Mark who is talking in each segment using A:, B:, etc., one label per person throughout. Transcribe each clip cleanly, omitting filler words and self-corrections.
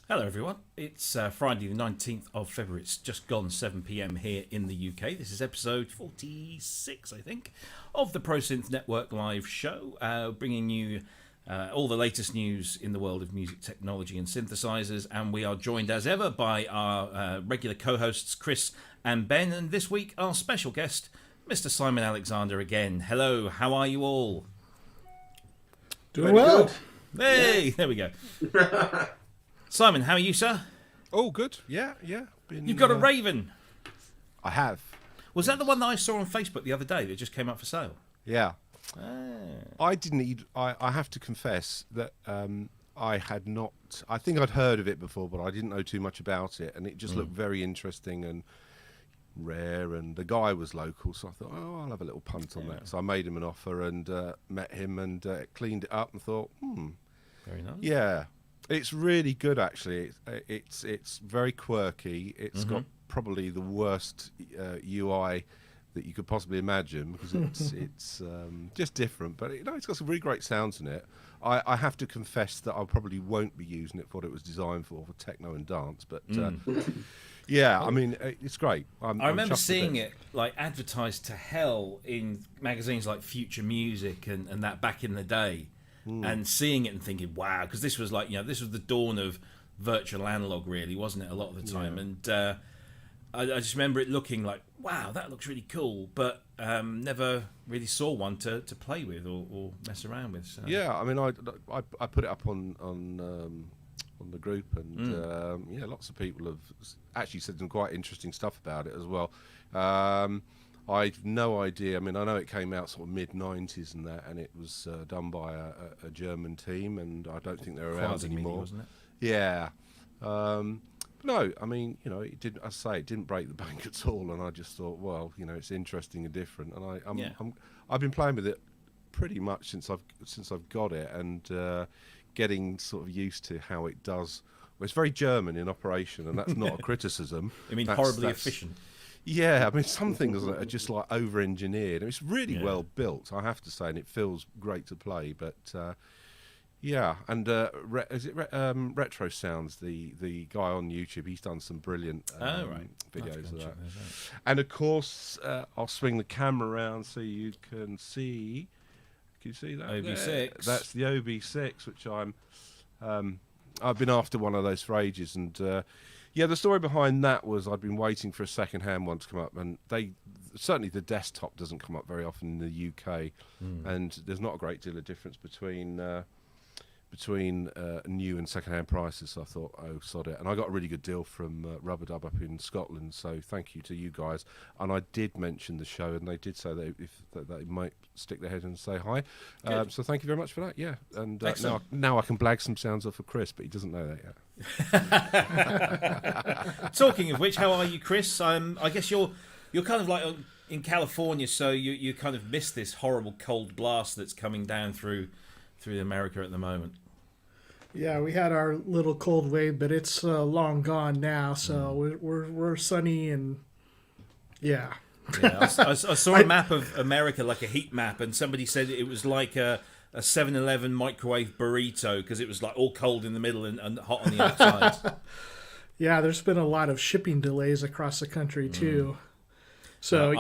A: Hello everyone, it's Friday the 19th of February, it's just gone 7pm here in the UK. This is episode 46, I think, of the ProSynth Network live show, bringing you all the latest news in the world of music technology and synthesizers, and we are joined as ever by our regular co-hosts Cryss and Ben, and this week our special guest, Mr. Simon Alexander again. Hello, how are you all?
B: Doing well.
A: Hey, yeah. There we go. Simon, how are you, sir?
C: Oh, good. Yeah.
A: You've got a Raven.
C: I have.
A: Was that the one that I saw on Facebook the other day that just came up for sale?
C: Yeah. I didn't. I have to confess that I had not. I think I'd heard of it before, but I didn't know too much about it, and it just looked very interesting and rare. And the guy was local, so I thought, oh, I'll have a little punt on that. So I made him an offer and met him and cleaned it up and thought,
A: very nice.
C: Yeah. It's really good, actually. It's very quirky. It's got probably the worst UI that you could possibly imagine because it's just different. But it's got some really great sounds in it. I have to confess that I probably won't be using it for what it was designed for techno and dance. But yeah, I mean, it's great.
A: I remember seeing it like advertised to hell in magazines like Future Music and that back in the day. And seeing it and thinking, wow, because this was like, this was the dawn of virtual analog, really, wasn't it, a lot of the time? Yeah. And I just remember it looking like, wow, that looks really cool, but never really saw one to play with or mess around with. So.
C: Yeah, I mean, I put it up on the group, and lots of people have actually said some quite interesting stuff about it as well. I've no idea. I mean, I know it came out sort of mid-90s and that, and it was done by a German team, and I don't think they're around anymore.
A: Wasn't it?
C: Yeah. No, I mean, it didn't. I say it didn't break the bank at all, and I just thought, well, it's interesting and different, and I've been playing with it pretty much since I've got it, and getting sort of used to how it does. Well, it's very German in operation, and that's not a criticism.
A: I mean, horribly efficient.
C: Yeah, I mean, some things are just like over-engineered. It's really well built, I have to say, and it feels great to play. But and Retro Sounds, the guy on YouTube, he's done some brilliant videos of that. And of course, I'll swing the camera around so you can see. Can you see that?
A: OB-6.
C: That's the OB-6, which I've been after one of those for ages, and. Yeah, the story behind that was I'd been waiting for a second-hand one to come up, and certainly the desktop doesn't come up very often in the UK, and there's not a great deal of difference between new and second-hand prices. So I thought, oh, sod it, and I got a really good deal from Rubber Dub up in Scotland. So thank you to you guys. And I did mention the show, and they did say that they might stick their head in and say hi. So thank you very much for that. Yeah, and now I can blag some sounds off of Cryss, but he doesn't know that yet.
A: Talking of which, how are you, Cryss? I guess you're kind of like in California, so you kind of missed this horrible cold blast that's coming down through America at the moment.
B: Yeah, we had our little cold wave, but it's long gone now. So we're sunny and yeah.
A: Yeah, I saw a map of America, like a heat map, and somebody said it was like a 7-Eleven microwave burrito because it was like all cold in the middle and hot on the outside.
B: Yeah, there's been a lot of shipping delays across the country too. So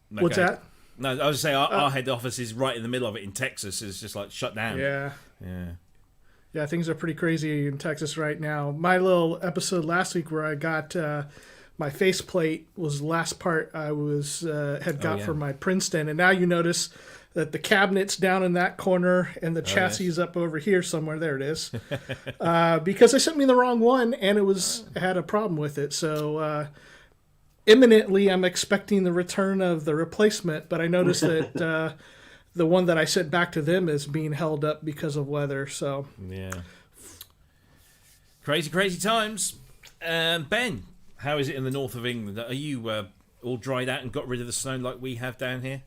B: what's that?
A: No, I was saying our head office is right in the middle of it in Texas. It's just like shut down.
B: Yeah, things are pretty crazy in Texas right now. My little episode last week where I got my faceplate was the last part I was had got
A: yeah.
B: for my Princeton, and now you notice that the cabinet's down in that corner and the chassis is up over here somewhere. There it is, because they sent me the wrong one, and I had a problem with it. So imminently, I'm expecting the return of the replacement, but I noticed that the one that I sent back to them is being held up because of weather. So
A: yeah, crazy times. Ben, how is it in the north of England? Are you all dried out and got rid of the snow like we have down here?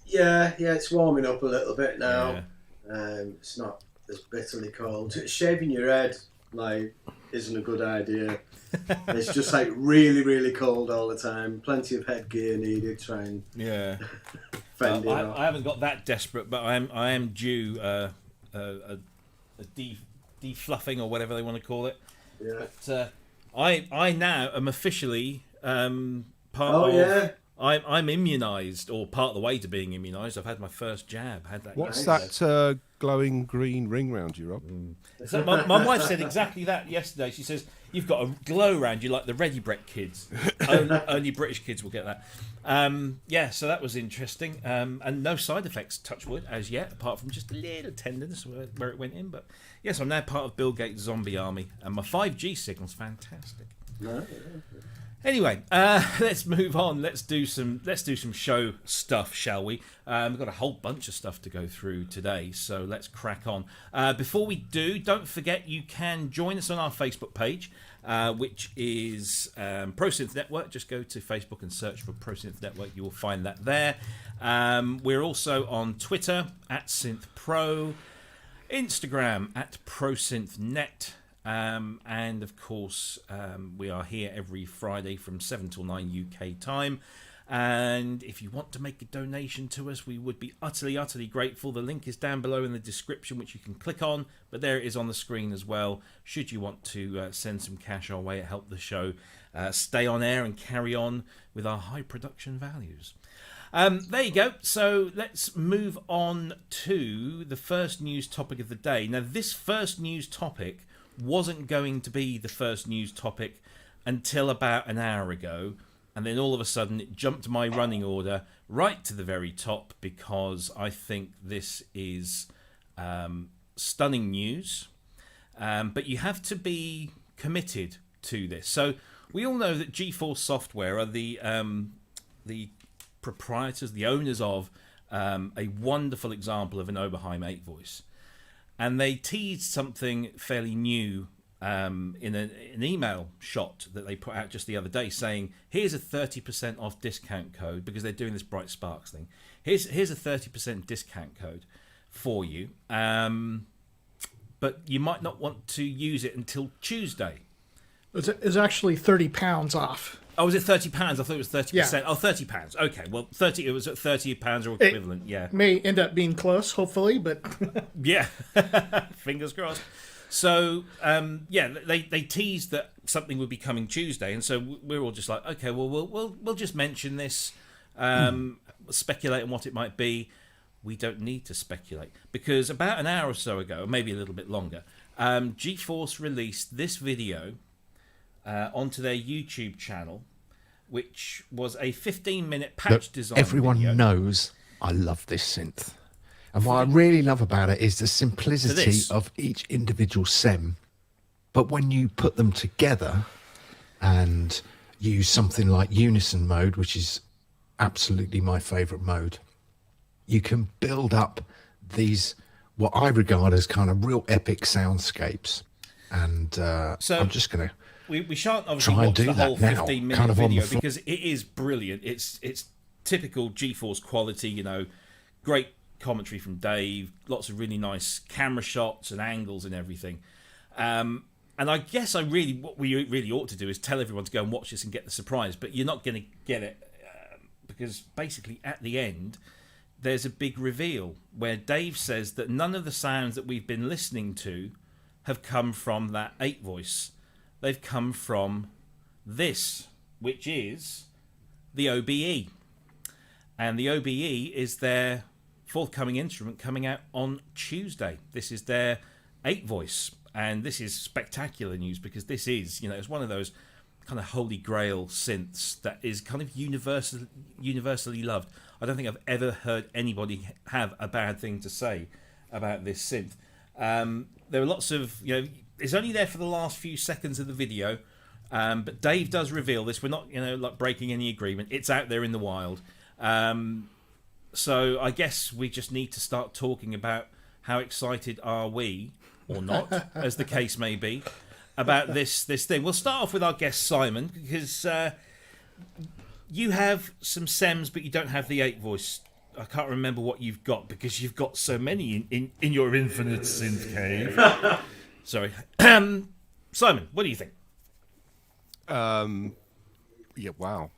D: Yeah, it's warming up a little bit now. It's not as bitterly cold. Shaving your head isn't a good idea. It's just really cold all the time. Plenty of headgear needed. Try and fend it off.
A: I haven't got that desperate, but I am due a defluffing or whatever they want to call it.
D: Yeah.
A: But I now am officially part of.
D: Yeah.
A: I'm immunised, or part of the way to being immunised. I've had my first jab.
C: What's that glowing green ring round you, Rob?
A: So my wife said exactly that yesterday. She says, you've got a glow around you like the Ready Brek kids. Only British kids will get that. So that was interesting. And no side effects, touch wood, as yet, apart from just a little tenderness where it went in. But yes, I'm now part of Bill Gates' zombie army, and my 5G signal's fantastic. Anyway, let's move on. Let's do some show stuff, shall we? We've got a whole bunch of stuff to go through today, so let's crack on. Before we do, don't forget you can join us on our Facebook page, which is Pro Synth Network. Just go to Facebook and search for Pro Synth Network. You will find that there. We're also on Twitter at SynthPro, Instagram at ProSynthNet. And of course, we are here every Friday from 7 till 9 UK time. And if you want to make a donation to us, we would be utterly grateful. The link is down below in the description, which you can click on, but there it is on the screen as well. Should you want to send some cash our way, it help the show stay on air and carry on with our high production values. There you go. So let's move on to the first news topic of the day. Now, this first news topic wasn't going to be the first news topic until about an hour ago, and then all of a sudden it jumped my running order right to the very top because I think this is stunning news, but you have to be committed to this. So we all know that GForce Software are the proprietors, the owners of a wonderful example of an Oberheim 8 voice. And they teased something fairly new in an email shot that they put out just the other day saying, here's a 30% off discount code, because they're doing this Bright Sparks thing. Here's a 30% discount code for you, but you might not want to use it until Tuesday.
B: It's actually £30 off.
A: Oh, was it £30? I thought it was 30%.
B: Yeah.
A: Oh, £30. Okay, well, it was at £30 or equivalent, yeah.
B: May end up being close, hopefully, but...
A: Yeah, fingers crossed. So, they teased that something would be coming Tuesday, and so we're all just like, okay, well, we'll just mention this, speculate on what it might be. We don't need to speculate, because about an hour or so ago, maybe a little bit longer, GForce released this video onto their YouTube channel, which was a 15-minute patch design
E: Everyone
A: video.
E: knows I love this synth. And what I really love about it is the simplicity of each individual SEM. But when you put them together and use something like unison mode, which is absolutely my favorite mode, you can build up these, what I regard as kind of real epic soundscapes. And
A: So
E: I'm just going to...
A: We shan't obviously
E: try and
A: watch
E: do
A: the
E: that
A: whole
E: now,
A: 15-minute
E: kind of on the
A: video
E: fly.
A: because it is brilliant. It's typical GeForce quality, you know, great commentary from Dave, lots of really nice camera shots and angles and everything. And I guess what we really ought to do is tell everyone to go and watch this and get the surprise, but you're not going to get it because basically at the end there's a big reveal where Dave says that none of the sounds that we've been listening to have come from that 8 voice. They've come from this, which is the OB-E. And the OB-E is their forthcoming instrument coming out on Tuesday. This is their 8 voice. And this is spectacular news because this is, it's one of those kind of holy grail synths that is kind of universally loved. I don't think I've ever heard anybody have a bad thing to say about this synth. There are lots of, it's only there for the last few seconds of the video, but Dave does reveal this. We're not, like breaking any agreement. It's out there in the wild. So I guess we just need to start talking about how excited are we, or not, as the case may be, about this thing. We'll start off with our guest Simon, because you have some SEMs, but you don't have the 8 voice. I can't remember what you've got because you've got so many in your infinite synth cave. Sorry, Simon, what do you think?
C: Yeah, wow.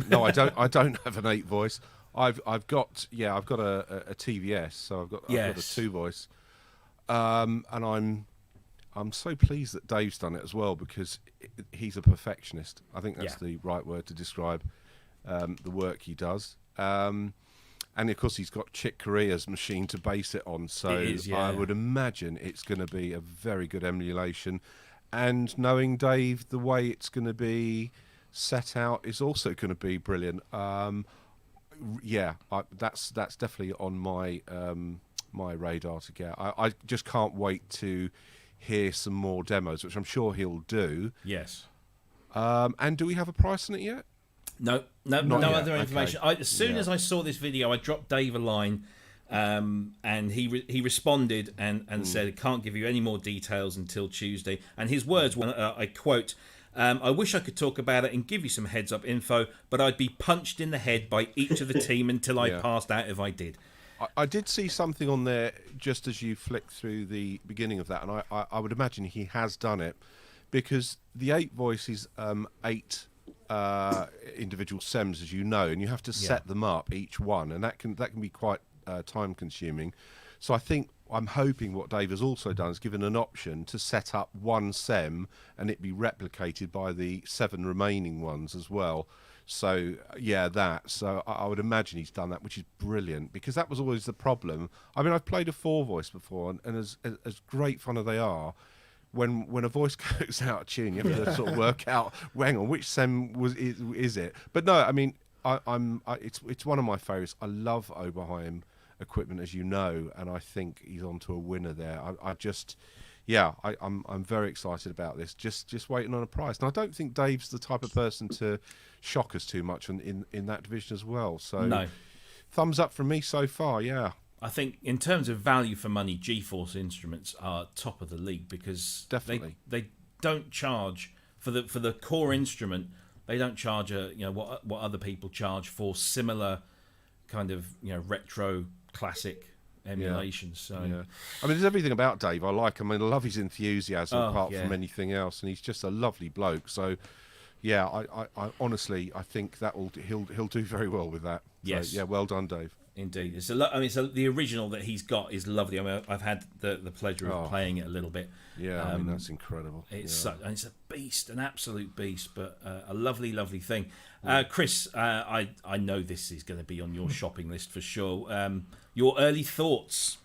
C: No, I don't have an 8 voice. I've got a TVS, so I've got a 2 voice, and I'm so pleased that Dave's done it as well, because he's a perfectionist. I think that's the right word to describe the work he does. And of course, he's got Chick Corea's machine to base it on, so I would imagine it's going to be a very good emulation. And knowing Dave, the way it's going to be set out is also going to be brilliant. That's definitely on my my radar to get. I just can't wait to hear some more demos, which I'm sure he'll do.
A: Yes.
C: And do we have a price on it yet?
A: No other information.
C: Okay.
A: As soon as I saw this video, I dropped Dave a line, and he responded and said, "Can't give you any more details until Tuesday." And his words were, I quote, "I wish I could talk about it and give you some heads-up info, but I'd be punched in the head by each of the team until I passed out if I did."
C: I did see something on there just as you flicked through the beginning of that, and I would imagine he has done it, because the 8 voice is 8 individual SEMs, as you know, and you have to set them up each one, and that can be quite time consuming. So I'm hoping what Dave has also done is given an option to set up one SEM and it be replicated by the 7 remaining ones as well. So so I would imagine he's done that, which is brilliant, because that was always the problem. I mean, I've played a 4 voice before, and as great fun as they are, when a voice goes out of tune, you have to sort of work out, hang on, which SEM is it? But no, I mean, it's one of my favourites. I love Oberheim equipment, as you know, and I think he's onto a winner there. I'm very excited about this. Just waiting on a price, and I don't think Dave's the type of person to shock us too much in that division as well. So
A: no,
C: thumbs up from me so far. Yeah.
A: I think in terms of value for money, GForce instruments are top of the league, because
C: definitely
A: they don't charge for the core instrument. They don't charge what other people charge for similar kind of retro classic emulations. So
C: I mean, there's everything about Dave I like. I mean, I love his enthusiasm apart from anything else, and he's just a lovely bloke. So yeah, I honestly I think he'll do very well with that.
A: Yes.
C: So, yeah, well done, Dave.
A: Indeed, the original that he's got is lovely. I mean, I've had the pleasure of playing it a little bit.
C: Yeah, I mean, that's incredible.
A: It's it's a beast, an absolute beast, but a lovely thing. Cryss, I know this is going to be on your shopping list for sure. Your early thoughts?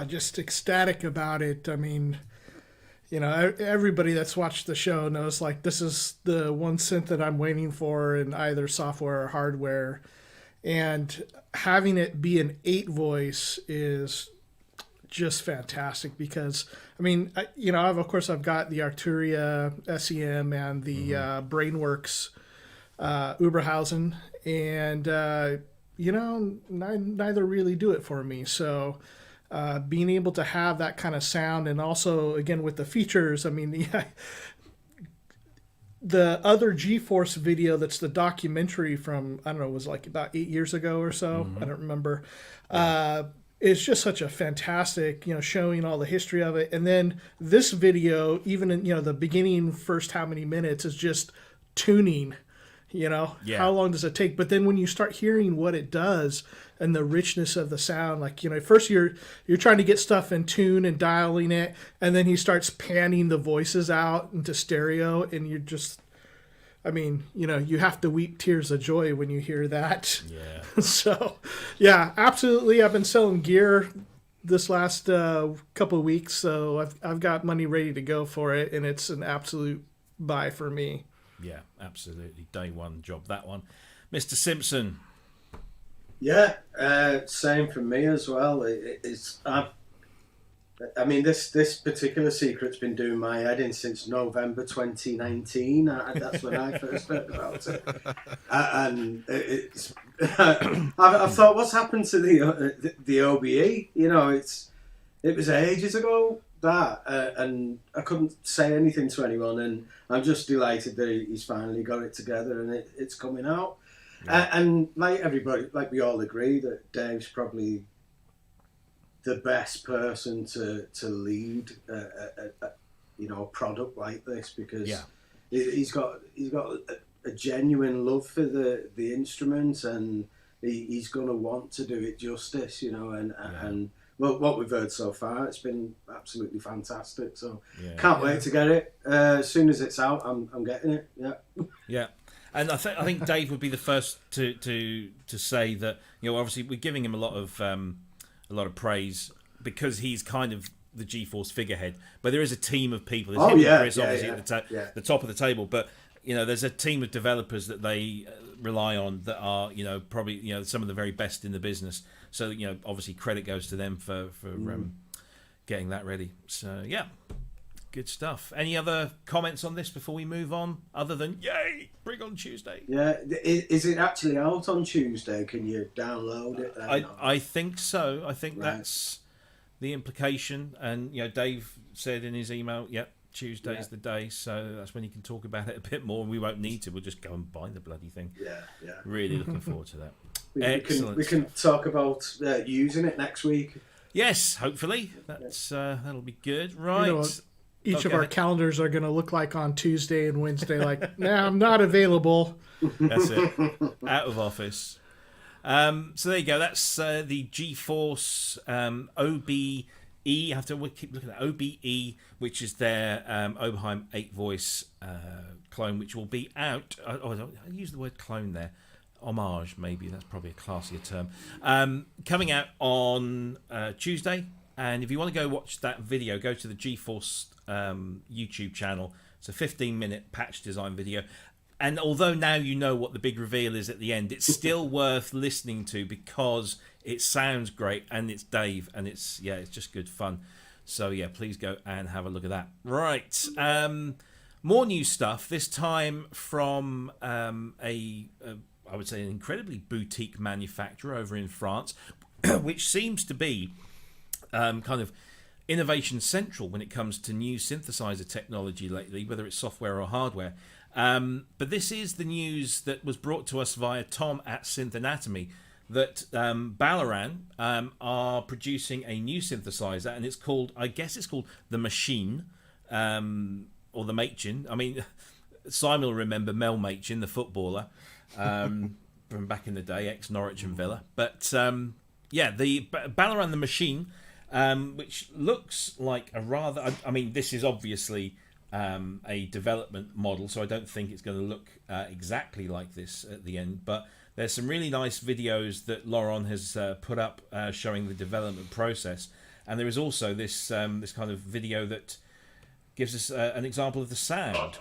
B: Just ecstatic about it. I mean, everybody that's watched the show knows, like, this is the one synth that I'm waiting for in either software or hardware. And having it be an 8 voice is just fantastic, because, I mean, I've got the Arturia SEM and the Brainworks Oberhausen, and, neither really do it for me. So being able to have that kind of sound, and also, again, with the features, I mean, the other GForce video that's the documentary from, I don't know, it was like about 8 years ago or so. I don't remember. It's just such a fantastic, showing all the history of it. And then this video, even in, the beginning first how many minutes, is just tuning, how long does it take? But then when you start hearing what it does and the richness of the sound, like, first you're trying to get stuff in tune and dialing it, and then he starts panning the voices out into stereo, and you're just, I mean, you have to weep tears of joy when you hear that. Yeah. So, yeah, absolutely. I've been selling gear this last couple of weeks, so I've got money ready to go for it, and it's an absolute buy for me.
A: Yeah, absolutely. Day one job, that one. Mr. Simpson.
D: Yeah, same for me as well. I mean, this particular secret's been doing my head in since November 2019. That's when I first heard about it. And it's, I've thought, what's happened to the OB-E? You know, it was ages ago, that, and I couldn't say anything to anyone, and I'm just delighted that he's finally got it together and it's coming out. Yeah. And like everybody, like we all agree that Dave's probably the best person to lead a product like this, because he's got a genuine love for the instrument, and he's going to want to do it justice, and well, what we've heard so far, it's been absolutely fantastic. So can't wait to get it. As soon as it's out, I'm getting it.
A: Yeah. And I think Dave would be the first to say that, obviously we're giving him a lot of praise because he's kind of the GForce figurehead. But there is a team of people. There's him and Cryss, obviously at the top of the table. But there's a team of developers that they rely on that are probably some of the very best in the business. So obviously credit goes to them for getting that ready. So yeah. Good stuff. Any other comments on this before we move on, other than yay, bring on Tuesday?
D: Yeah, is it actually out on Tuesday? Can you download it?
A: I think so. I think that's the implication. And Dave said in his email, Tuesday's the day, so that's when you can talk about it a bit more. We won't need to. We'll just go and buy the bloody thing. Yeah. Really looking forward to that.
D: We can talk about using it next week.
A: Yes, hopefully. That'll be good. Right.
B: Each of our calendars are going to look like on Tuesday and Wednesday, like, nah, I'm not available.
A: That's it. Out of office. So there you go. That's the GForce OB-E. I have to keep looking at OB-E, which is their Oberheim 8-voice clone, which will be out. I use the word clone there. Homage, maybe. That's probably a classier term. Coming out on Tuesday. And if you want to go watch that video, go to the GForce YouTube channel. It's a 15-minute patch design video. And although now you know what the big reveal is at the end, it's still worth listening to because it sounds great and it's Dave and it's just good fun. So yeah, please go and have a look at that. Right. More new stuff, this time from I would say an incredibly boutique manufacturer over in France, which seems to be kind of innovation central when it comes to new synthesizer technology lately, whether it's software or hardware. But this is the news that was brought to us via Tom at Synth Anatomy, that Baloran are producing a new synthesizer, and it's called The Machin, or The Machin. I mean, Simon will remember Mel Machin, the footballer, from back in the day, ex-Norwich and Villa. But the Baloran The Machin, which looks like a rather... I mean, this is obviously a development model, so I don't think it's going to look exactly like this at the end, but there's some really nice videos that Laurent has put up showing the development process, and there is also this this kind of video that gives us an example of the sound.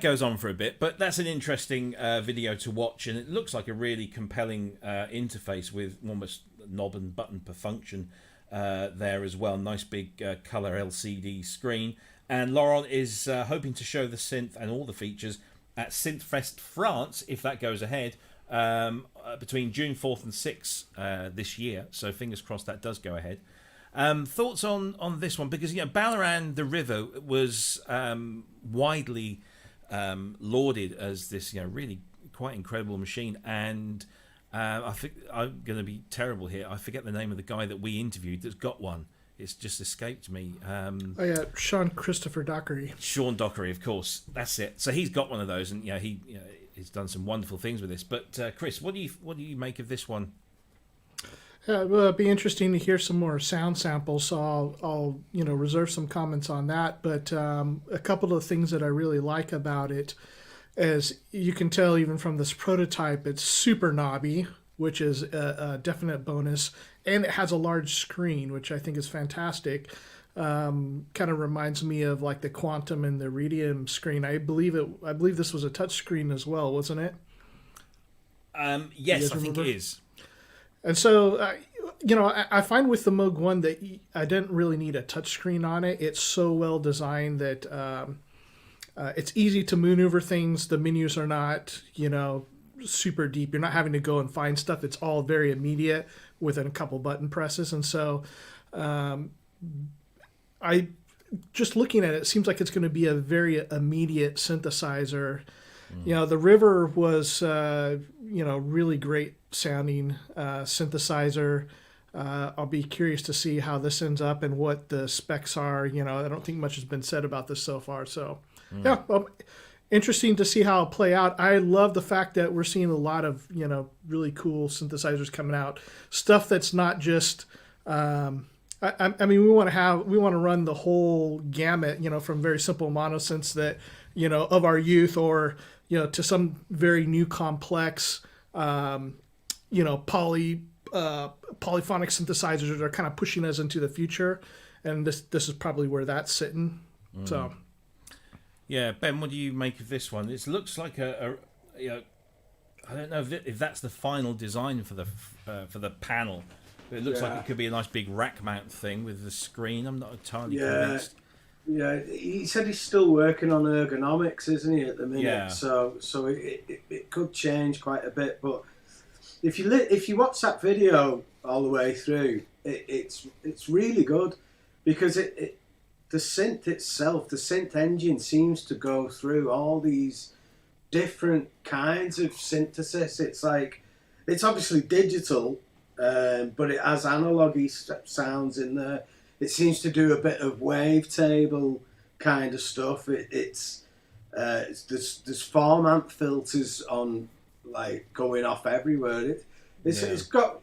A: Goes on for a bit, but that's an interesting video to watch, and it looks like a really compelling interface with almost knob and button per function there as well. Nice big color LCD screen, and Laurent is hoping to show the synth and all the features at Synthfest France, if that goes ahead, between June 4th and 6th this year, so fingers crossed that does go ahead. Thoughts on this one, because Baloran the River was widely lauded as this really quite incredible machine, and I think I'm going to be terrible here. I forget the name of the guy that we interviewed that's got one. It's just escaped me.
B: Sean Christopher Dockery.
A: Sean Dockery, of course. That's it. So he's got one of those, and he's done some wonderful things with this. But Cryss, what do you make of this one?
B: Yeah, well, it'd be interesting to hear some more sound samples, so I'll reserve some comments on that. But a couple of things that I really like about it, as you can tell even from this prototype, it's super knobby, which is a definite bonus, and it has a large screen, which I think is fantastic. Kind of reminds me of like the Quantum and the Iridium screen. I believe this was a touch screen as well, wasn't it?
A: Yes, I think it is.
B: And so, I find with the Moog 1 that I didn't really need a touchscreen on it. It's so well designed that it's easy to maneuver things. The menus are not, super deep. You're not having to go and find stuff. It's all very immediate within a couple button presses. And so, I just looking at it, it seems like it's going to be a very immediate synthesizer. The River was, really great sounding synthesizer. I'll be curious to see how this ends up and what the specs are. I don't think much has been said about this so far. So, interesting to see how it'll play out. I love the fact that we're seeing a lot of, really cool synthesizers coming out. Stuff that's not just, I mean, we want to run the whole gamut, from very simple monosynths that, of our youth or, to some very new complex, polyphonic synthesizers that are kind of pushing us into the future, and this is probably where that's sitting. So,
A: yeah, Ben, what do you make of this one? It looks like I don't know if that's the final design for the panel, but it looks like it could be a nice big rack mount thing with the screen. I'm not entirely convinced.
D: Yeah, he said he's still working on ergonomics, isn't he, at the minute?
A: Yeah.
D: So it could change quite a bit. But if you watch that video all the way through, it's really good because the synth itself, the synth engine, seems to go through all these different kinds of synthesis. It's obviously digital, but it has analog-y sounds in there. It seems to do a bit of wavetable kind of stuff. There's form amp filters on, like, going off everywhere. It's got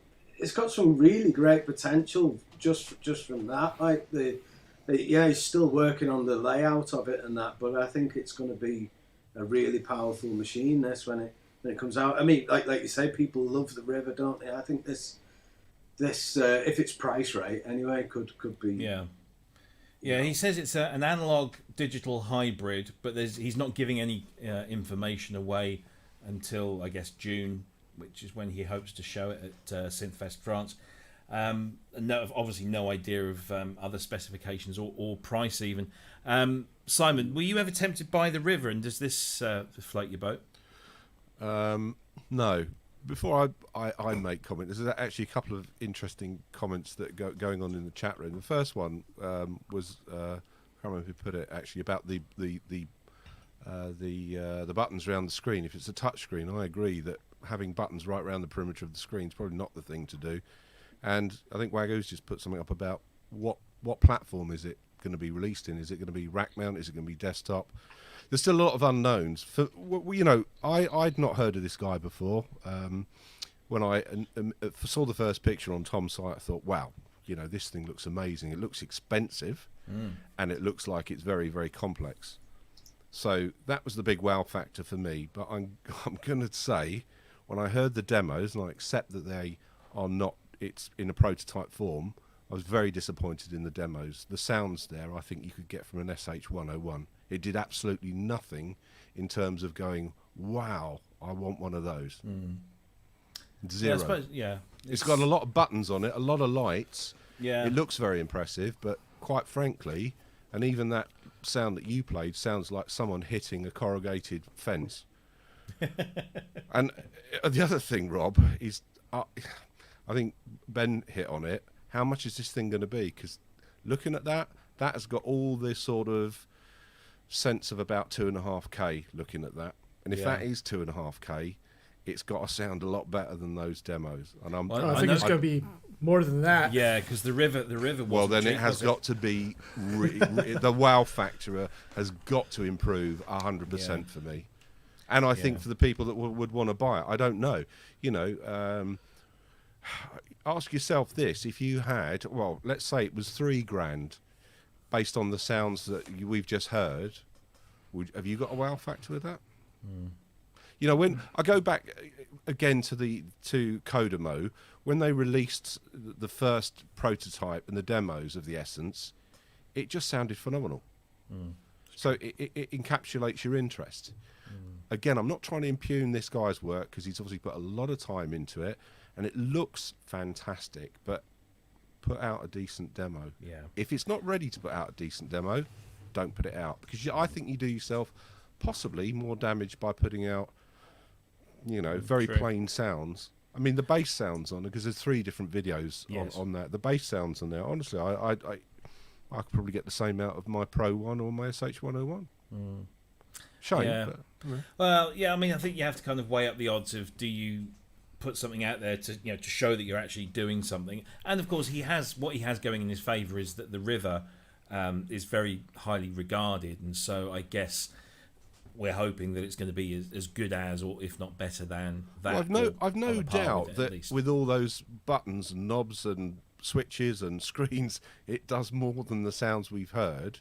D: some really great potential just from that. Like he's still working on the layout of it and that, but I think it's going to be a really powerful machine. This when it comes out. I mean, like you say, people love the River, don't they? I think this if it's priced right anyway, could be.
A: Yeah, he says it's an analog digital hybrid, but he's not giving any information away until I guess June, which is when he hopes to show it at Synthfest France. Obviously no idea of other specifications or price even. Simon, were you ever tempted by the River, and does this float your boat?
C: No. Before I make comment, there's actually a couple of interesting comments that going on in the chat room. The first one was I can't remember who put it actually about the buttons around the screen. If it's a touch screen, I agree that having buttons right around the perimeter of the screen is probably not the thing to do. And I think Wagoo's just put something up about what platform is it going to be released in? Is it going to be rack mount? Is it going to be desktop? There's still a lot of unknowns. I'd not heard of this guy before. When I saw the first picture on Tom's site, I thought, wow, this thing looks amazing. It looks expensive, and it looks like it's very, very complex. So that was the big wow factor for me. But I'm going to say, when I heard the demos, and I accept that they are not, it's in a prototype form, I was very disappointed in the demos. The sounds there, I think you could get from an SH-101. It did absolutely nothing in terms of going, wow, I want one of those. Zero.
A: Yeah, I suppose,
C: it's got a lot of buttons on it, a lot of lights.
A: Yeah.
C: It looks very impressive, but quite frankly, and even that sound that you played sounds like someone hitting a corrugated fence. And the other thing, Rob, is I think Ben hit on it. How much is this thing going to be? Because looking at that has got all this sort of sense of about 2.5K looking at that. And if that is 2.5K, it's got to sound a lot better than those demos. And
B: I think it's going to be more than that.
A: Yeah, because the river.
C: Well, then it has got to be the wow factor has got to improve 100% for me. And I think for the people that would want to buy it, I don't know. ask yourself this: if you had, well, let's say it was $3,000, based on the sounds that we've just heard, have you got a wow factor with that? You know, when I go back again to Kodamo, when they released the first prototype and the demos of the Essence, it just sounded phenomenal. So it encapsulates your interest. Again, I'm not trying to impugn this guy's work, because he's obviously put a lot of time into it, and it looks fantastic, but put out a decent demo.
A: Yeah.
C: If it's not ready to put out a decent demo, don't put it out, because I think you do yourself possibly more damage by putting out, you know, very plain sounds. I mean, the bass sounds on it, because there's 3 different videos on that. The bass sounds on there. Honestly, I could probably get the same out of my Pro 1 or my SH101. Shame.
A: Yeah.
C: But, you know.
A: Well, yeah. I mean, I think you have to kind of weigh up the odds of, do you put something out there to, you know, to show that you're actually doing something. And of course, what he has going in his favour is that the River is very highly regarded, and so I guess we're hoping that it's going to be as good as, or if not better than that.
C: Well, I've no doubt that with all those buttons and knobs and switches and screens, it does more than the sounds we've heard.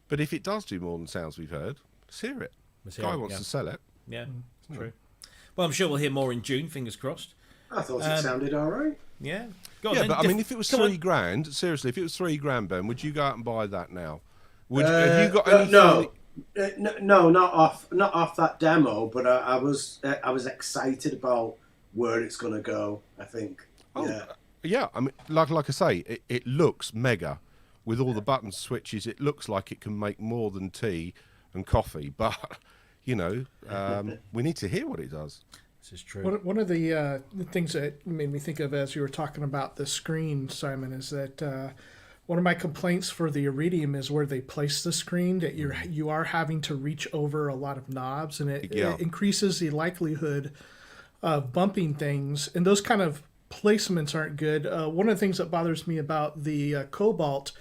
C: But if it does do more than sounds we've heard, let's hear it. The guy wants to sell it.
A: Yeah, true. Well, I'm sure we'll hear more in June, fingers crossed.
D: I thought it sounded all right.
A: Yeah. Go on,
C: yeah,
A: then.
C: but I mean, if it was $3,000, seriously, if it was $3,000, Ben, would you go out and buy that now? Have you got any?
D: No, not off that demo. But I was excited about where it's going to go. I think.
C: Yeah. I mean, like I say, it looks mega with all the button switches. It looks like it can make more than tea and coffee. But you know, we need to hear what it does.
A: This is true.
B: One of the things that made me think of as you were talking about the screen, Simon, is that one of my complaints for the Iridium is where they place the screen, that you are having to reach over a lot of knobs, and it increases the likelihood of bumping things, and those kind of placements aren't good. One of the things that bothers me about the Cobalt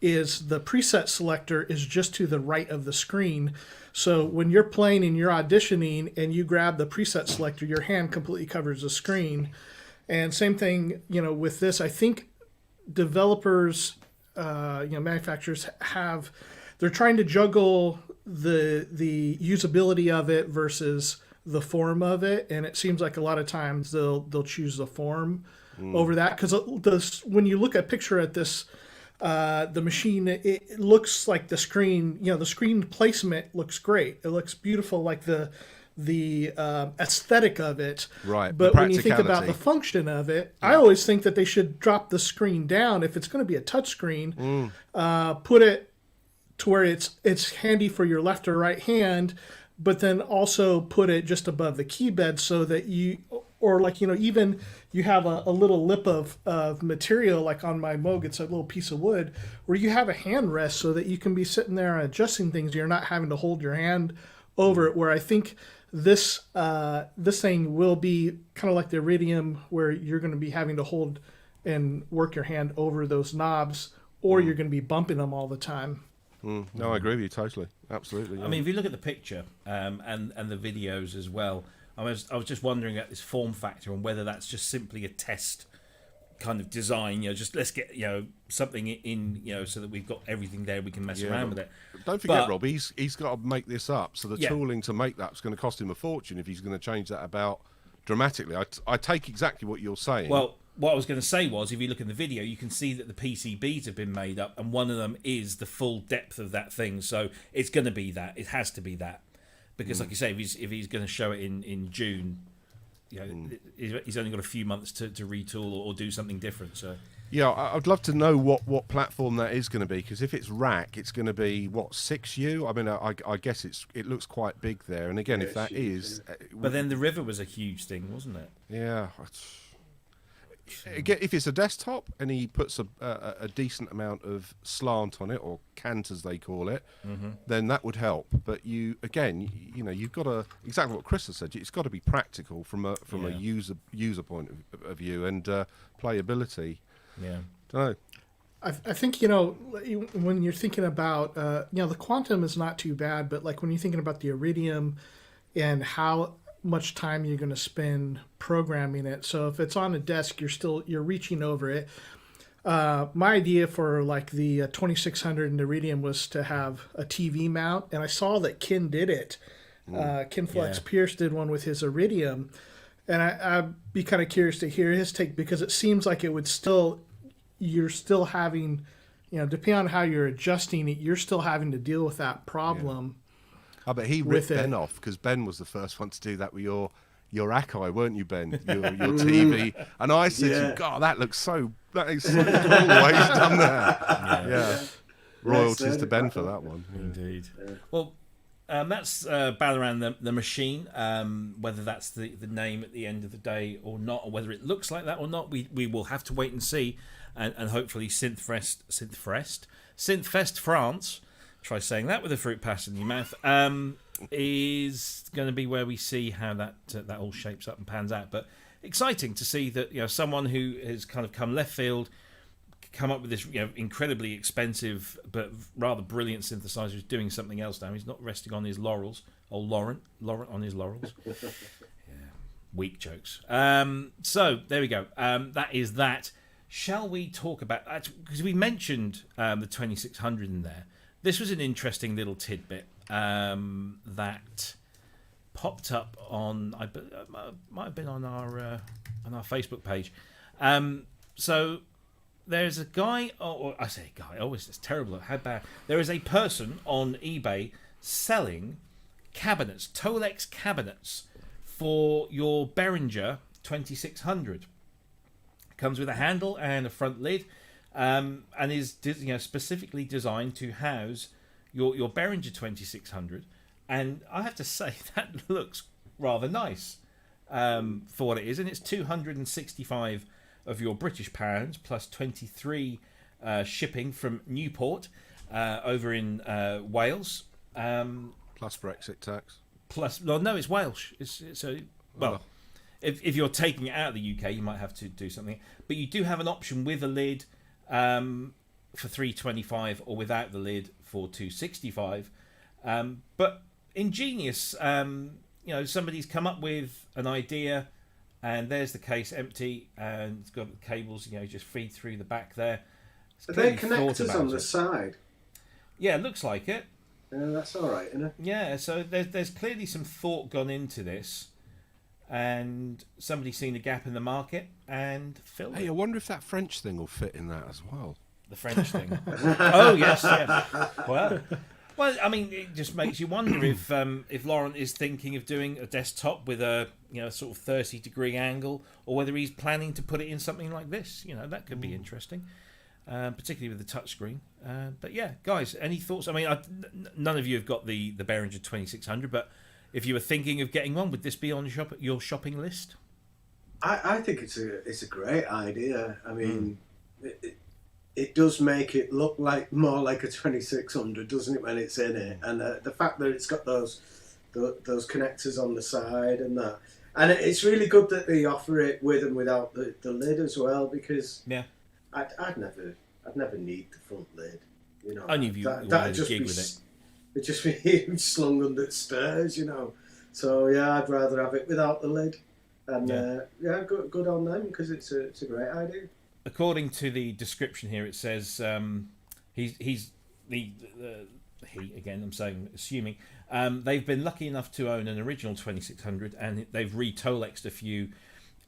B: is the preset selector is just to the right of the screen. So when you're playing and you're auditioning and you grab the preset selector, your hand completely covers the screen. And same thing, you know, with this. I think developers, manufacturers they're trying to juggle the usability of it versus the form of it, and it seems like a lot of times they'll choose the form over that, because when you look at picture at this. The machine, it looks like the screen, the screen placement looks great. It looks beautiful, like the aesthetic of it.
C: Right.
B: But when you think about the function of it, I always think that they should drop the screen down. If it's going to be a touch screen, put it to where it's handy for your left or right hand, but then also put it just above the key bed so that even you have a little lip of material, like on my Moog, it's a little piece of wood, where you have a hand rest so that you can be sitting there adjusting things. You're not having to hold your hand over it, where I think this thing will be kind of like the Iridium, where you're going to be having to hold and work your hand over those knobs, or you're going to be bumping them all the time.
C: No, I agree with you totally. Absolutely. Yeah.
A: I mean, if you look at the picture and the videos as well, I was just wondering about this form factor and whether that's just simply a test kind of design. Just let's get something in so that we've got everything there, we can mess around with it.
C: Don't forget, Rob, he's got to make this up. So the tooling to make that's going to cost him a fortune if he's going to change that about dramatically. I take exactly what you're saying.
A: Well, what I was going to say was, if you look in the video, you can see that the PCBs have been made up, and one of them is the full depth of that thing. So it's going to be that. It has to be that. Because, like you say, if he's going to show it in June, he's only got a few months to retool or do something different. So
C: yeah, I'd love to know what platform that is going to be, because if it's rack, it's going to be 6U. I mean, I guess it looks quite big there. And again, if that is,
A: but then the River was a huge thing, wasn't it?
C: Yeah. Again, if it's a desktop and he puts a decent amount of slant on it, or cant as they call it, then that would help. But you've got to, exactly what Cryss has said, it's got to be practical from a user point of view, and playability.
A: Yeah.
C: Don't know.
B: I think when you're thinking about the Quantum is not too bad, but like when you're thinking about the Iridium and how much time you're going to spend programming it. So if it's on a desk, you're reaching over it. My idea for like the 2600 and Iridium was to have a TV mount, and I saw that Ken did it. Ken Flex Pierce did one with his Iridium, and I'd be kind of curious to hear his take, because it seems like you're still having, depending on how you're adjusting it, you're still having to deal with that problem.
C: Oh, but he ripped Ben off, because Ben was the first one to do that with your Akai, weren't you, Ben? Your TV. And I said to him, God, that is so cool the way he's done that. Yeah. Royalties to Ben for that one.
A: Indeed. Yeah. Well, that's Baloran the Machin. Whether that's the name at the end of the day or not, or whether it looks like that or not, we will have to wait and see. And hopefully Synthfest France, try saying that with a fruit pass in your mouth, is going to be where we see how that all shapes up and pans out. But exciting to see that someone who has kind of come left field, come up with this incredibly expensive but rather brilliant synthesizer, is doing something else now. He's not resting on his laurels. Laurent on his laurels. Weak jokes. So there we go. That is that. Shall we talk about that? Because we mentioned the 2600 in there. This was an interesting little tidbit that popped up on. Might have been on our Facebook page. So there's a guy, or I say guy. Always, it's terrible. How bad? There is a person on eBay selling cabinets, Tolex cabinets, for your Behringer 2600. Comes with a handle and a front lid, and is specifically designed to house your Behringer 2600. And I have to say that looks rather nice for what it is, and it's 265 of your British pounds plus 23 shipping from Newport over in Wales.
C: Plus Brexit tax.
A: No, it's Welsh. If you're taking it out of the UK, you might have to do something. But you do have an option with a lid for 325, or without the lid for 265. But ingenious. Somebody's come up with an idea, and there's the case empty, and it's got the cables, just feed through the back there.
D: Are there connectors on the side?
A: Yeah, it looks like it.
D: Yeah, that's all right, isn't it?
A: Yeah, so there's clearly some thought gone into this. And somebody's seen a gap in the market and filled it.
C: Hey, I wonder if that French thing will fit in that as well.
A: The French thing. Oh yes, yeah. Well, I mean, it just makes you wonder if Laurent is thinking of doing a desktop with a sort of 30-degree angle, or whether he's planning to put it in something like this. That could be interesting, particularly with the touchscreen. But yeah, guys, any thoughts? I mean, none of you have got the Behringer 2600, but if you were thinking of getting one, would this be on your shopping list?
D: I think it's a great idea. I mean, it does make it look more like a 2600, doesn't it, when it's in it? And the fact that it's got those connectors on the side and that, and it's really good that they offer it with and without the lid as well, because I'd never need the front lid.
A: Only if you wanted to gig with it.
D: It'd just be slung under the stairs, So yeah, I'd rather have it without the lid. And good on them, because it's a great idea.
A: According to the description here, it says he's he again. I'm assuming they've been lucky enough to own an original 2600, and they've re-Tolexed a few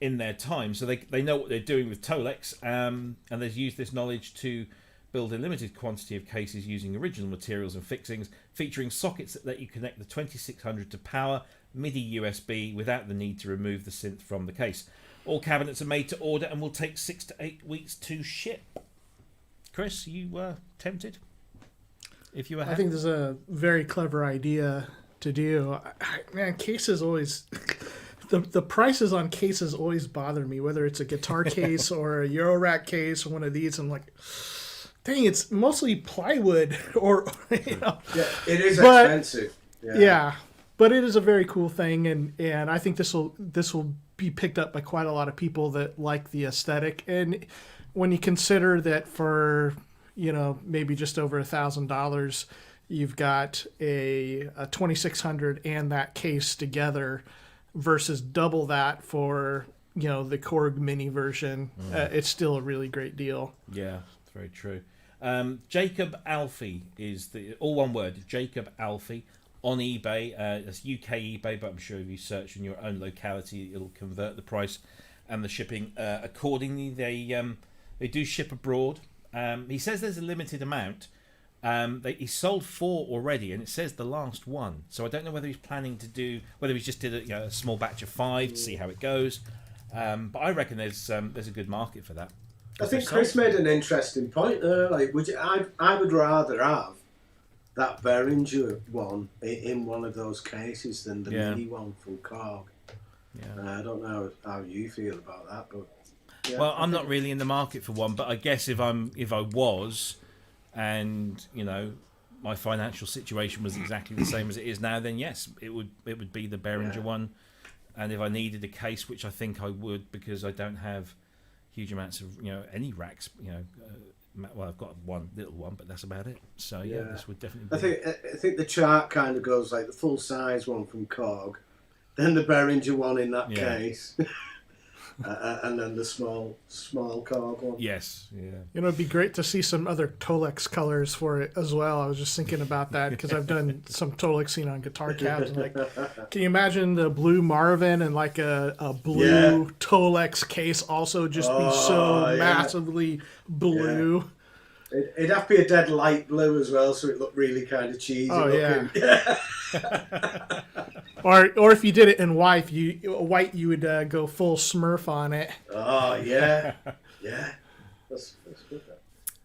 A: in their time, so they know what they're doing with Tolex, and they've used this knowledge to build a limited quantity of cases using original materials and fixings, featuring sockets that let you connect the 2600 to power, MIDI USB, without the need to remove the synth from the case. All cabinets are made to order and will take 6 to 8 weeks to ship. Cryss, you were tempted? If you were happy?
B: I think this is a very clever idea to do. Man, cases always... The prices on cases always bother me, whether it's a guitar case or a Eurorack case or one of these. I'm like... Dang, it's mostly plywood, or
D: Yeah, it is expensive.
B: Yeah, but it is a very cool thing, and I think this will be picked up by quite a lot of people that like the aesthetic. And when you consider that for maybe just over $1,000, you've got a 2600 and that case together, versus double that for the Korg mini version. It's still a really great deal.
A: Yeah, it's very true. Jacob Alfie is all one word. Jacob Alfie on eBay. It's UK eBay, but I'm sure if you search in your own locality, it'll convert the price and the shipping accordingly. They do ship abroad. He says there's a limited amount. He sold 4 already, and it says the last one. So I don't know whether he's planning to do, whether he's just did a small batch of 5 to see how it goes. But I reckon there's a good market for that.
D: I think Cryss made an interesting point there. Like, I would rather have that Behringer one in one of those cases than the mini one from Korg. Yeah. I don't know how you feel about that, but
A: well, I'm not really in the market for one. But I guess if I was, and my financial situation was exactly the same as it is now, then yes, it would be the Behringer one. And if I needed a case, which I think I would, because I don't have huge amounts of any racks. Well, I've got one little one, but that's about it. So this would definitely be.
D: I think the chart kind of goes like the full size one from Korg, then the Behringer one in that case, and then the small Korg one.
A: Yes, yeah.
B: It'd be great to see some other Tolex colors for it as well. I was just thinking about that because I've done some Tolexing on guitar cabs. And can you imagine the blue Marvin and like a blue Tolex case also just be so massively blue?
D: Yeah. It'd have to be a dead light blue as well, so it looked really kind of cheesy looking. Yeah.
B: Or if you did it in white, you would go full Smurf on it.
D: Oh yeah, yeah. That's good.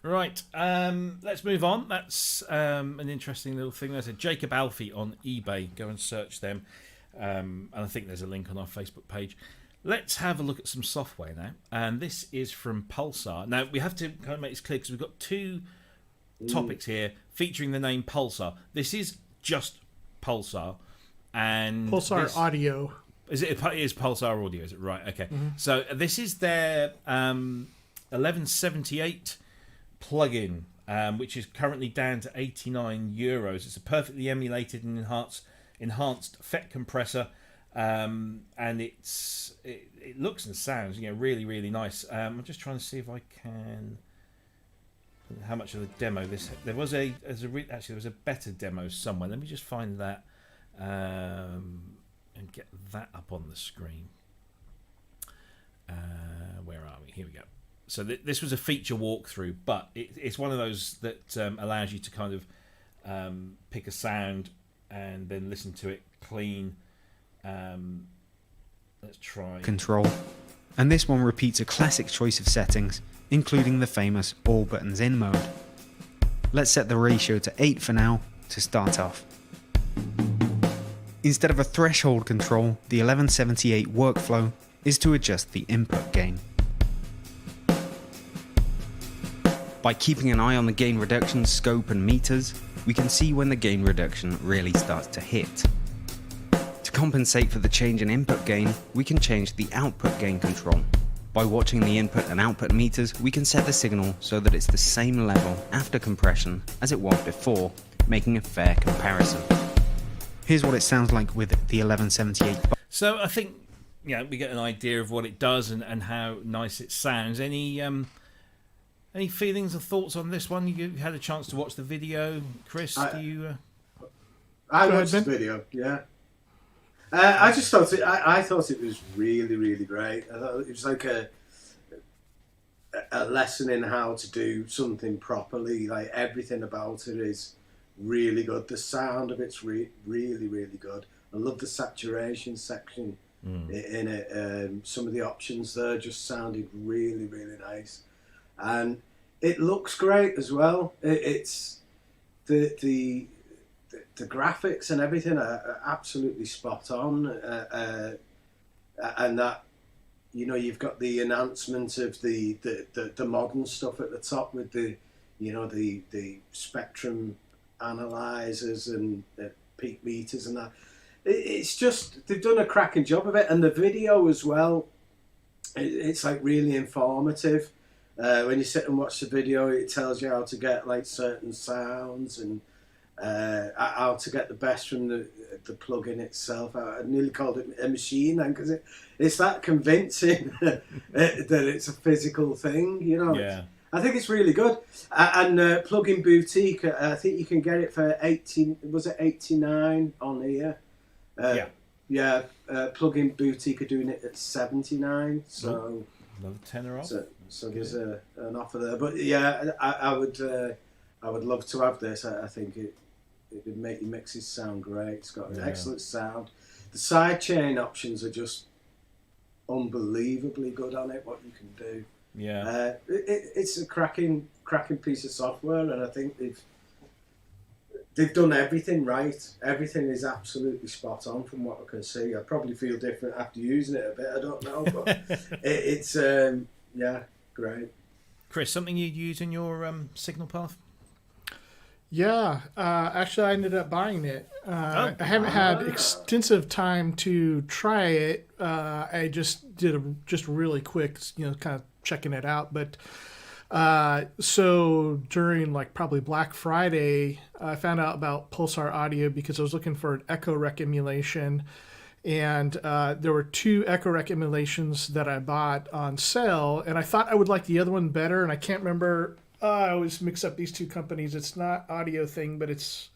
A: Right, let's move on. That's an interesting little thing. There's a Jacob Alfie on eBay. Go and search them, and I think there's a link on our Facebook page. Let's have a look at some software now, and this is from Pulsar. Now we have to kind of make this clear because we've got 2 topics here featuring the name Pulsar. This is just Pulsar. And
B: Pulsar Audio.
A: It is Pulsar Audio, is it? Right, okay. Mm-hmm. So this is their 1178 plugin, which is currently down to €89. It's a perfectly emulated and enhanced FET compressor, and it looks and sounds really, really nice. I'm just trying to see if I can. How much of the demo there was there was a better demo somewhere. Let me just find that. And get that up on the screen. Where are we? Here we go. So this was a feature walkthrough, but it's one of those that allows you to kind of pick a sound and then listen to it clean. Let's try
F: control, and this one repeats a classic choice of settings, including the famous all buttons in mode. Let's set the ratio to 8 for now to start off. Instead of a threshold control, the 1178 workflow is to adjust the input gain. By keeping an eye on the gain reduction scope and meters, we can see when the gain reduction really starts to hit. To compensate for the change in input gain, we can change the output gain control. By watching the input and output meters, we can set the signal so that it's the same level after compression as it was before, making a fair comparison. Here's what it sounds like with the 1178.
A: So I think we get an idea of what it does and how nice it sounds. Any feelings or thoughts on this one? You had a chance to watch the video, Cryss.
D: I watched the video. Yeah. I just thought I thought it was really, really great. I thought it was like a lesson in how to do something properly. Like everything about it is really good. The sound of it's really, really good. I love the saturation section in it. Some of the options there just sounded really, really nice, and it looks great as well. It's the graphics and everything are absolutely spot on, and that you've got the enhancement of the modern stuff at the top with the spectrum analyzers and peak meters and that. It's just they've done a cracking job of it, and the video as well. It's like really informative. When you sit and watch the video, it tells you how to get like certain sounds and how to get the best from the plug-in itself. I nearly called it a machine, because it's that convincing that it's a physical thing, you know.
A: Yeah.
D: I think it's really good. And Plug-in Boutique, I think you can get it for 18. Was it 89 on here?
A: Yeah.
D: Yeah. Plug-in Boutique are doing it at 79. So
A: another tenner off.
D: So there's an offer there. But yeah, I would love to have this. I think it would make your mixes sound great. It's got an excellent sound. The sidechain options are just unbelievably good on it. What you can do.
A: Yeah.
D: It's a cracking piece of software, and I think they've done everything right. Everything is absolutely spot on from what I can see. I probably feel different after using it a bit. I don't know, but it's great.
A: Cryss, something you'd use in your signal path?
B: Yeah, actually, I ended up buying it. I haven't had extensive time to try it. I just did just really quick, kind of checking it out. But so during probably Black Friday, I found out about Pulsar Audio because I was looking for an Echo Rec emulation. And there were 2 Echo Rec emulations that I bought on sale, and I thought I would like the other one better, and I can't remember. I always mix up these 2 companies. It's not Audio Thing, but it's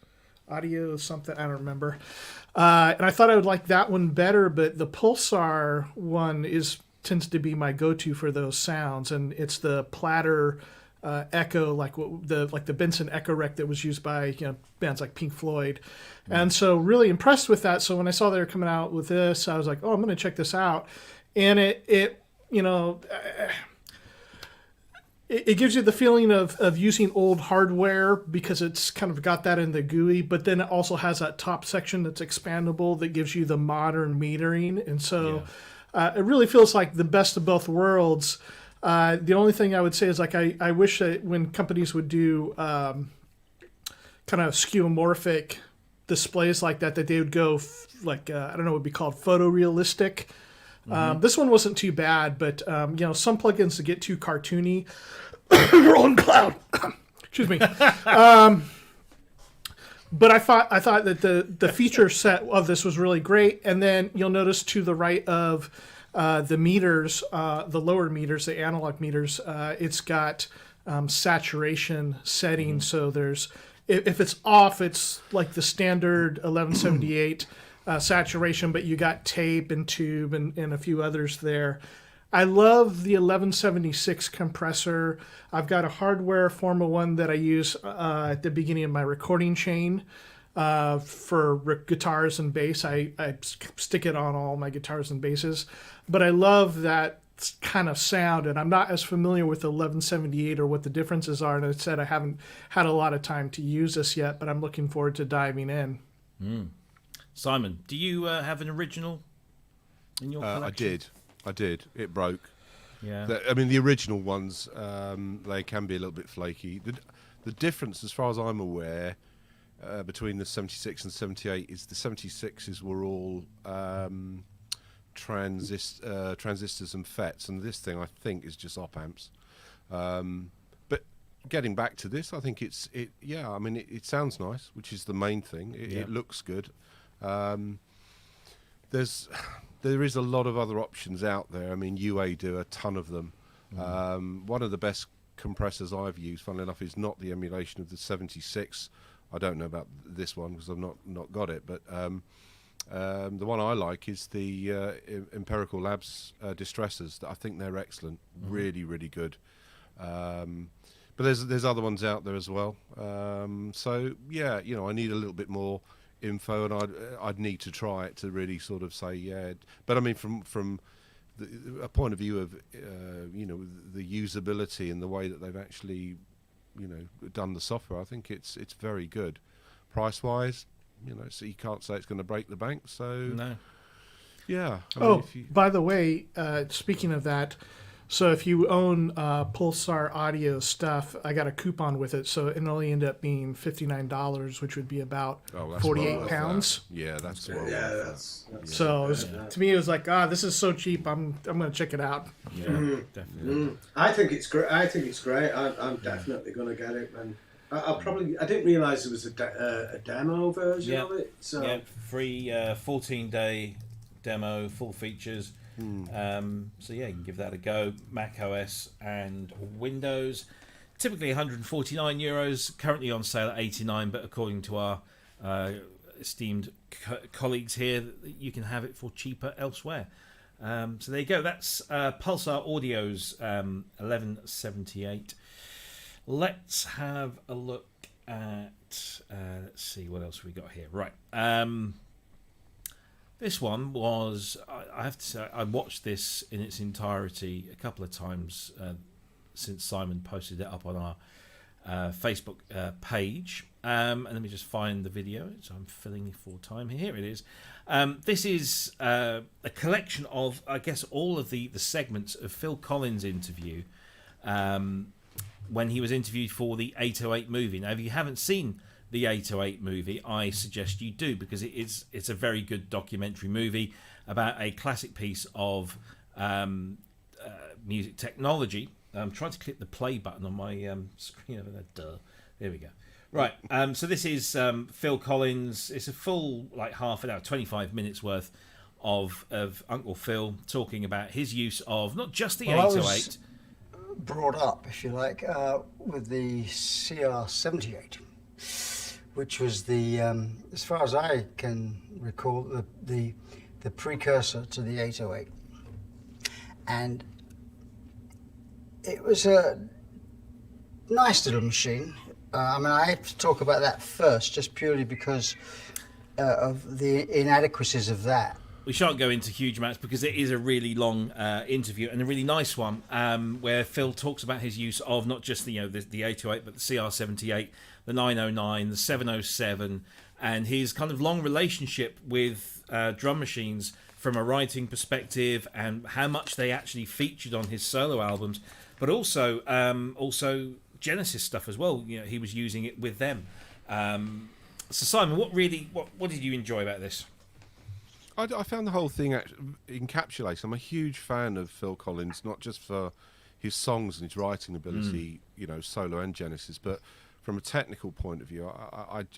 B: Audio something. I don't remember. And I thought I would like that one better, but the Pulsar one tends to be my go-to for those sounds, and it's the platter echo, like the Benson Echo Rec that was used by bands like Pink Floyd. And so really impressed with that. So when I saw they were coming out with this, I was like, oh, I'm going to check this out. And it gives you the feeling of using old hardware because it's kind of got that in the GUI, but then it also has that top section that's expandable that gives you the modern metering. And so it really feels like the best of both worlds. The only thing I would say is I wish that when companies would do kind of skeuomorphic displays like that they would go I don't know what would be called photorealistic. This one wasn't too bad, but some plugins that get too cartoony. Roland Cloud. Excuse me. But I thought that the feature set of this was really great, and then you'll notice to the right of the meters, the lower meters, the analog meters, it's got saturation settings. So there's if it's off, it's like the standard 1178 saturation, but you got tape and tube and a few others there. I love the 1176 compressor. I've got a hardware Forma 1 that I use at the beginning of my recording chain for guitars and bass. I stick it on all my guitars and basses. But I love that kind of sound, and I'm not as familiar with the 1178 or what the differences are. And I said I haven't had a lot of time to use this yet, but I'm looking forward to diving in.
A: Simon, do you have an original in your collection?
C: I did. It broke.
A: Yeah.
C: The original ones, they can be a little bit flaky. The difference, as far as I'm aware, between the 76 and 78 is the 76s were all transistors and FETs, and this thing I think is just op amps. But getting back to this, I think it sounds nice, which is the main thing. It looks good. There is a lot of other options out there. UA do a ton of them. One of the best compressors I've used, funnily enough, is not the emulation of the 76. I don't know about this one because I've not got it, but the one I like is the Empirical Labs Distressors. I think they're excellent, really, really good. But there's other ones out there as well. So yeah, I need a little bit more info, and I'd need to try it to really sort of say But from a point of view of the usability and the way that they've actually done the software, I think it's very good. Price wise, so you can't say it's going to break the bank. So
A: no.
C: Yeah.
B: By the way, speaking of that, so if you own Pulsar Audio stuff, I got a coupon with it, so it'll only end up being $59, which would be about 48 pounds.
C: Yeah, that's
D: well. Yeah, that's
B: so to me, it was like, this is so cheap. I'm going to check it out.
A: Yeah, definitely.
D: I think it's great. I'm definitely going to get it, man. I didn't realise there was a demo version of it. So
A: yeah, free 14-day demo, full features. So yeah, you can give that a go. Mac OS and Windows. Typically €149, currently on sale at 89, but according to our esteemed colleagues here, you can have it for cheaper elsewhere. So there you go. That's Pulsar Audio's 1178. Let's have a look at. Let's see what else we got here. Right. This one was. I have to say, I watched this in its entirety a couple of times since Simon posted it up on our Facebook page. And let me just find the video. So I'm filling for time here. Here it is. This is a collection of, I guess, all of the segments of Phil Collins' interview when he was interviewed for the 808 movie. Now, if you haven't seen the 808 movie, I suggest you do, because it's a very good documentary movie about a classic piece of music technology. I'm trying to click the play button on my screen over there. There we go. Right, so this is Phil Collins. It's a full, like, half an hour, 25 minutes worth of Uncle Phil talking about his use of not just the 808.
G: I was brought up, if you like, with the CR78, which was the, as far as I can recall, the precursor to the 808. And it was a nice little machine. I mean, I have to talk about that first, just purely because of the inadequacies of that.
A: We shan't go into huge amounts because it is a really long interview and a really nice one, where Phil talks about his use of not just the 808, but the CR78, the 909, the 707, and his kind of long relationship with drum machines from a writing perspective, and how much they actually featured on his solo albums, but also Genesis stuff as well. You know, he was using it with them. So Simon, what did you enjoy about this?
C: I found the whole thing encapsulates. I'm a huge fan of Phil Collins, not just for his songs and his writing ability, solo and Genesis, but from a technical point of view,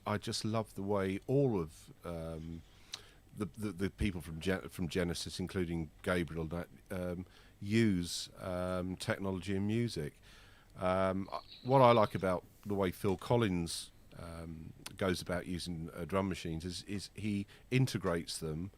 C: I just love the way all of the people from Genesis, including Gabriel, use technology in music. What I like about the way Phil Collins goes about using drum machines is he integrates them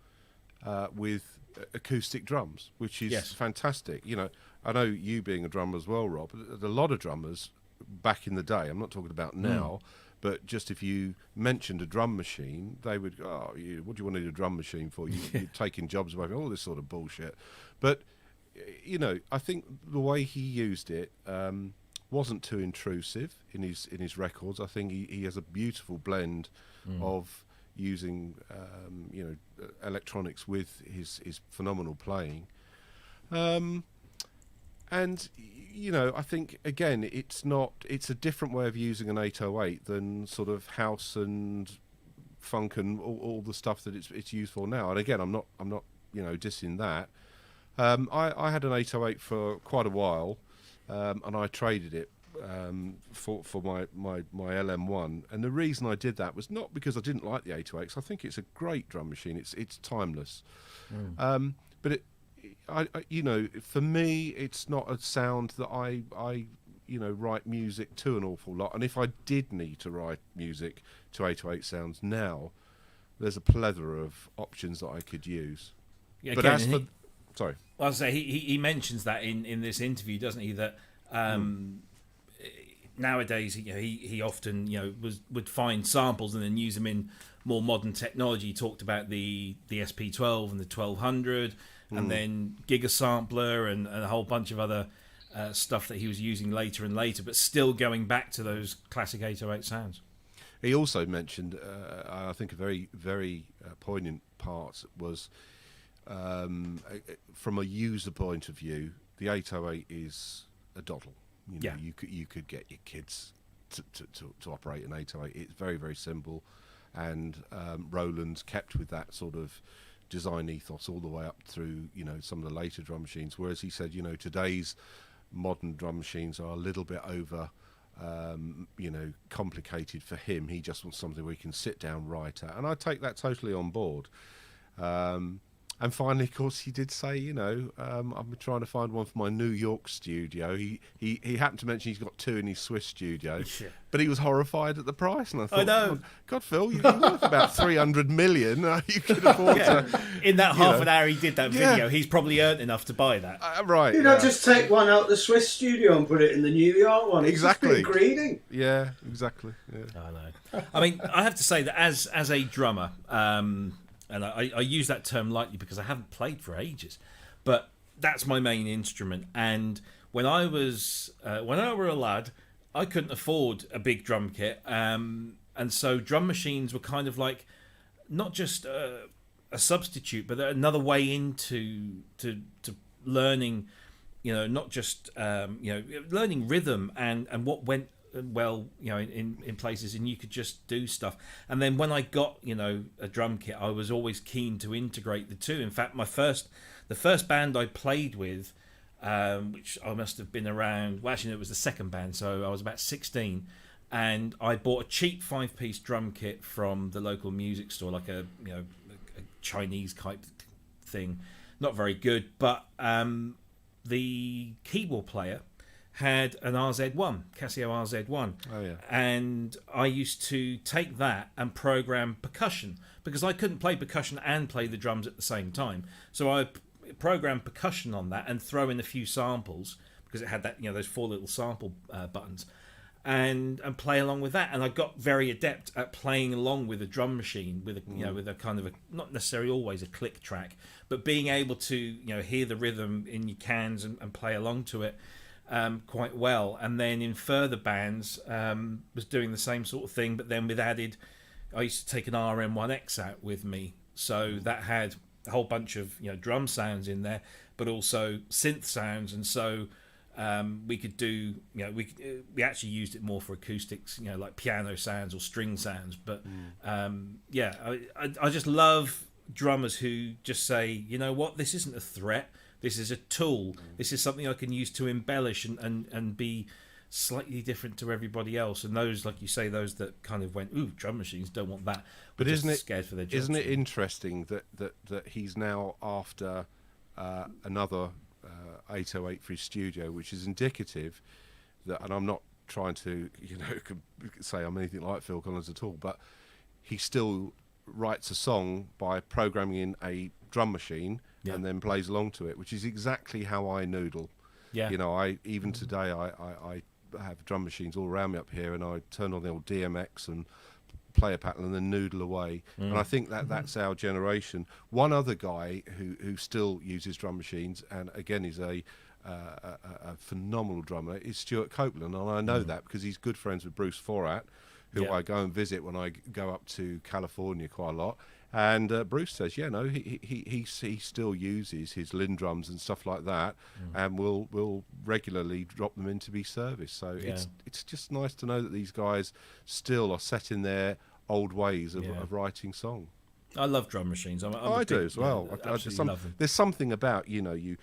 C: with acoustic drums, which is fantastic. You know, I know you being a drummer as well, Rob. A lot of drummers back in the day, I'm not talking about now, but just if you mentioned a drum machine, they would go, what do you want to need a drum machine for? You're taking jobs away, all this sort of bullshit. But, I think the way he used it wasn't too intrusive in his records. I think he has a beautiful blend of using electronics with his phenomenal playing, and I think again it's a different way of using an 808 than sort of house and funk and all the stuff that it's used for now. And again, I'm not dissing that. I had an 808 for quite a while, and I traded it for my LM1, and the reason I did that was not because I didn't like the 808. I think it's a great drum machine. It's timeless, but for me, it's not a sound that I write music to an awful lot. And if I did need to write music to 808 sounds now, there's a plethora of options that I could use.
A: Yeah,
C: but as for sorry,
A: well, I'll say he mentions that in this interview, doesn't he? That nowadays, he often would find samples and then use them in more modern technology. He talked about the SP12 and the 1200, and then Gigasampler and a whole bunch of other stuff that he was using later and later, but still going back to those classic 808 sounds.
C: He also mentioned, I think, a very, very poignant part was, from a user point of view, the 808 is a doddle. You could get your kids to operate an 808. It's very, very simple, and Roland kept with that sort of design ethos all the way up through some of the later drum machines. Whereas he said, today's modern drum machines are a little bit over complicated for him. He just wants something we can sit down, write at, and I take that totally on board. And finally, of course, he did say, I'm trying to find one for my New York studio. He happened to mention he's got 2 in his Swiss studio, but he was horrified at the price. And I thought,
A: I know.
C: God, Phil, you're worth about 300 million. You could afford to.
A: In that half an hour he did that video, he's probably earned enough to buy that.
C: Right.
D: You don't just take one out the Swiss studio and put it in the New York one.
C: Exactly.
D: It's just been greedy.
C: Yeah, exactly. Yeah.
A: I know. I mean, I have to say that as a drummer, and I use that term lightly because I haven't played for ages, but that's my main instrument. And when I were a lad, I couldn't afford a big drum kit, and so drum machines were kind of like not just a substitute, but another way into to learning, not just learning rhythm and what went well, in places, and you could just do stuff. And then when I got a drum kit, I was always keen to integrate the two. In fact, the first band I played with, which I must have been around, well, actually, it was the second band, so I was about 16, and I bought a cheap 5-piece drum kit from the local music store, like a Chinese type thing, not very good, but the keyboard player had an RZ1, Casio RZ1.
C: Oh, yeah.
A: And I used to take that and program percussion because I couldn't play percussion and play the drums at the same time. So I programmed percussion on that and throw in a few samples because it had that, those 4 little sample buttons, and play along with that. And I got very adept at playing along with a drum machine with a with a kind of not necessarily always a click track, but being able to hear the rhythm in your cans and play along to it. Quite well. And then in further bands was doing the same sort of thing, but then with added, I used to take an RM1X out with me, so that had a whole bunch of drum sounds in there, but also synth sounds. And so we could do we actually used it more for acoustics, like piano sounds or string sounds. But I just love drummers who just say, what, this isn't a threat. This is a tool. This is something I can use to embellish and be slightly different to everybody else. And those, like you say, those that kind of went, ooh, drum machines, don't want that.
C: But isn't it
A: scared for their jobs?
C: Isn't it interesting that he's now after another 808 for his studio, which is indicative that, and I'm not trying to say I'm anything like Phil Collins at all, but he still writes a song by programming in a drum machine. Yeah. And then plays along to it, which is exactly how I noodle. Yeah. Today I have drum machines all around me up here, and I turn on the old DMX and play a pattern and then noodle away. And I think that's our generation. One other guy who still uses drum machines, and again is a phenomenal drummer, is Stuart Copeland, and I know that because he's good friends with Bruce Forat, who I go and visit when I go up to California quite a lot. And Bruce says, he still uses his Lindrums and stuff like that, and will regularly drop them in to be serviced. So it's just nice to know that these guys still are set in their old ways of writing song.
A: I love drum machines.
C: I do as well.
A: I just love them.
C: There's something about you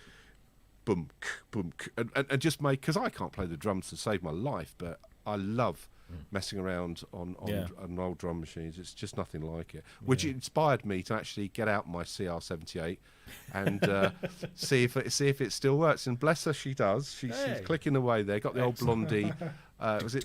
C: boom boom and just make, because I can't play the drums to save my life, but I love messing around on old drum machines. It's just nothing like it, which inspired me to actually get out my CR78 and see if it still works. And bless her, she does. She's clicking away there. Got the old Blondie. Was it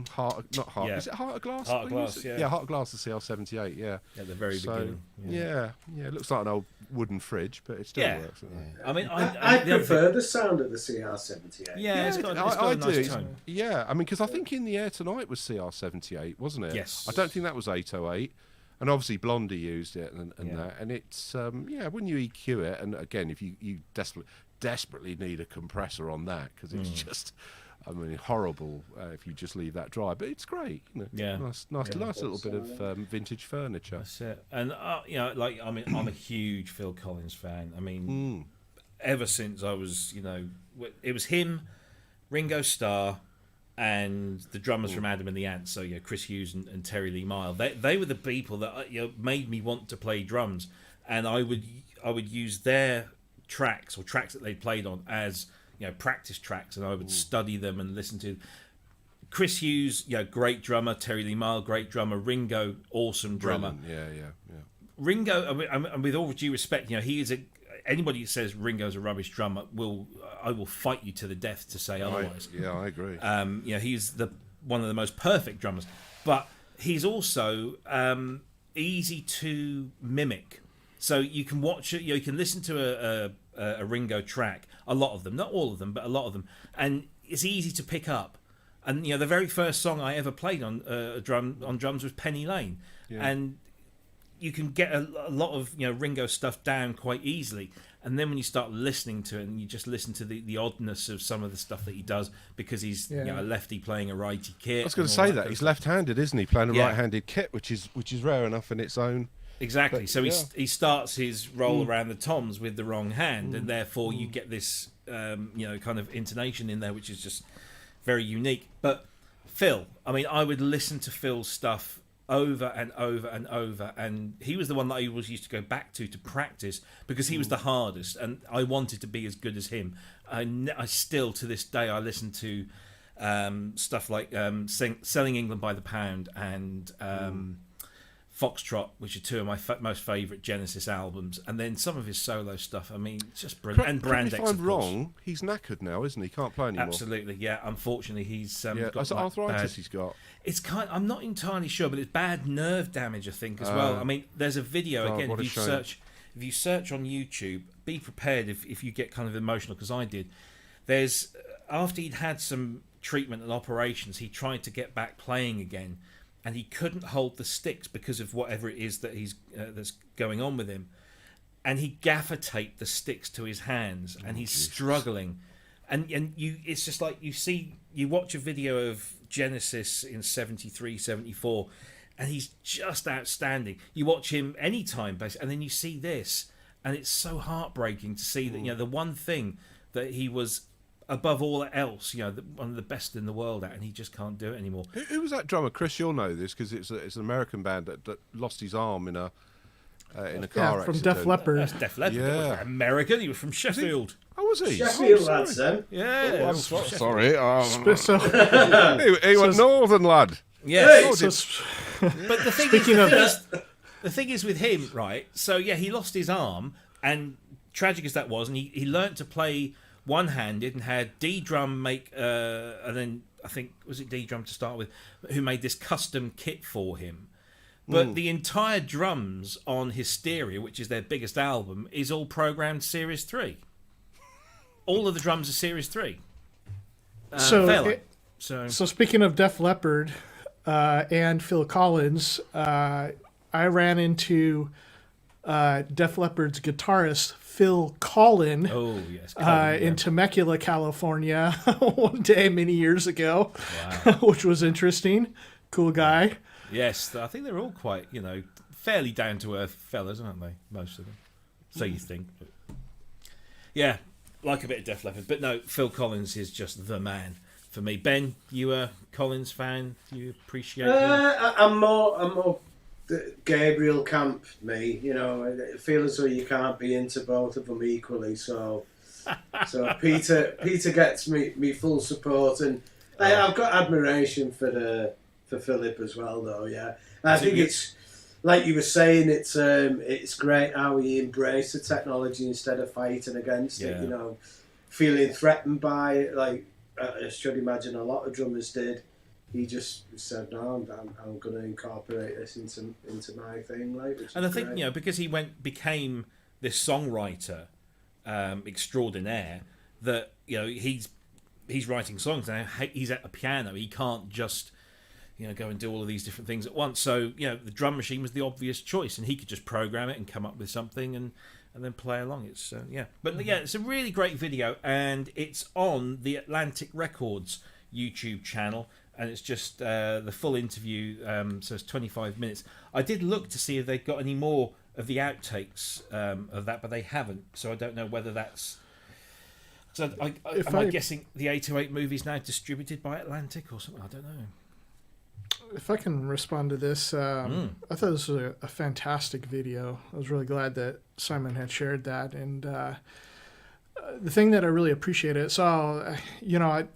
C: Heart? Not Heart. Is it Heart of Glass?
A: Heart of Glass.
C: Yeah, Heart of Glass. The CR78. Yeah.
A: At the very beginning.
C: Yeah. It looks like an old wooden fridge, but it still works.
A: I mean,
D: I prefer the sound of the CR78.
A: Yeah, it's got a nice tone.
C: Yeah, I mean, because I think In the Air Tonight was CR78, wasn't it?
A: Yes.
C: I don't think that was 808. And obviously Blondie used it and that. And it's, when you EQ it, and again, if you desperately need a compressor on that, because it's just, horrible if you just leave that dry. But it's great. Nice little bit of vintage furniture.
A: That's it. And, I'm a huge Phil Collins fan. I mean, ever since I was, it was him, Ringo Starr, and the drummers from Adam and the Ants, so Chris Hughes and Terry Lee Mile. They were the people that made me want to play drums, and I would use their tracks or tracks that they played on as practice tracks, and I would study them and listen to Chris Hughes, great drummer. Terry Lee Mile, great drummer. Ringo, awesome drummer.
C: Brilliant. Yeah.
A: Ringo, I mean, with all due respect, he is anybody who says Ringo's a rubbish drummer I will fight you to the death to say otherwise.
C: I agree.
A: He's one of the most perfect drummers, but he's also easy to mimic. So you can watch it, you can listen to a Ringo track, a lot of them, not all of them, but a lot of them, and it's easy to pick up. And the very first song I ever played on drums was Penny Lane, and you can get a lot of Ringo stuff down quite easily. And then when you start listening to it, and you just listen to the oddness of some of the stuff that he does, because he's a lefty playing a righty kit.
C: I was going to say that he's left-handed, isn't he? Playing a right-handed kit, which is rare enough in its own.
A: Exactly. But, so he starts his roll around the toms with the wrong hand, and therefore you get this kind of intonation in there, which is just very unique. But Phil, I mean, I would listen to Phil's stuff over and over and over, and he was the one that I always used to go back to practice, because he was the hardest, and I wanted to be as good as him. I still, to this day, I listen to stuff like Selling England by the Pound and Foxtrot, which are two of my most favourite Genesis albums, and then some of his solo stuff. I mean, it's just brilliant. And Brandex,
C: if I'm wrong, he's knackered now, isn't he? Can't play anymore.
A: Absolutely, yeah. Unfortunately, he's got
C: arthritis. He's got.
A: It's I'm not entirely sure, but it's bad nerve damage, I think, as well. I mean, there's a video again. If you search on YouTube, be prepared if you get kind of emotional, because I did. There's after he'd had some treatment and operations, he tried to get back playing again, and he couldn't hold the sticks because of whatever it is that he's that's going on with him, and he gaffer taped the sticks to his hands, and he's struggling, and it's just like you watch a video of Genesis in 73, 74, and he's just outstanding. You watch him anytime, basically, and then you see this, and it's so heartbreaking to see that the one thing that he was above all else, one of the best in the world at, and he just can't do it anymore.
C: Who was that drummer? Chris, you'll know this because it's an American band that lost his arm in a car accident.
B: From Def Leppard.
A: That's Def Leppard. Yeah. American. He was from Sheffield.
C: Oh, was he?
D: Sheffield, that's him.
A: Yeah.
C: Sorry.
B: He
C: went northern lad.
A: Yeah.
B: Hey,
A: but the thing is with him, right? So he lost his arm, and tragic as that was, and he learnt to play one-handed and had D-Drum make, and then I think was it D-Drum to start with, who made this custom kit for him. But the entire drums on Hysteria, which is their biggest album, is all programmed Series 3. All of the drums are Series 3. So
B: speaking of Def Leppard and Phil Collins, I ran into Def Leppard's guitarist Phil Collin in Temecula, California one day many years ago, which was interesting. Cool guy.
A: Yes, I think they're all quite, fairly down-to-earth fellas, aren't they? Most of them. So you think. But yeah, like a bit of Def Leppard. But no, Phil Collins is just the man for me. Ben, you a Collins fan? Do you appreciate him?
D: I'm more Gabriel camp, me. I feel as though you can't be into both of them equally. So Peter gets me full support, and I've got admiration for Philip as well, though. Yeah, I think it's like you were saying. It's great how he embraced the technology instead of fighting against it. Feeling threatened by it, like I should imagine a lot of drummers did. He just said, "No, I'm going to incorporate this into my thing."
A: And I think because he became this songwriter extraordinaire, that he's writing songs now. He's at a piano. He can't just go and do all of these different things at once. So the drum machine was the obvious choice, and he could just program it and come up with something and then play along. It's it's a really great video, and it's on the Atlantic Records YouTube channel. And it's just the full interview, so it's 25 minutes. I did look to see if they'd got any more of the outtakes of that, but they haven't. So I don't know whether that's... So am I guessing the 808 movie's now distributed by Atlantic or something? I don't know.
B: If I can respond to this, I thought this was a fantastic video. I was really glad that Simon had shared that. And the thing that I really appreciated, so, you know,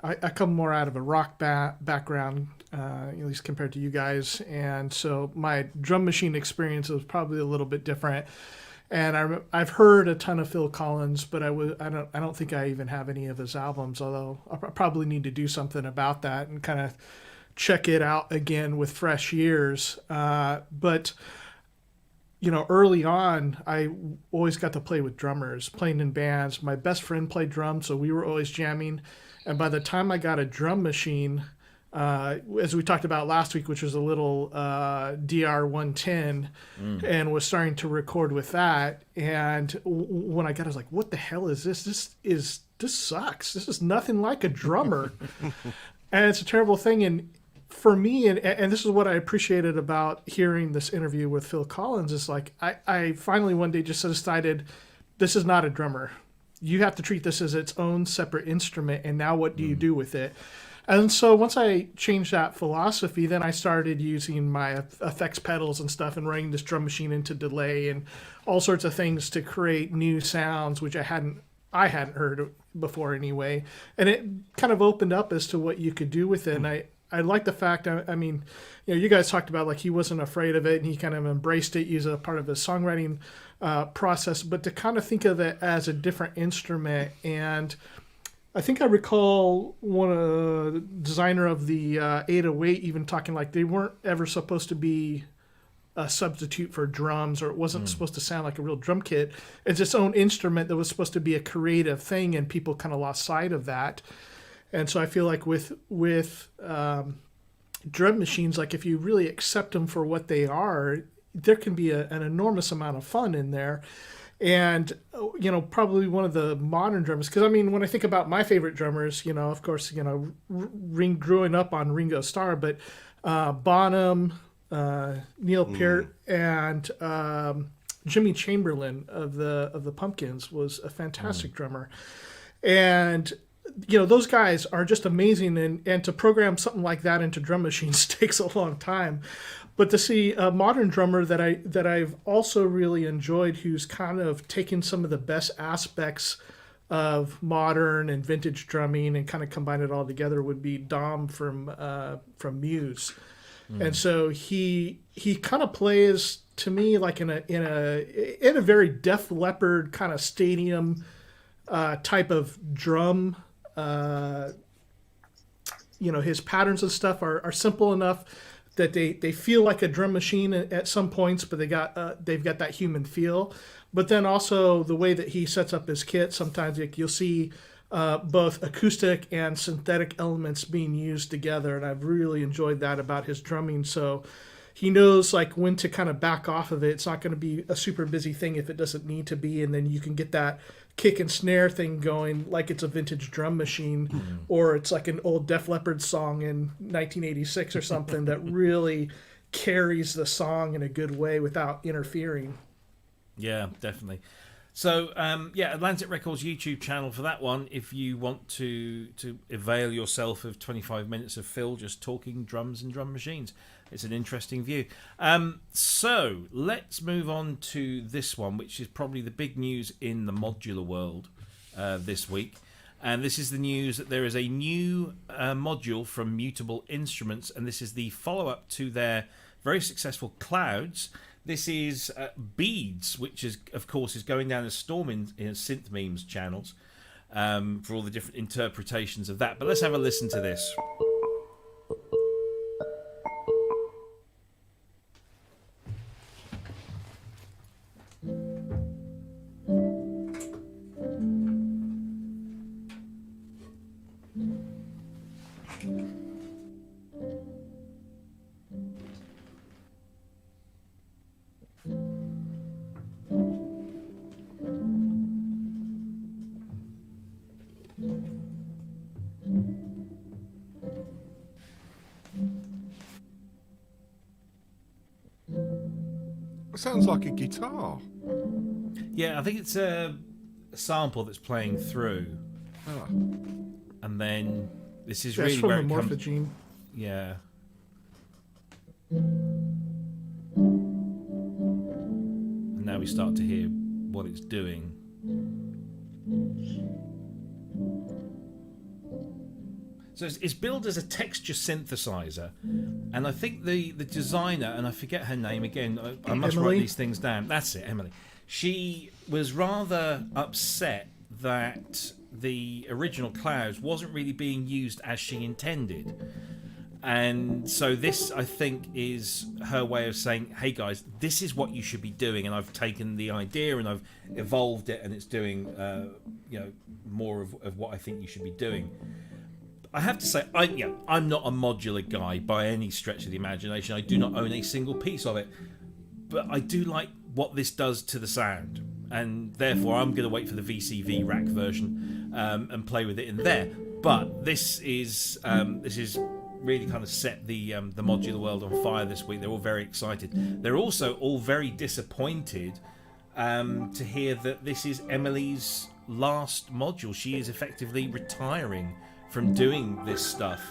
B: I come more out of a rock background, at least compared to you guys. And so my drum machine experience was probably a little bit different. And I've heard a ton of Phil Collins, but I don't think I even have any of his albums, although I probably need to do something about that and kind of check it out again with fresh ears. But you know, early on, I always got to play with drummers, playing in bands. My best friend played drums, so we were always jamming. And by the time I got a drum machine, as we talked about last week, which was a little DR110, and was starting to record with that. And when I got it, I was like, what the hell is this? This sucks. This is nothing like a drummer. And it's a terrible thing. And for me, and this is what I appreciated about hearing this interview with Phil Collins, is like I finally one day just decided this is not a drummer. You have to treat this as its own separate instrument, and now what do you do with it? And so once I changed that philosophy, then I started using my effects pedals and stuff and running this drum machine into delay and all sorts of things to create new sounds, which I hadn't heard before anyway. And it kind of opened up as to what you could do with it. And I like the fact, I mean, you know, you guys talked about like he wasn't afraid of it and he kind of embraced it, used a part of his songwriting process, but to kind of think of it as a different instrument. And I think I recall the designer of the 808 even talking like they weren't ever supposed to be a substitute for drums, or it wasn't supposed to sound like a real drum kit. It's its own instrument that was supposed to be a creative thing, and people kind of lost sight of that. And so I feel like with drum machines, like if you really accept them for what they are, there can be an enormous amount of fun in there. And, you know, probably one of the modern drummers, because I mean, when I think about my favorite drummers, you know, of course, you know, growing up on Ringo Starr, but Bonham, Neil Peart, and Jimmy Chamberlin of the Pumpkins was a fantastic drummer. And you know, those guys are just amazing, and to program something like that into drum machines takes a long time. But to see a modern drummer that I've also really enjoyed, who's kind of taken some of the best aspects of modern and vintage drumming and kind of combined it all together, would be Dom from Muse. And so he kind of plays to me like in a very Def Leppard kind of stadium type of drum. You know, his patterns and stuff are simple enough that they feel like a drum machine at some points, but they've got that human feel. But then also the way that he sets up his kit, sometimes like you'll see both acoustic and synthetic elements being used together, and I've really enjoyed that about his drumming. So he knows like when to kind of back off of it. It's not going to be a super busy thing if it doesn't need to be, and then you can get that kick and snare thing going like it's a vintage drum machine, or it's like an old Def Leppard song in 1986 or something that really carries the song in a good way without interfering.
A: Yeah, definitely. So, Atlantic Records YouTube channel for that one, if you want to avail yourself of 25 minutes of Phil just talking drums and drum machines. It's an interesting view. So, let's move on to this one, which is probably the big news in the modular world this week. And this is the news that there is a new module from Mutable Instruments, and this is the follow-up to their very successful Clouds. This is Beads, which is, of course, is going down a storm in Synth Memes channels for all the different interpretations of that. But let's have a listen to this.
C: It sounds like a guitar.
A: Yeah, I think it's a sample that's playing through.
C: Ah.
A: And then this is
B: That's
A: really
B: from
A: where
B: the
A: it comes.
B: Morphogene.
A: Yeah. And now we start to hear what it's doing. So it's billed as a texture synthesizer, and I think the designer, and I forget her name again, I must
B: Emily?
A: write these things down. That's it, Emily. She was rather upset that the original Clouds wasn't really being used as she intended. And so this, I think, is her way of saying, hey guys, this is what you should be doing, and I've taken the idea and I've evolved it, and it's doing more of what I think you should be doing. I have to say, I'm not a modular guy by any stretch of the imagination. I do not own a single piece of it, but I do like what this does to the sound, and therefore I'm going to wait for the VCV rack version and play with it in there. But this is really kind of set the modular world on fire this week. They're all very excited. They're also all very disappointed to hear that this is Emily's last module. She is effectively retiring from doing this stuff,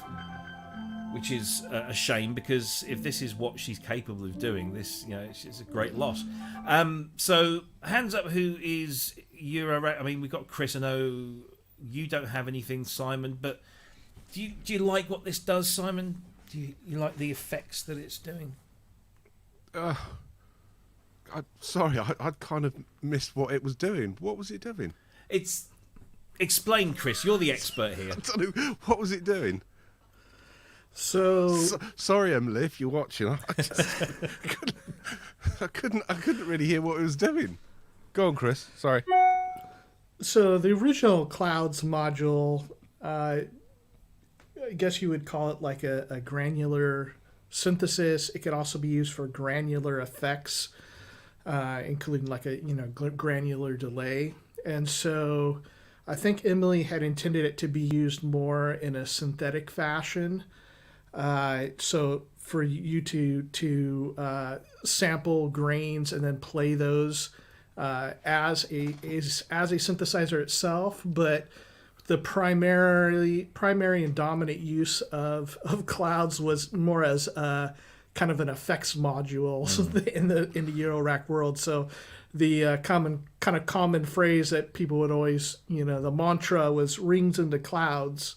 A: which is a shame, because if this is what she's capable of doing, this, it's a great loss. So hands up, who is Euro? I mean, we've got Cryss. I know you don't have anything, Simon, but do you like what this does, Simon? Do you like the effects that it's doing?
C: Sorry, I kind of missed what it was doing. What was it doing?
A: Explain, Cryss. You're the expert here.
C: I don't know. What was it doing?
B: So
C: sorry, Emily, if you're watching. I couldn't really hear what it was doing. Go on, Cryss. Sorry.
B: So the original Clouds module, I guess you would call it like a granular synthesis. It could also be used for granular effects, including like a granular delay. And so I think Emily had intended it to be used more in a synthetic fashion. So for you to sample grains and then play those as a synthesizer itself, but the primary and dominant use of Clouds was more as kind of an effects module in the Eurorack world. So the common phrase that people would always, the mantra was rings into clouds,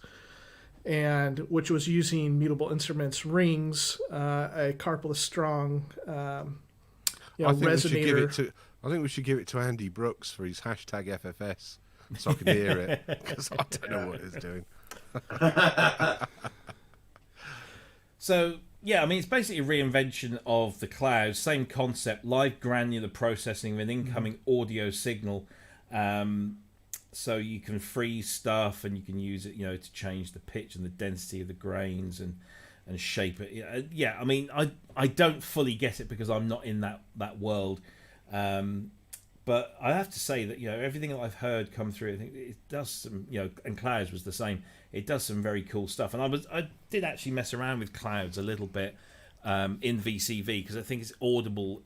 B: and which was using Mutable Instruments rings, a carpless strong resonator.
C: I think we should give it to Andy Brooks for his hashtag FFS, so I can hear it, because I don't know what it's doing.
A: So, yeah, I mean, it's basically a reinvention of the Clouds. Same concept, live granular processing of an incoming audio signal. So you can freeze stuff, and you can use it, to change the pitch and the density of the grains and shape it. Yeah, I mean, I don't fully get it because I'm not in that world. But I have to say that, everything that I've heard come through, I think it does some, and Clouds was the same. It does some very cool stuff. And I did actually mess around with Clouds a little bit in VCV, because I think it's audible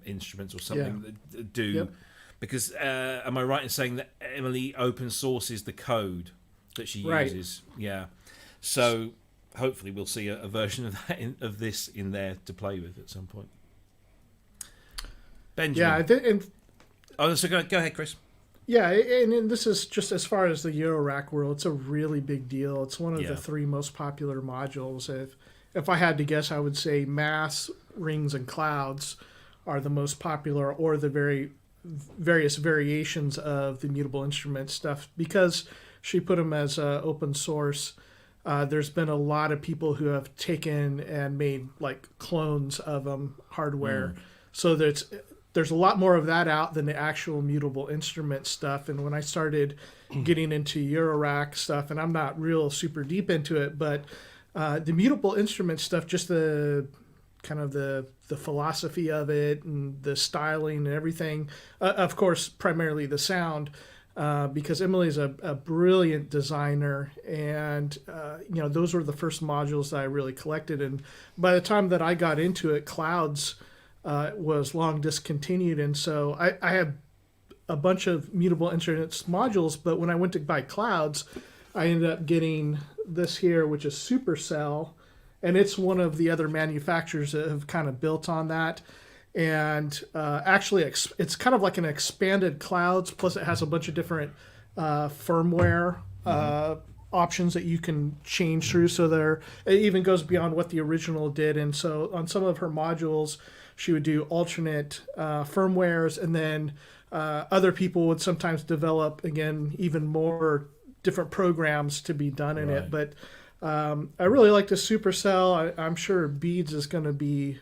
A: instruments or something that do. Yep. Because am I right in saying that Emily open sources the code that she uses? Yeah. So hopefully we'll see a version of that of this in there to play with at some point. Benjamin.
B: Yeah,
A: so go ahead, Cryss.
B: Yeah, and this is just as far as the Eurorack world. It's a really big deal. It's one of the three most popular modules. If I had to guess, I would say Mass, Rings, and Clouds are the most popular, or the various variations of the Mutable Instruments stuff, because she put them as open source. There's been a lot of people who have taken and made like clones of them, hardware. So there's a lot more of that out than the actual Mutable Instrument stuff. And when I started getting into Eurorack stuff, and I'm not real super deep into it, but the Mutable Instrument stuff, just the kind of the philosophy of it and the styling and everything, of course, primarily the sound, because Emily's a brilliant designer, and those were the first modules that I really collected. And by the time that I got into it, Clouds was long discontinued, and so I had a bunch of Mutable Instruments modules, but when I went to buy Clouds, I ended up getting this here, which is Supercell, and it's one of the other manufacturers that have kind of built on that. And actually, it's kind of like an expanded Clouds, plus it has a bunch of different firmware options that you can change through. So it even goes beyond what the original did. And so on some of her modules, she would do alternate firmwares, and then other people would sometimes develop, again, even more different programs to be done in it. But I really like the Supercell. I'm sure Beads is going to be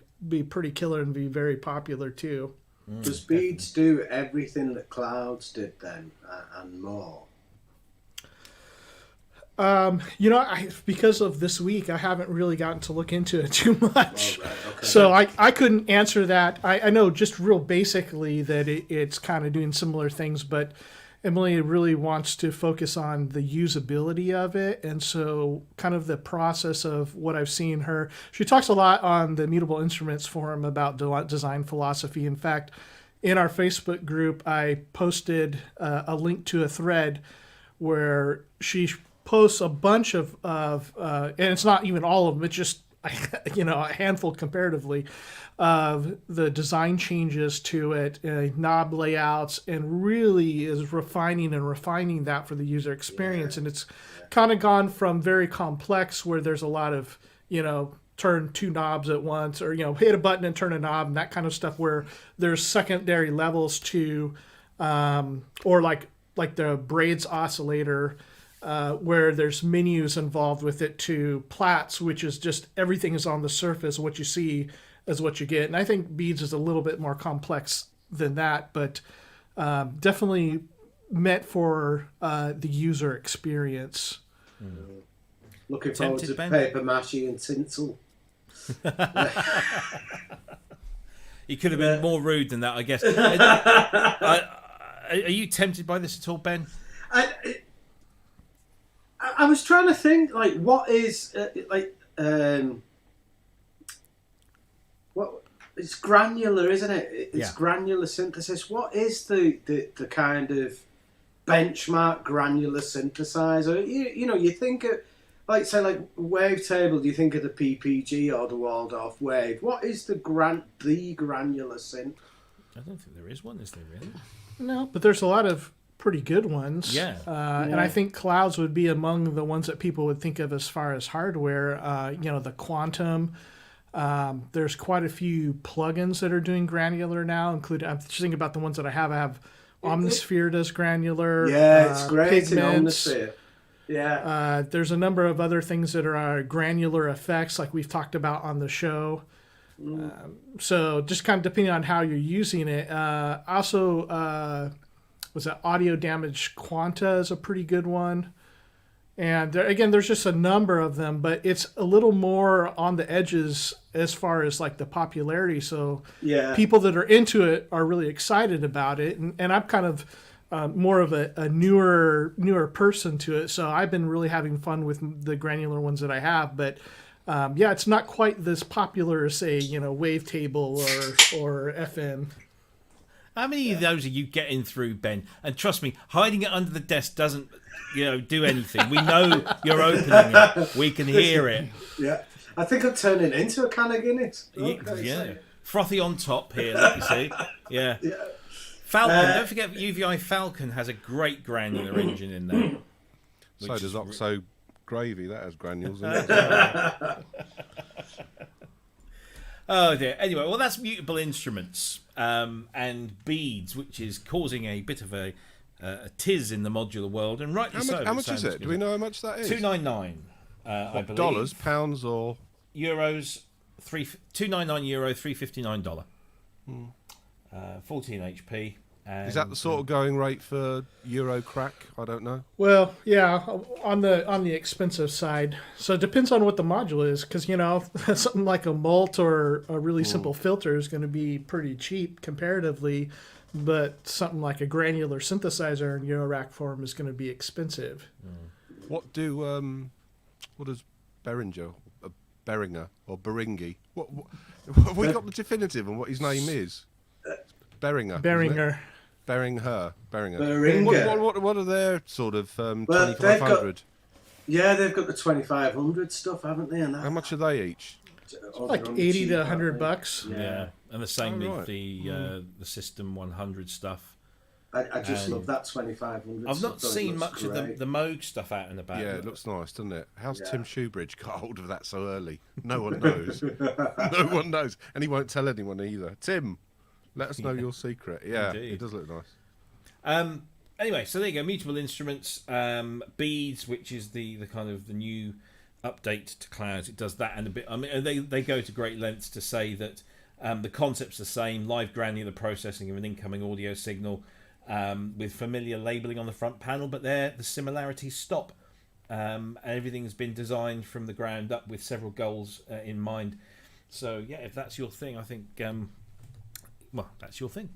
B: pretty killer and be very popular too.
D: Does Beads do everything that Clouds did then, and more?
B: Because of this week, I haven't really gotten to look into it too much.
D: Oh, right, okay.
B: So I couldn't answer that. I know just real basically that it's kind of doing similar things, but Emily really wants to focus on the usability of it. And so kind of the process of what I've seen her, she talks a lot on the Mutable Instruments forum about design philosophy. In fact, in our Facebook group, I posted a link to a thread where she posts a bunch of and it's not even all of them, it's just a handful comparatively of the design changes to it, knob layouts, and really is refining that for the user experience. And it's kind of gone from very complex, where there's a lot of turn two knobs at once, or hit a button and turn a knob and that kind of stuff, where there's secondary levels to or like the braids oscillator, where there's menus involved with it, to plats, which is just everything is on the surface. What you see is what you get. And I think Beads is a little bit more complex than that, but definitely meant for the user experience.
D: Looking forward to Paper Mache and Tinsel.
A: You could have been more rude than that, I guess. Are you tempted by this at all, Ben?
D: I was trying to think, what is what it's granular, isn't it? It's granular synthesis. What is the kind of benchmark granular synthesizer? You think of wavetable. Do you think of the PPG or the Waldorf Wave? What is the granular synth?
A: I don't think there is one. Is there really?
B: No, but there's a lot of pretty good ones.
A: And
B: I think Clouds would be among the ones that people would think of as far as hardware. The Quantum. There's quite a few plugins that are doing granular now, including, I'm just thinking about the ones that I have. I have Omnisphere does granular.
D: Yeah, it's great in
B: Pigments.
D: Omnisphere. Yeah.
B: There's a number of other things that are granular effects, like we've talked about on the show. So just kind of depending on how you're using it. Also, was that Audio Damage Quanta is a pretty good one. And there's just a number of them, but it's a little more on the edges as far as the popularity. So people that are into it are really excited about it. And I'm kind of more of a newer person to it. So I've been really having fun with the granular ones that I have. But it's not quite this popular as, say, Wavetable or FM.
A: How many of those are you getting through, Ben? And trust me, hiding it under the desk doesn't, do anything. We know you're opening it. We can hear it.
D: Yeah. I think I'm turning into a can of Guinness.
A: Frothy on top here, let me see. Yeah. Falcon, don't forget UVI Falcon has a great granular engine in there.
C: So does Oxo Gravy, that has granules in it.
A: Oh dear. Anyway, well, that's Mutable Instruments and Beads, which is causing a bit of a tiz in the modular world, and rightly so.
C: How much is it? Do we know how much that is?
A: $299, I believe.
C: Dollars, pounds, or
A: euros? €299, $359. 14 HP.
C: Is that the sort of going rate for Euro crack? I don't know.
B: Well, yeah, on the expensive side. So it depends on what the module is, because something like a mult or a really simple filter is going to be pretty cheap comparatively, but something like a granular synthesizer in Eurorack form is going to be expensive.
C: What does Behringer or Behringer? What have we got the definitive on what his name is? Behringer. Behringer. What are their sort of 2500?
D: They've got the 2500 stuff, haven't they? And
C: how much are they each?
B: Like $80 to $100.
A: Yeah, and the same with the System 100 stuff.
D: I just love that 2500.
A: I've not seen much of the Moog stuff out and about.
C: Yeah, it looks nice, doesn't it? How's Tim Shoebridge got hold of that so early? No one knows. No one knows. And he won't tell anyone either. Tim, let us know your secret. Yeah,
A: Indeed.
C: It does look nice.
A: Anyway, so there you go. Mutable instruments, beads, which is the kind of the new update to clouds. It does that and a bit. I mean, they go to great lengths to say that the concept's the same. Live granular processing of an incoming audio signal with familiar labeling on the front panel, but there the similarities stop. And everything has been designed from the ground up with several goals in mind. So yeah, if that's your thing, I think well, that's your thing.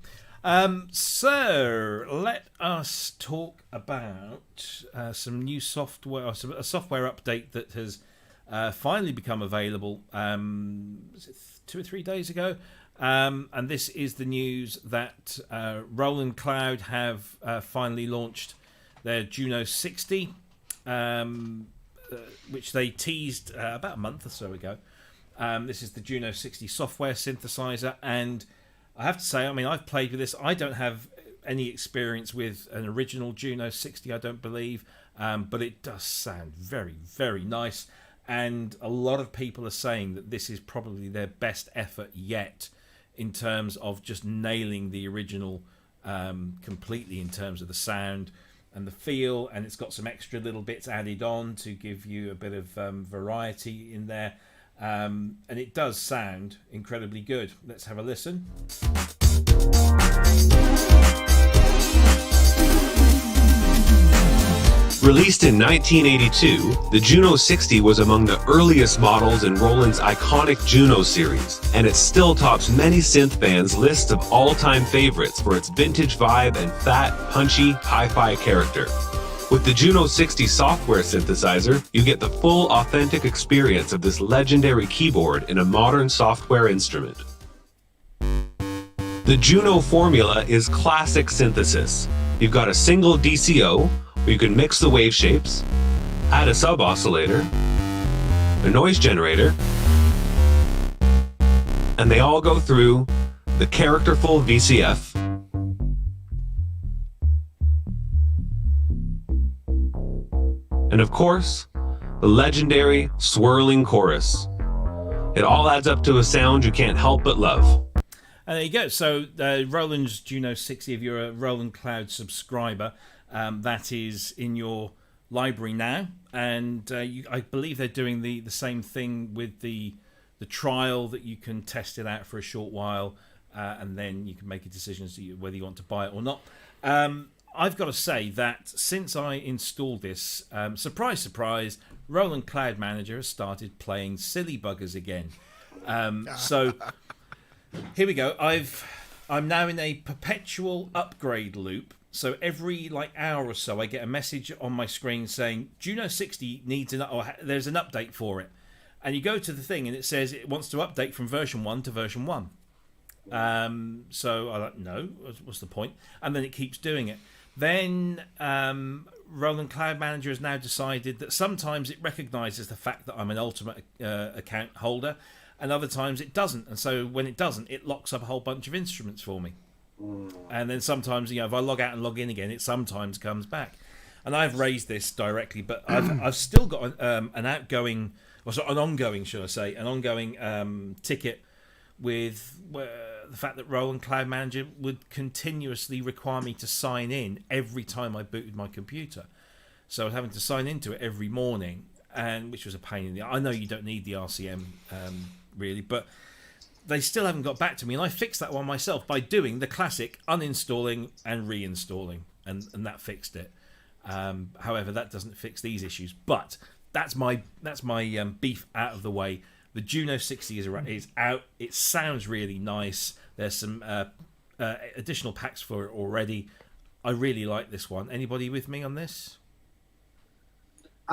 A: So let us talk about some new software, or a software update that has finally become available. Was it 2 or 3 days ago? And this is the news that Roland Cloud have finally launched their Juno 60, which they teased about a month or so ago. This is the Juno 60 software synthesizer, and I have to say, I mean, I've played with this. I don't have any experience with an original Juno 60, I don't believe, but it does sound very, very nice. And a lot of people are saying that this is probably their best effort yet in terms of just nailing the original completely in terms of the sound and the feel. And it's got some extra little bits added on to give you a bit of variety in there. And it does sound incredibly good. Let's have a listen.
H: Released in 1982, the Juno 60 was among the earliest models in Roland's iconic Juno series, and it still tops many synth fans' lists of all-time favorites for its vintage vibe and fat, punchy, hi-fi character. With the Juno 60 software synthesizer, you get the full, authentic experience of this legendary keyboard in a modern software instrument. The Juno formula is classic synthesis. You've got a single DCO, where you can mix the wave shapes, add a sub-oscillator, a noise generator, and they all go through the characterful VCF, and of course, the legendary swirling chorus. It all adds up to a sound you can't help but love.
A: And there you go. So Roland's Juno 60, if you're a Roland Cloud subscriber, that is in your library now. And I believe they're doing the same thing with the trial, that you can test it out for a short while and then you can make a decision as to whether you want to buy it or not. I've got to say that since I installed this, surprise, surprise, Roland Cloud Manager has started playing silly buggers again. So here we go. I'm now in a perpetual upgrade loop. So every hour or so, I get a message on my screen saying Juno 60 needs there's an update for it, and you go to the thing and it says it wants to update from version 1 to version 1. So I'm like, no, what's the point? And then it keeps doing it. Then Roland Cloud Manager has now decided that sometimes it recognises the fact that I'm an Ultimate account holder, and other times it doesn't. And so when it doesn't, it locks up a whole bunch of instruments for me. And then sometimes, if I log out and log in again, it sometimes comes back. And I've raised this directly, but I've still got an ongoing ticket with the fact that Roland Cloud Manager would continuously require me to sign in every time I booted my computer. So I was having to sign into it every morning, and which was a pain in the... I know you don't need the RCM really, but they still haven't got back to me, and I fixed that one myself by doing the classic uninstalling and reinstalling, and that fixed it. However, that doesn't fix these issues, but that's my beef out of the way. The Juno 60 is out. It sounds really nice. There's some additional packs for it already. I really like this one. Anybody with me on this?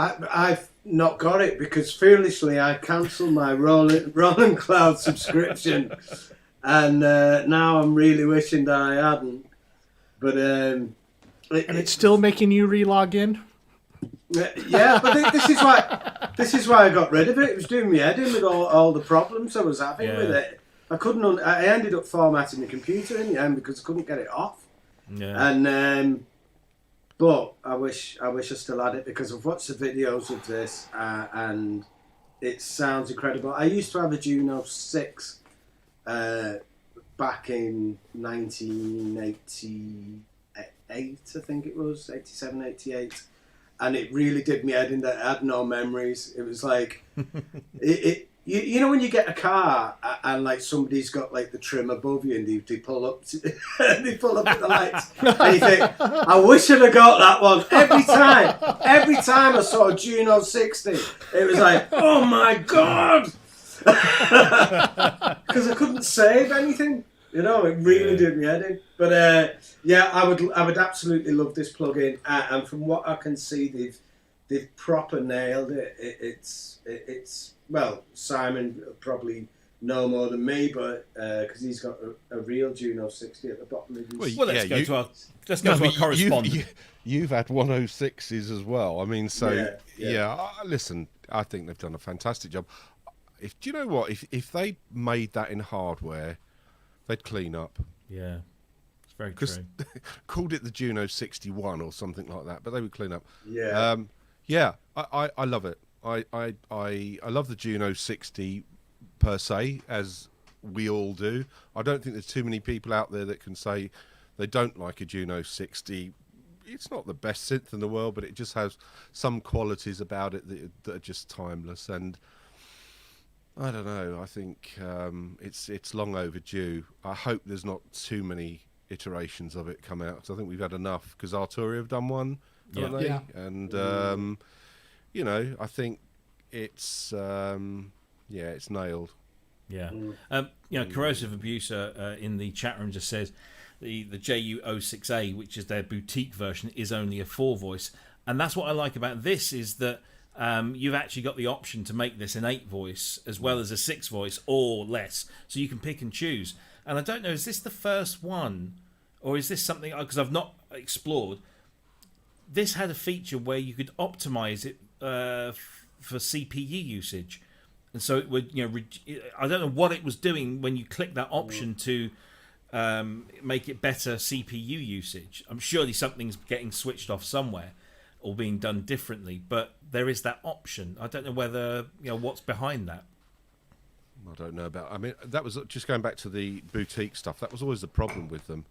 D: I've not got it because foolishly I cancelled my Roland Cloud subscription, and now I'm really wishing that I hadn't. But and
B: it's still making you re-log in.
D: Yeah, but this is why I got rid of it. It was doing me head in with all the problems I was having with it. I ended up formatting the computer in the end because I couldn't get it off.
A: Yeah.
D: And but I wish I still had it, because I've watched the videos of this and it sounds incredible. I used to have a Juno 6 back in 1988, I think it was, 87, 88. And it really did me head in that I had no memories. It was like, you know when you get a car and like somebody's got like the trim above you and they pull up they pull up at the lights and you think, I wish I'd have got that one. Every time I saw a Juno 60, it was like, oh my God, because I couldn't save anything. You know, it really did me head in. But yeah, I would absolutely love this plugin. And from what I can see, they've proper nailed it. It's well, Simon probably know more than me, but because he's got a real Juno 60 at the bottom of his.
A: Well, let's go to our correspondent.
C: You've had 106s as well. I mean, so listen, I think they've done a fantastic job. Do you know what? If they made that in hardware, they'd clean up.
A: Yeah, it's very true.
C: Called it the Juno 61 or something like that, but they would clean up.
D: Yeah.
C: I love it. I love the Juno 60 per se, as we all do. I don't think there's too many people out there that can say they don't like a Juno 60. It's not the best synth in the world, but it just has some qualities about it that are just timeless. And I don't know. I think it's long overdue. I hope there's not too many iterations of it come out, because I think we've had enough. Because Arturia have done one, haven't they?
B: Yeah.
C: And you know, I think it's it's nailed.
A: Yeah. You know, Corrosive Abuser in the chat room just says the JU06A, which is their boutique version, is only a 4-voice, and that's what I like about this, is that you've actually got the option to make this an 8-voice as well as a 6-voice or less, so you can pick and choose. And I don't know, is this the first one, or is this something, because I've not explored, this had a feature where you could optimize it for CPU usage, and so it would, you know, I don't know what it was doing when you click that option to make it better CPU usage. I'm surely something's getting switched off somewhere or being done differently, but there is that option. I don't know whether, you know, what's behind that.
C: I don't know about. I mean, that was just going back to the boutique stuff. That was always the problem with them.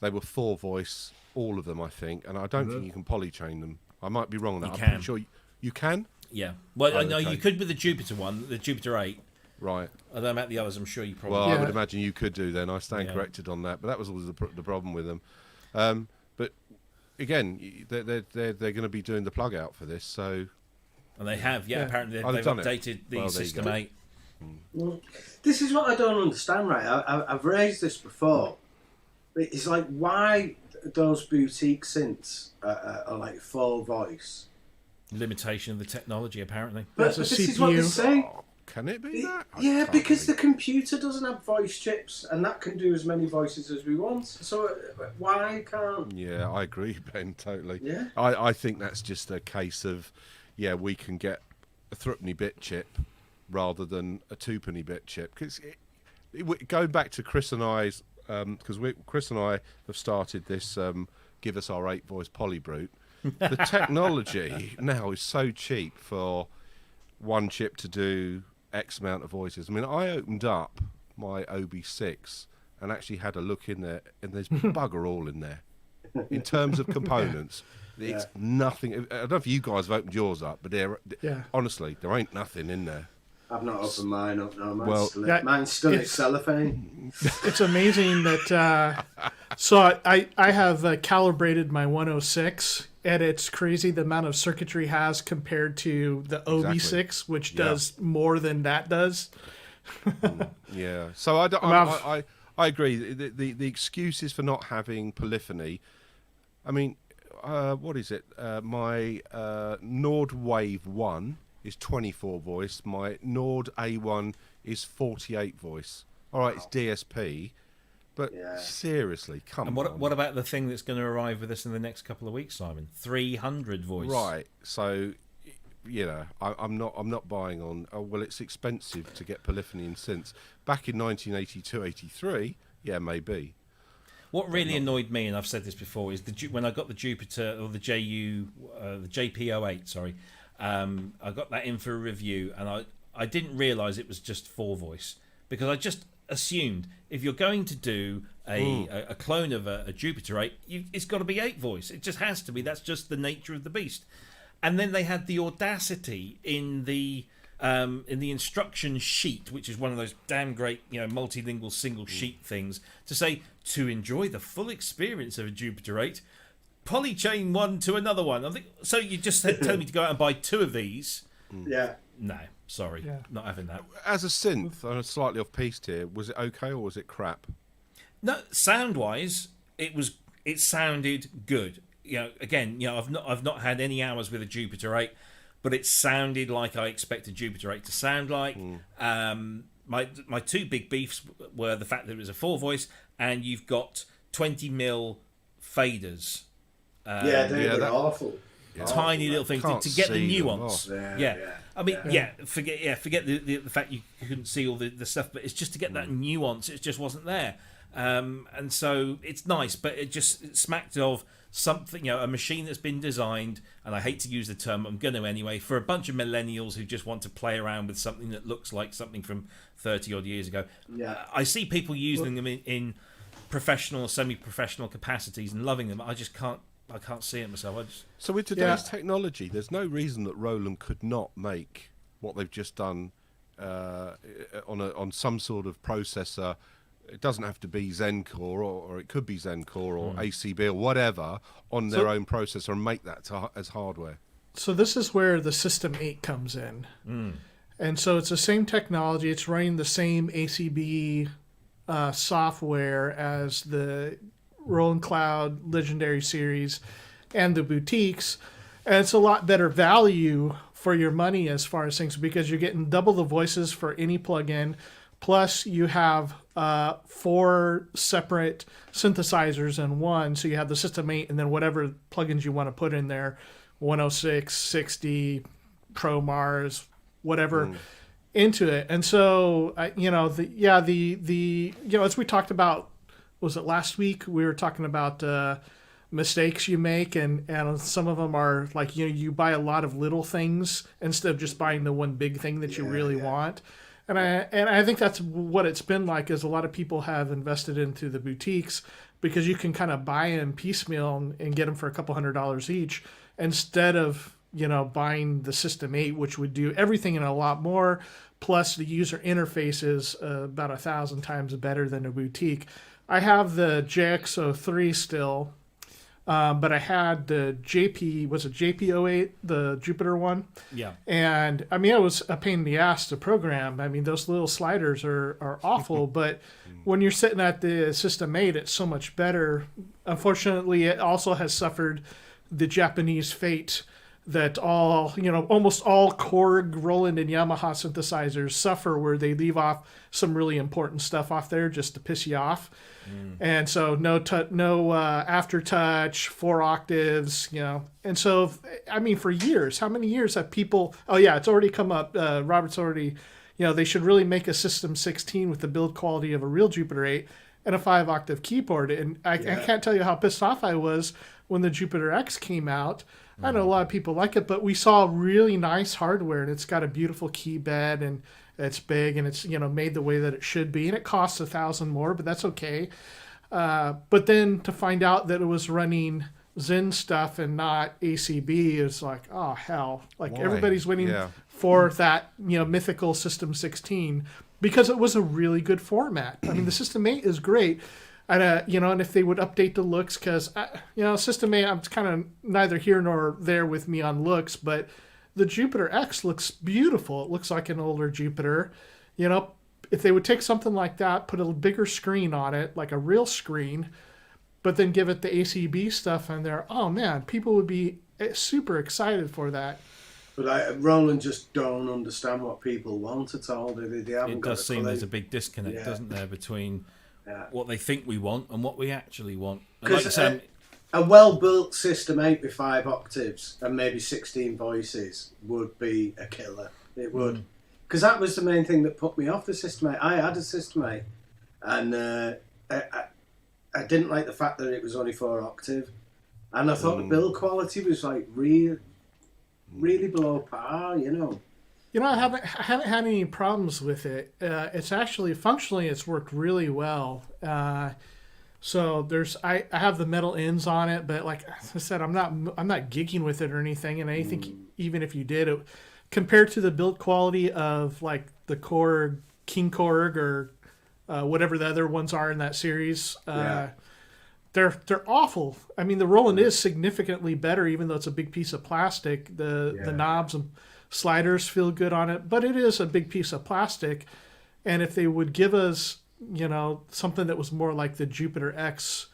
C: They were 4-voice, all of them, I think, and I don't think you can polychain them. I might be wrong on that. I'm pretty sure you can.
A: Yeah. Well, I know you could with the Jupiter one, the Jupiter 8.
C: Right.
A: I don't know about the others. I'm sure you probably.
C: Well, I would imagine you could do then. I stand corrected on that, but that was always the problem with them. But again, they're going to be doing the plug out for this, so.
A: And they have, apparently they've updated the System 8.
D: Well, this is what I don't understand, right? I've raised this before. It's like, why those boutique synths are like 4-voice?
A: Limitation of the technology, apparently.
D: But this is what they say.
C: Can it be that?
D: Yeah, because the computer doesn't have voice chips, and that can do as many voices as we want. So why can't?
C: Yeah, I agree, Ben, totally.
D: Yeah.
C: I think that's just a case of, we can get a 3-bit chip rather than a 2-bit chip. Because going back to Cryss and I's, because Cryss and I have started this give us our 8-voice polybrute. The technology now is so cheap for one chip to do X amount of voices. I mean, I opened up my OB6 and actually had a look in there, and there's bugger all in there. In terms of components, it's nothing. I don't know if you guys have opened yours up, but honestly, there ain't nothing in there.
D: I've not opened mine up now.
B: Mine's
D: still in cellophane.
B: It's amazing that. So I have calibrated my 106, and it's crazy the amount of circuitry has compared to the OB6, which does more than that does.
C: Yeah. So I agree. The excuses for not having polyphony. I mean, what is it? My Nord Wave 1 is 24 voice. My Nord A1 is 48 voice. All right, it's DSP, but seriously, come on.
A: And what about the thing that's going to arrive with us in the next couple of weeks, Simon? 300 voice.
C: Right. So, I'm not buying on. Oh well, it's expensive to get polyphony in synths. Back in 1982, 83, maybe.
A: What really annoyed me, and I've said this before, is when I got the Jupiter or the the JP-08, sorry, I got that in for a review, and I didn't realise it was just 4-voice, because I just assumed if you're going to do a clone of a Jupiter 8, it's got to be 8-voice. It just has to be. That's just the nature of the beast. And then they had the audacity in the instruction sheet, which is one of those damn great, multilingual single sheet things, to say, to enjoy the full experience of a Jupiter 8, polychain one to another one. I think so. You just told me to go out and buy 2 of these.
D: Yeah.
A: No, sorry, not having that.
C: As a synth, I'm slightly off piste here. Was it okay or was it crap?
A: No, sound-wise, it sounded good. Again, I've not had any hours with a Jupiter 8, but it sounded like I expected Jupiter 8 to sound like. My 2 big beefs were the fact that it was a 4-voice, and you've got 20mm faders.
D: They were awful.
A: Tiny little things to get the nuance. I mean, forget the fact you couldn't see all the stuff, but it's just to get that nuance. It just wasn't there, and so it's nice, but it smacked of something, a machine that's been designed, and I hate to use the term, I'm going to anyway, for a bunch of millennials who just want to play around with something that looks like something from 30 odd years ago. I see people using them in professional or semi-professional capacities and loving them. I can't see it myself.
C: So with today's technology, there's no reason that Roland could not make what they've just done on some sort of processor. It doesn't have to be Zencore, or it could be Zencore or ACB or whatever on their own processor, and make that as hardware.
B: So this is where the System 8 comes in. And so it's the same technology. It's running the same ACB software as the Roland Cloud Legendary Series and the boutiques, and it's a lot better value for your money as far as things, because you're getting double the voices for any plugin, plus you have 4 separate synthesizers in one, so you have the System 8 and then whatever plugins you want to put in there, 106, 60, Pro Mars, whatever, into it. And so as we talked about, was it last week, we were talking about mistakes you make, and some of them are like, you buy a lot of little things instead of just buying the one big thing that you really want. And I think that's what it's been like, is a lot of people have invested into the boutiques because you can kind of buy them piecemeal and get them for a couple $100 each, instead of buying the System 8, which would do everything and a lot more, plus the user interface is about 1,000 times better than a boutique. I have the JX03 still, but I had the JP-08, the Jupiter one?
A: Yeah.
B: And, I mean, it was a pain in the ass to program. I mean, those little sliders are awful, but when you're sitting at the System 8, it's so much better. Unfortunately, it also has suffered the Japanese fate that almost all Korg, Roland, and Yamaha synthesizers suffer, where they leave off some really important stuff off there just to piss you off. And so no aftertouch, 4 octaves, And so, I mean, for years, how many years have people... Oh, yeah, it's already come up. Robert's already... they should really make a System 16 with the build quality of a real Jupiter 8 and a 5-octave keyboard. And I can't tell you how pissed off I was when the Jupiter X came out. I know a lot of people like it, but we saw really nice hardware, and it's got a beautiful key bed, and it's big, and it's made the way that it should be, and it costs $1,000 more, but that's okay. But then to find out that it was running Zen stuff and not ACB is like, oh hell! Like,
C: why?
B: Everybody's waiting for that mythical System 16, because it was a really good format. I mean, the System 8 is great. And and if they would update the looks, because System 8, I'm kind of neither here nor there with me on looks, but the Jupiter X looks beautiful. It looks like an older Jupiter. If they would take something like that, put a bigger screen on it, like a real screen, but then give it the ACB stuff in there, oh man, people would be super excited for that.
D: But Roland just don't understand what people want at all. They haven't got
A: It does seem there's a big disconnect, doesn't there, between what they think we want and what we actually want.
D: Because a well-built System 8 with 5 octaves and maybe 16 voices would be a killer. It would. Because that was the main thing that put me off the System 8. I had a System 8, and I didn't like the fact that it was only 4-octave, and I thought the build quality was like really below par.
B: I haven't had any problems with it. It's actually functionally it's worked really well. So I have the metal ends on it, but like I said, I'm not gigging with it or anything. And I think even if you did it, compared to the build quality of like the Korg, King Korg, or whatever the other ones are in that series, they're awful. I mean, the Roland is significantly better, even though it's a big piece of plastic. The knobs and sliders feel good on it, but it is a big piece of plastic. And if they would give us, something that was more like the Jupiter X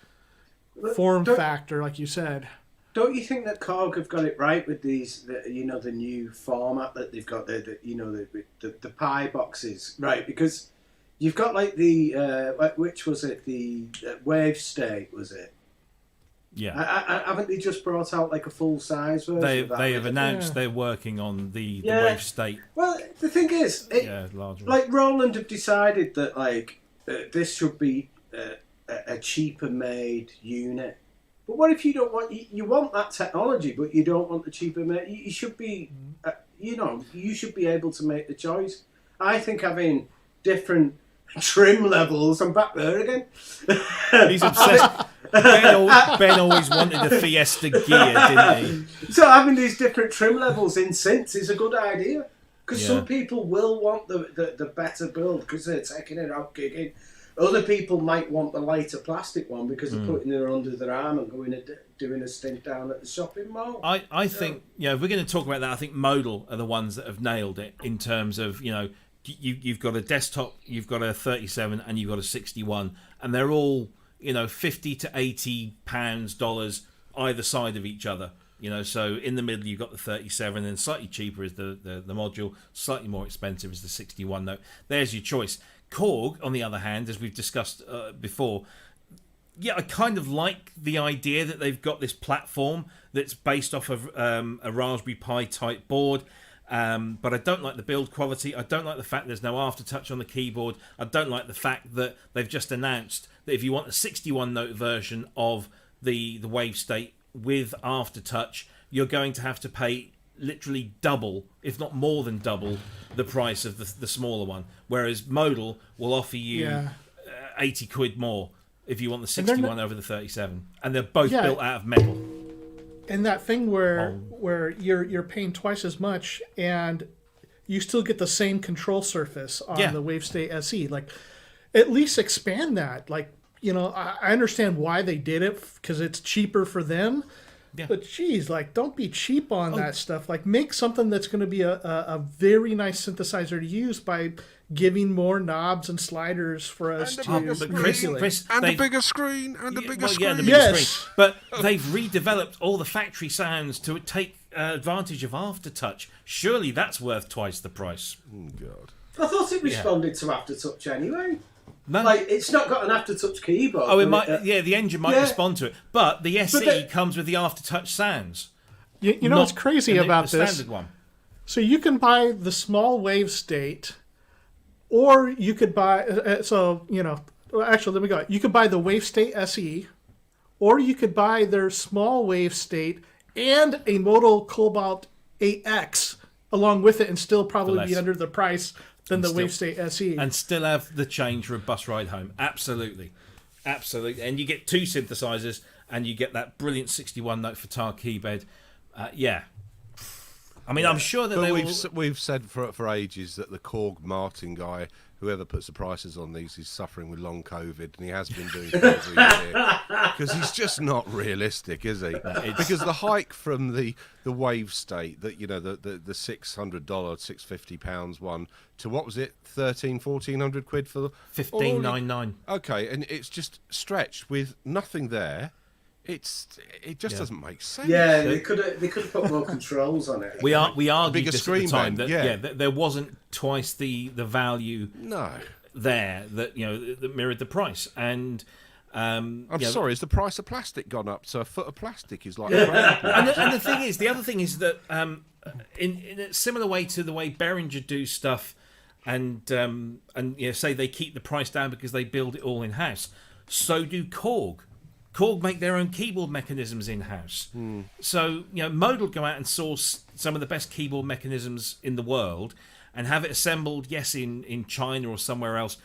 B: form factor, like you said.
D: Don't you think that Korg have got it right with these, the new format that they've got, the Pi boxes, right? Because you've got like the, which was it, the Wave State, was it?
A: Yeah.
D: Haven't they just brought out like a full size version?
A: They have announced they're working on the Wave State.
D: Well, the thing is,
A: large one.
D: like Roland have decided that like this should be a cheaper made unit. But what if you don't want you want that technology, but you don't want the cheaper made? You should be, you should be able to make the choice. I think having different trim levels. I'm back there again.
A: He's obsessed. Ben always wanted a Fiesta gear, didn't he?
D: So having these different trim levels in synths is a good idea, because some people will want the better build because they're taking it out gigging. Other people might want the lighter plastic one because they're putting it under their arm and doing a stint down at the shopping mall.
A: I think, if we're going to talk about that, I think Modal are the ones that have nailed it in terms of, you've got a desktop, you've got a 37 and you've got a 61, and they're all, $50 to $80 dollars either side of each other. So in the middle you've got the 37, and slightly cheaper is the module, slightly more expensive is the 61 note. There's your choice. Korg, on the other hand, as we've discussed before, I kind of like the idea that they've got this platform that's based off of a Raspberry Pi type board. But I don't like the build quality. I don't like the fact there's no aftertouch on the keyboard. I don't like the fact that they've just announced that if you want a 61 note version of the Wave State with aftertouch, you're going to have to pay literally double, if not more than double, the price of the smaller one. Whereas Modal will offer you 80 quid more if you want the 61 over the 37. And they're both built out of metal.
B: And that thing where you're paying twice as much and you still get the same control surface on the Wave State SE. Like, at least expand that. Like, I understand why they did it because it's cheaper for them. Yeah. But geez, like, don't be cheap on that stuff. Like, make something that's going to be a very nice synthesizer to use by giving more knobs and sliders for us to manipulate.
C: Chris, and a bigger screen, and a bigger screen.
A: Yeah, the bigger screen. But they've redeveloped all the factory sounds to take advantage of aftertouch. Surely that's worth twice the price.
C: Oh, God.
D: I thought it responded to aftertouch anyway.
A: No.
D: Like, it's not got an aftertouch keyboard.
A: Oh, it might. The engine might respond to it, but the SE comes with the aftertouch sounds.
B: You know what's crazy about
A: the
B: this?
A: Standard one.
B: So you can buy the small Wave State, or you could buy. Actually, let me go. You could buy the Wave State SE, or you could buy their small Wave State and a Modal Cobalt 8X along with it, and still probably be under the price than the Wave State SE.
A: And still have the change for a bus ride home. Absolutely. And you get two synthesizers, and you get that brilliant 61 note Fatar keybed. I mean, I'm sure that
C: we've said for ages that the Korg Martin guy, whoever puts the prices on these, is suffering with long COVID, and he has been doing it every year because he's just not realistic, is he? Because the hike from the Wave State, that the $600, £650 one, to what was it, 1,400 quid for the
A: $1,599.
C: Okay, and it's just stretched with nothing there. It just doesn't make sense.
D: Yeah, they could have put more controls on it.
A: We argued this at the time
C: band,
A: that there wasn't twice the value there that mirrored the price. And
C: I'm sorry, has the price of plastic gone up? So a foot of plastic is like
A: and the other thing is that in a similar way to the way Behringer do stuff, and say they keep the price down because they build it all in house. So do Korg. Korg make their own keyboard mechanisms in-house. So, Mode will go out and source some of the best keyboard mechanisms in the world and have it assembled, yes, in China or somewhere else,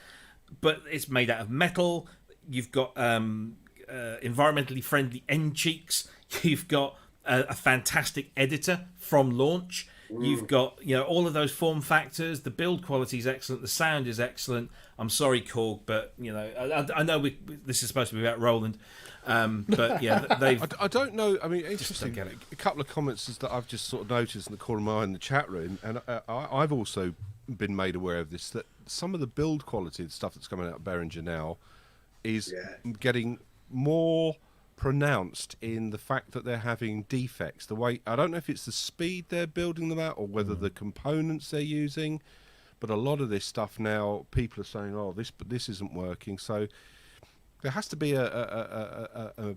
A: but it's made out of metal. You've got environmentally friendly end cheeks. You've got a fantastic editor from launch. You've got all of those form factors. The build quality is excellent. The sound is excellent. I'm sorry, Korg, but I know this is supposed to be about Roland, but yeah, they've.
C: I don't know. I mean, interesting.
A: Don't get it.
C: A couple of comments that I've just sort of noticed in the corner of my eye in the chat room, and I've also been made aware of this, that some of the build quality of the stuff that's coming out of Behringer now is getting more pronounced in the fact that they're having defects. The way, I don't know if it's the speed they're building them at or whether the components they're using, but a lot of this stuff now, people are saying, "Oh, this isn't working." So there has to be a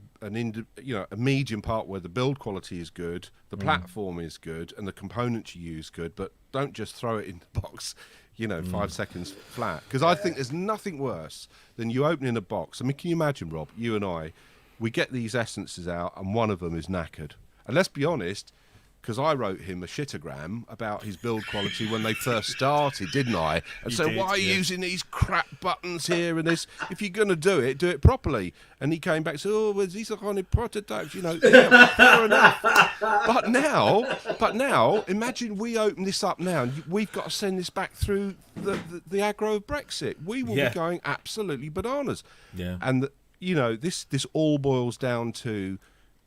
C: medium part where the build quality is good, the platform is good, and the components you use good. But don't just throw it in the box, 5 seconds flat. Because I think there's nothing worse than you opening a box. I mean, can you imagine, Rob? You and I, we get these essences out, and one of them is knackered. And let's be honest, because I wrote him a shitogram about his build quality when they first started, didn't I? And so, why are you using these crap buttons here and this? If you're going to do it properly. And he came back and said, "Oh, well, these are only prototypes, Yeah, fair enough. But now, imagine we open this up now, and we've got to send this back through the aggro of Brexit. We will be going absolutely bananas.
A: Yeah.
C: And this all boils down to,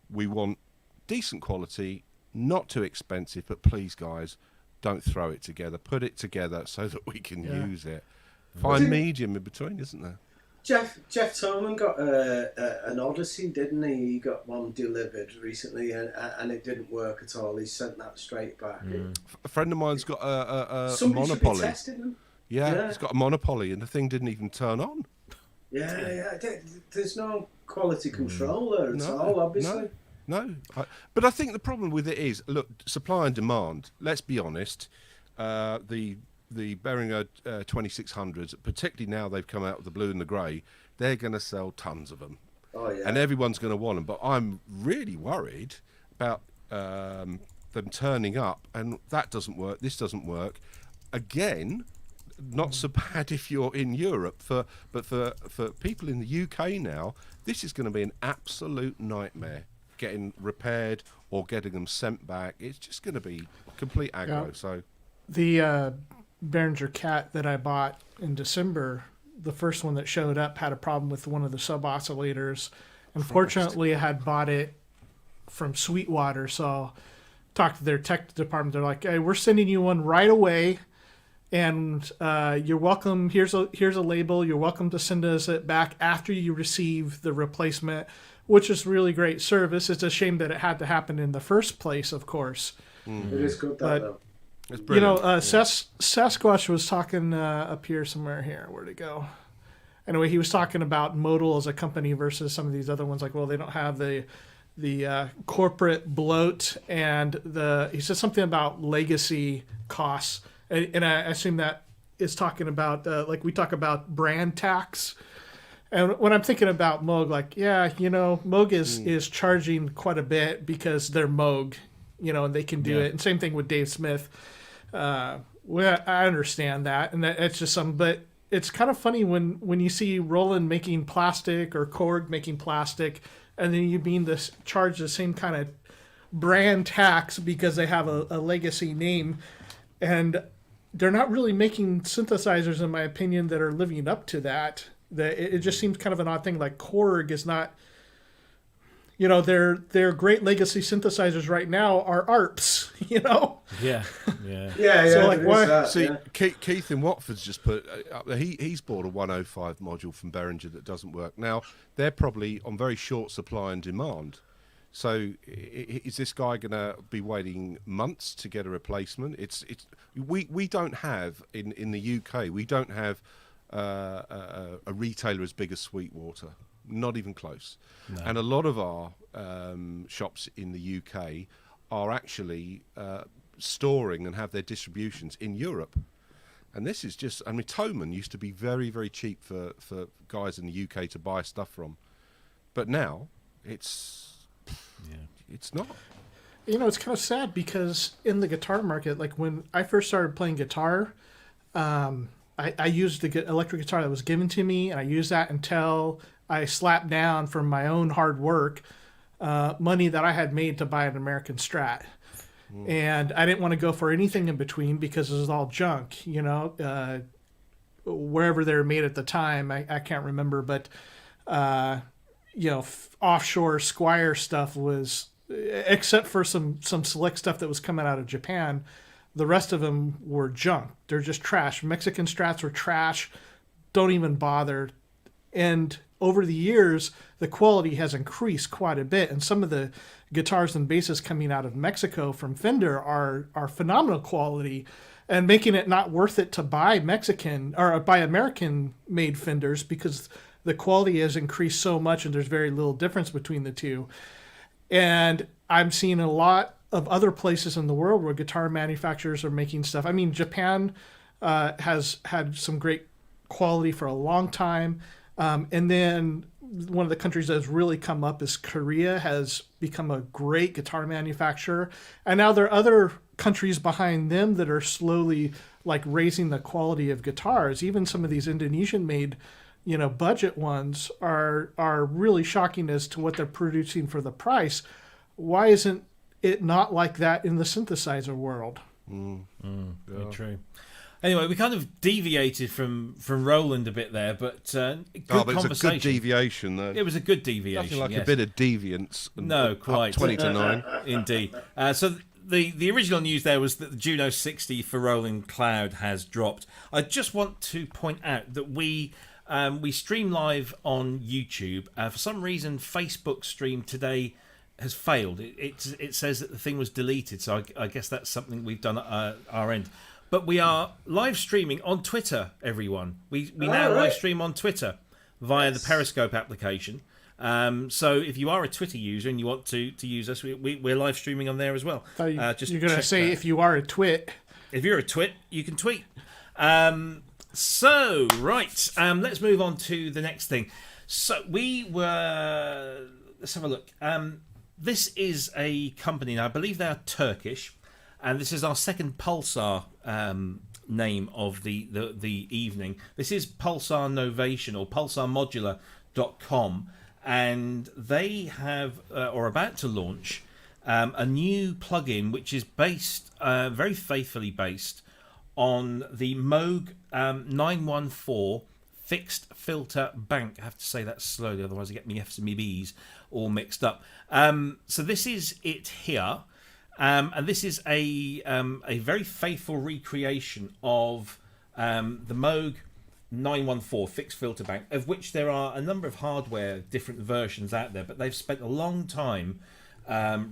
C: we want decent quality, not too expensive, but please, guys, don't throw it together. Put it together so that we can use it. Fine medium in between, isn't there?
D: Jeff Tolman got an Odyssey, didn't he? He got one delivered recently, and it didn't work at all. He sent that straight back.
C: A friend of mine's got a
D: Somebody
C: Monopoly.
D: should be testing them.
C: Yeah, he's got a Monopoly, and the thing didn't even turn on.
D: Yeah. There's no quality control there at all, obviously.
C: No. But I think the problem with it is, look, supply and demand. Let's be honest. The Behringer 2600s, particularly now they've come out with the blue and the grey, they're going to sell tons of them.
D: Oh, yeah.
C: And everyone's going to want them. But I'm really worried about them turning up, and that doesn't work, this doesn't work. Again, not so bad if you're in Europe, but for people in the UK now, this is going to be an absolute nightmare, getting repaired or getting them sent back. It's just going to be complete aggro.
B: Yeah.
C: So
B: the Behringer Cat that I bought in December, the first one that showed up had a problem with one of the sub-oscillators. Unfortunately, I had bought it from Sweetwater, so talked to their tech department. They're like, "Hey, we're sending you one right away, and you're welcome. Here's a label. You're welcome to send us it back after you receive the replacement," which is really great service. It's a shame that it had to happen in the first place, of course.
D: It is good, though.
C: it's brilliant.
B: Sasquatch was talking up here somewhere here. Where'd it go? Anyway, he was talking about Mutable as a company versus some of these other ones. Like, well, they don't have the corporate bloat, and he said something about legacy costs, and I assume that is talking about like we talk about brand tax. And when I'm thinking about Moog, like, Moog is charging quite a bit because they're Moog, and they can do it. And same thing with Dave Smith. I understand that, and that's just something. But it's kind of funny when you see Roland making plastic or Korg making plastic, and then you charge the same kind of brand tax because they have a legacy name, and they're not really making synthesizers, in my opinion, that are living up to that. It just seems kind of an odd thing. Like Korg is not, their great legacy synthesizers right now are ARPs,
A: Yeah.
B: So like, why?
C: See, Keith in Watford's just put up there. He's bought a 105 module from Behringer that doesn't work. Now they're probably on very short supply and demand. So is this guy going to be waiting months to get a replacement? We don't have in the UK. We don't have a retailer as big as Sweetwater. Not even close. No. And a lot of our shops in the UK are actually storing and have their distributions in Europe. And this is just, I mean, Thomann used to be very, very cheap for guys in the UK to buy stuff from. But now, it's not.
B: You know, it's kind of sad because in the guitar market, like when I first started playing guitar, I used the electric guitar that was given to me, and I used that until I slapped down from my own hard work money that I had made to buy an American Strat. And I didn't want to go for anything in between because it was all junk, you know, wherever they were made at the time. I can't remember, but, you know, offshore Squire stuff was, except for some select stuff that was coming out of Japan, the rest of them were junk. They're just trash. Mexican Strats were trash. Don't even bother. And over the years, the quality has increased quite a bit. And some of the guitars and basses coming out of Mexico from Fender are phenomenal quality, and making it not worth it to buy Mexican or buy American made Fenders because the quality has increased so much and there's very little difference between the two. And I'm seeing a lot of other places in the world where guitar manufacturers are making stuff. I mean, Japan has had some great quality for a long time. And then one of the countries that has really come up is Korea, has become a great guitar manufacturer. And now there are other countries behind them that are slowly like raising the quality of guitars. Even some of these Indonesian made, you know, budget ones are really shocking as to what they're producing for the price. Why isn't it not like that in the synthesizer world?
A: Very true. Anyway, we kind of deviated from Roland a bit there, but good conversation.
C: It's a good deviation, though.
A: It was a good deviation.
C: Nothing like
A: yes.
C: a bit of deviance.
A: No, quite.
C: 20 to 9.
A: Indeed. So the original news there was that the Juno 60 for Roland Cloud has dropped. I just want to point out that we stream live on YouTube. For some reason, Facebook stream today has failed. It says that the thing was deleted, so I guess that's something we've done at our end. But we are live streaming on Twitter, everyone. We now live stream on Twitter via the Periscope application. So if you are a Twitter user and you want to use us, we're live streaming on there as well.
B: You're going to say that. If you are a twit.
A: If you're a twit, you can tweet. Let's move on to the next thing. So let's have a look. This is a company, and I believe they are Turkish. And this is our second Pulsar name of the evening. This is Pulsar Novation or pulsarmodular.com. And they have, or about to launch, a new plugin which is based, very faithfully based, on the Moog 914 fixed filter bank. I have to say that slowly, otherwise I get me F's and me B's all mixed up. So this is it here. And this is a very faithful recreation of the Moog 914 fixed filter bank, of which there are a number of hardware different versions out there, but they've spent a long time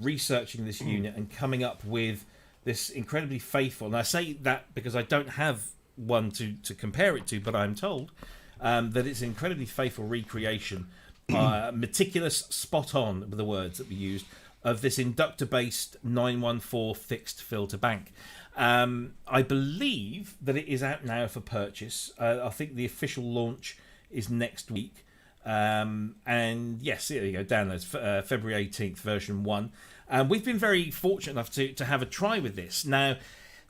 A: researching this unit and coming up with this incredibly faithful, and I say that because I don't have one to compare it to, but I'm told that it's an incredibly faithful recreation, meticulous, spot on, were the words that we used, of this inductor-based 914 fixed filter bank. I believe that it is out now for purchase. I think the official launch is next week. And yes, there you go, downloads, February 18th, version 1. We've been very fortunate enough to have a try with this. Now,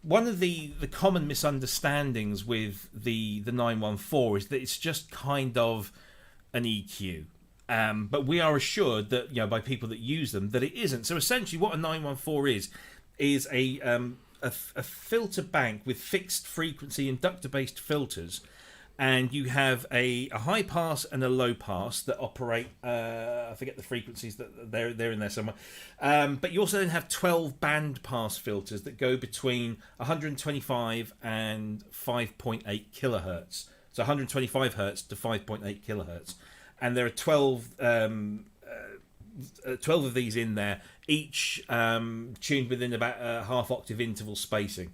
A: one of the common misunderstandings with the 914 is that it's just kind of an EQ. But we are assured that, by people that use them, that it isn't. So essentially what a 914 is a filter bank with fixed frequency inductor-based filters, and you have a high pass and a low pass that operate, I forget the frequencies, that they're in there somewhere. But you also then have 12 band pass filters that go between 125 and 5.8 kilohertz. So 125 hertz to 5.8 kilohertz. And there are 12 of these in there, each tuned within about a half octave interval spacing.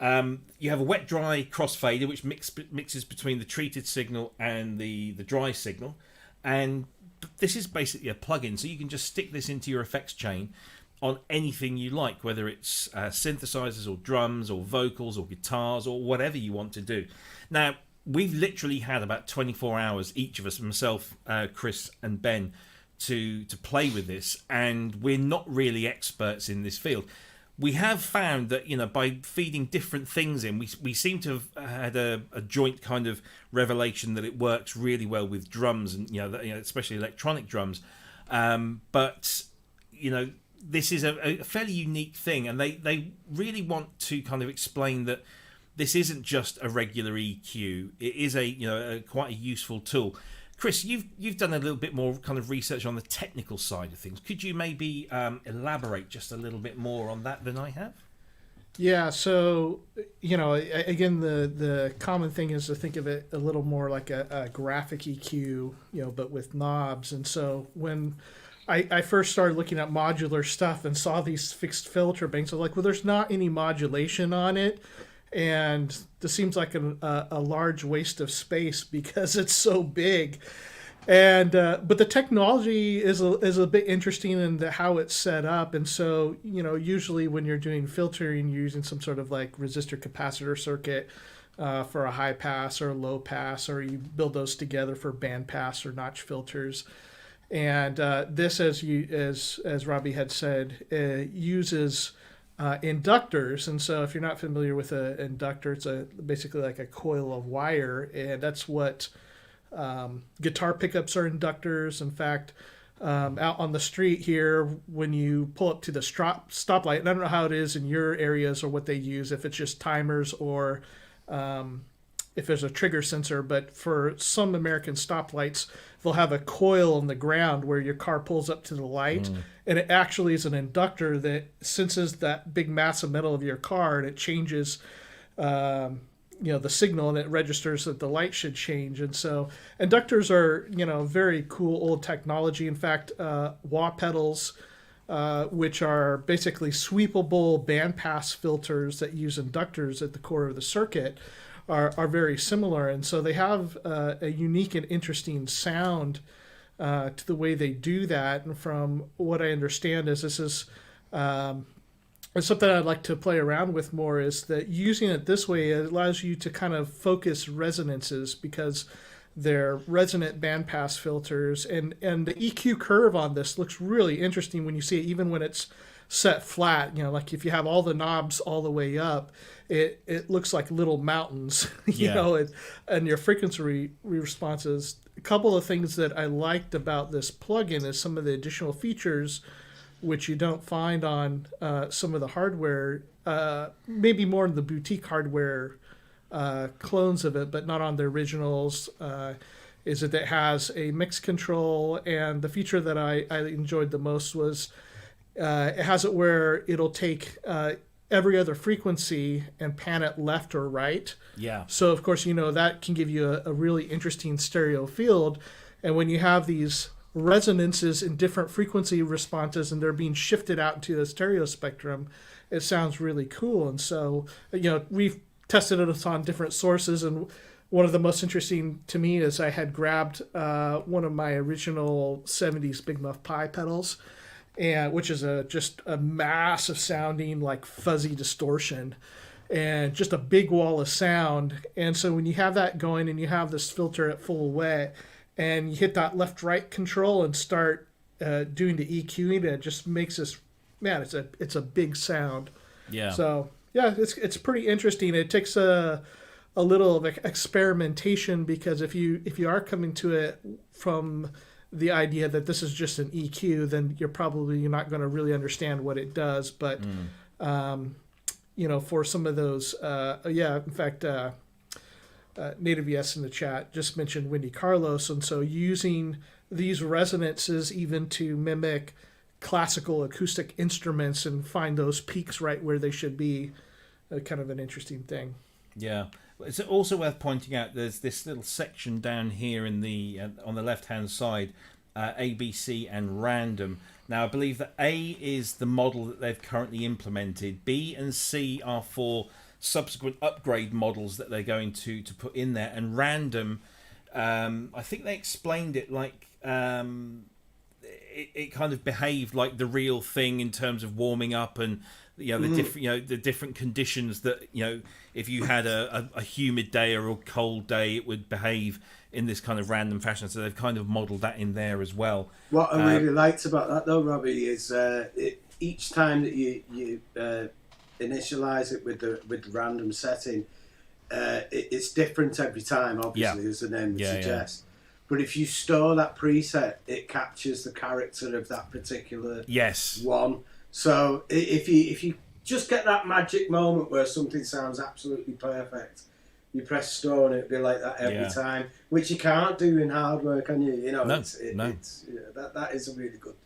A: You have a wet-dry crossfader, which mixes between the treated signal and the dry signal. And this is basically a plug-in, so you can just stick this into your effects chain on anything you like, whether it's synthesizers or drums or vocals or guitars or whatever you want to do. Now, we've literally had about 24 hours, each of us, myself, Cryss and Ben, to play with this, and we're not really experts in this field. We have found that, by feeding different things in, we seem to have had a joint kind of revelation that it works really well with drums, and especially electronic drums. But this is a fairly unique thing, and they really want to kind of explain that this isn't just a regular EQ. It is a quite a useful tool. Cryss, you've done a little bit more kind of research on the technical side of things. Could you maybe elaborate just a little bit more on that than I have?
B: Yeah, so, again, the common thing is to think of it a little more like a graphic EQ, but with knobs. And so when I first started looking at modular stuff and saw these fixed filter banks, I was like, well, there's not any modulation on it. And this seems like a large waste of space because it's so big. And but the technology is a bit interesting in how it's set up. And so, usually when you're doing filtering, you're using some sort of like resistor capacitor circuit for a high pass or a low pass, or you build those together for band pass or notch filters. And this, as Robbie had said, uses inductors. And so if you're not familiar with an inductor, it's basically like a coil of wire, and that's what guitar pickups are inductors. In fact, out on the street here, when you pull up to the stoplight, and I don't know how it is in your areas or what they use, if it's just timers or if there's a trigger sensor, but for some American stoplights, they'll have a coil on the ground where your car pulls up to the light, and it actually is an inductor that senses that big mass of metal of your car, and it changes the signal, and it registers that the light should change. And so inductors are very cool old technology. In fact, wah pedals, which are basically sweepable bandpass filters that use inductors at the core of the circuit, are very similar. And so they have a unique and interesting sound to the way they do that. And from what I understand is this is something I'd like to play around with more, is that using it this way, it allows you to kind of focus resonances, because they're resonant bandpass filters. And the EQ curve on this looks really interesting when you see it, even when it's set flat. Like if you have all the knobs all the way up, it looks like little mountains, and your frequency responses. A couple of things that I liked about this plugin is some of the additional features which you don't find on some of the hardware, maybe more in the boutique hardware clones of it, but not on the originals, is that it has a mix control. And the feature that I enjoyed the most was it has it where it'll take every other frequency and pan it left or right.
A: Yeah.
B: So, of course, that can give you a really interesting stereo field. And when you have these resonances in different frequency responses and they're being shifted out into the stereo spectrum, it sounds really cool. And so, we've tested it on different sources, and one of the most interesting to me is I had grabbed one of my original 70s Big Muff Pi pedals, and which is just a massive sounding like fuzzy distortion and just a big wall of sound. And so when you have that going and you have this filter at full wet and you hit that left-right control and start doing the EQing, it just makes this, man, it's a big sound.
A: Yeah.
B: So yeah, it's pretty interesting. It takes a little of experimentation, because if you are coming to it from the idea that this is just an EQ, then you're not going to really understand what it does. But for some of those, in fact, Native Yes in the chat just mentioned Wendy Carlos, and so using these resonances even to mimic classical acoustic instruments and find those peaks right where they should be, kind of an interesting thing.
A: Yeah. It's also worth pointing out there's this little section down here in the on the left-hand side, A, B, C, and random. Now, I believe that A is the model that they've currently implemented. B and C are for subsequent upgrade models that they're going to put in there. And random, I think they explained it like it kind of behaved like the real thing in terms of warming up and the different conditions that if you had a humid day or a cold day, it would behave in this kind of random fashion. So they've kind of modelled that in there as well.
D: What I really liked about that though, Robbie, is each time that you initialize it with the random setting, it's different every time, obviously, as the name would suggest. But if you store that preset, it captures the character of that particular one. So if you just get that magic moment where something sounds absolutely perfect, you press store and it'll be like that every time, which you can't do in hardware, can you? That is a really good,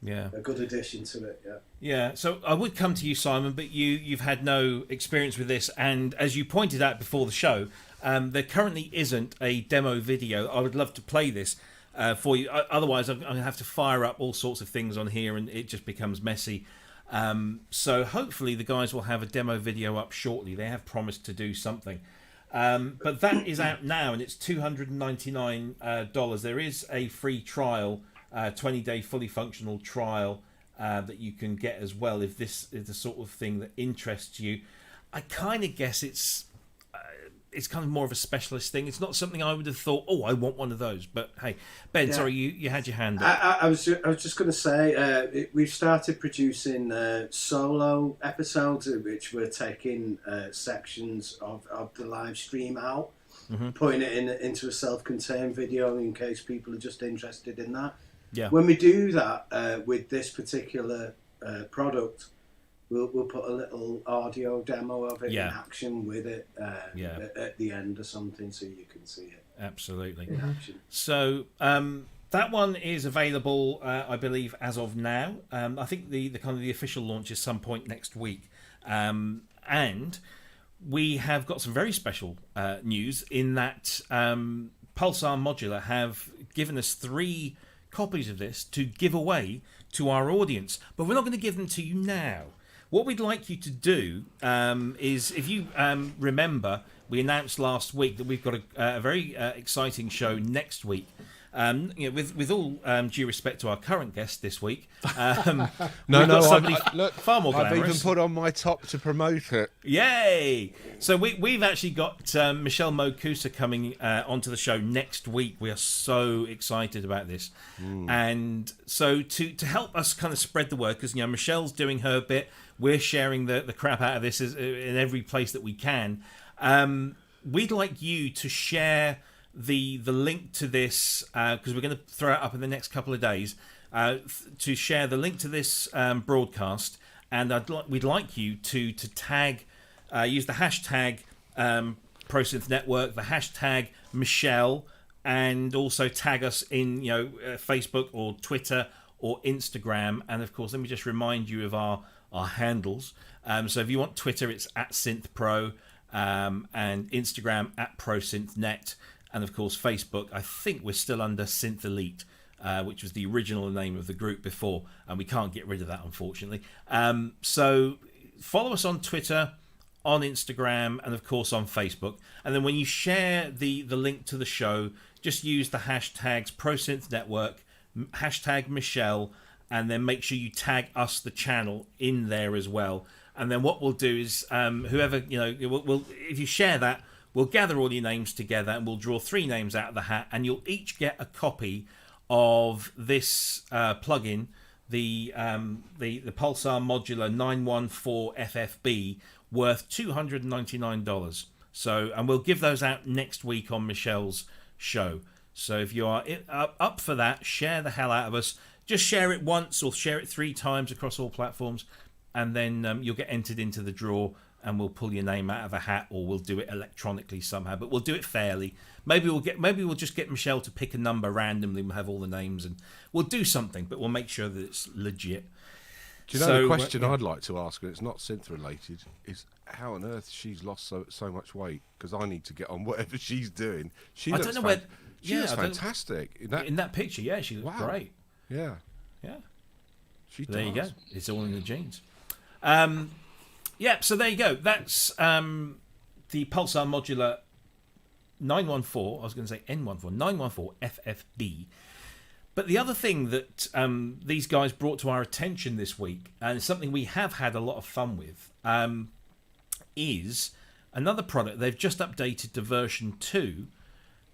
D: a good addition to it.
A: Yeah. So I would come to you, Simon, but you've had no experience with this, and as you pointed out before the show, there currently isn't a demo video. I would love to play this for you. Otherwise, I'm going to have to fire up all sorts of things on here, and it just becomes messy. So hopefully the guys will have a demo video up shortly. They have promised to do something. But that is out now, and it's $299. There is a free trial, 20-day fully functional trial that you can get as well if this is the sort of thing that interests you. I kind of guess it's kind of more of a specialist thing. It's not something I would have thought, I want one of those. But hey, Ben, sorry, you had your hand up.
D: I was just going to say, we've started producing solo episodes, which we're taking sections of the live stream out, putting it into a self-contained video in case people are just interested in that. Yeah. When we do that with this particular product, we'll put a little audio demo of it in action with it at the end or something, so you can see it.
A: Absolutely.
D: In action.
A: So that one is available, I believe, as of now. I think the kind of the official launch is some point next week, and we have got some very special news in that Pulsar Modular have given us 3 copies of this to give away to our audience, but we're not going to give them to you now. What we'd like you to do is, if you remember, we announced last week that we've got a very exciting show next week. With all due respect to our current guest this week,
C: look,
A: far more glamorous.
C: I've even put on my top to promote it.
A: Yay! So we've actually got Michelle Mokusa coming onto the show next week. We are so excited about this, and so to help us kind of spread the word, because Michelle's doing her bit, we're sharing the crap out of this in every place that we can. We'd like you to share the link to this, because we're going to throw it up in the next couple of days, to share the link to this broadcast, and we'd like you to tag, use the hashtag ProSynth Network, the hashtag Michelle, and also tag us in Facebook or Twitter or Instagram. And of course, let me just remind you of our handles. So if you want Twitter, it's @SynthPro, and Instagram @ProSynthNet. And of course, Facebook, I think we're still under Synth Elite, which was the original name of the group before, and we can't get rid of that, unfortunately. So follow us on Twitter, on Instagram, and of course on Facebook. And then when you share the link to the show, just use the hashtags ProSynth Network, hashtag Michelle, and then make sure you tag us, the channel, in there as well. And then what we'll do is, whoever, we'll if you share that, we'll gather all your names together and we'll draw 3 names out of the hat, and you'll each get a copy of this plugin, the Pulsar Modular 914 FFB, worth $299. So, and we'll give those out next week on Michelle's show. So if you are up for that, share the hell out of us. Just share it once or share it 3 times across all platforms, and then you'll get entered into the draw, and we'll pull your name out of a hat, or we'll do it electronically somehow, but we'll do it fairly. Maybe we'll just get Michelle to pick a number randomly. We'll have all the names, and we'll do something, but we'll make sure that it's legit.
C: Do you know the question I'd like to ask her? It's not synth related. Is how on earth she's lost so much weight? Because I need to get on whatever she's doing. She looks fantastic
A: in that picture. Yeah, she looks great.
C: Yeah. She does. There you go.
A: It's all in the genes. So there you go. That's the Pulsar Modular 914. I was going to say N14. 914 FFB. But the other thing that these guys brought to our attention this week, and something we have had a lot of fun with, is another product. They've just updated to version 2,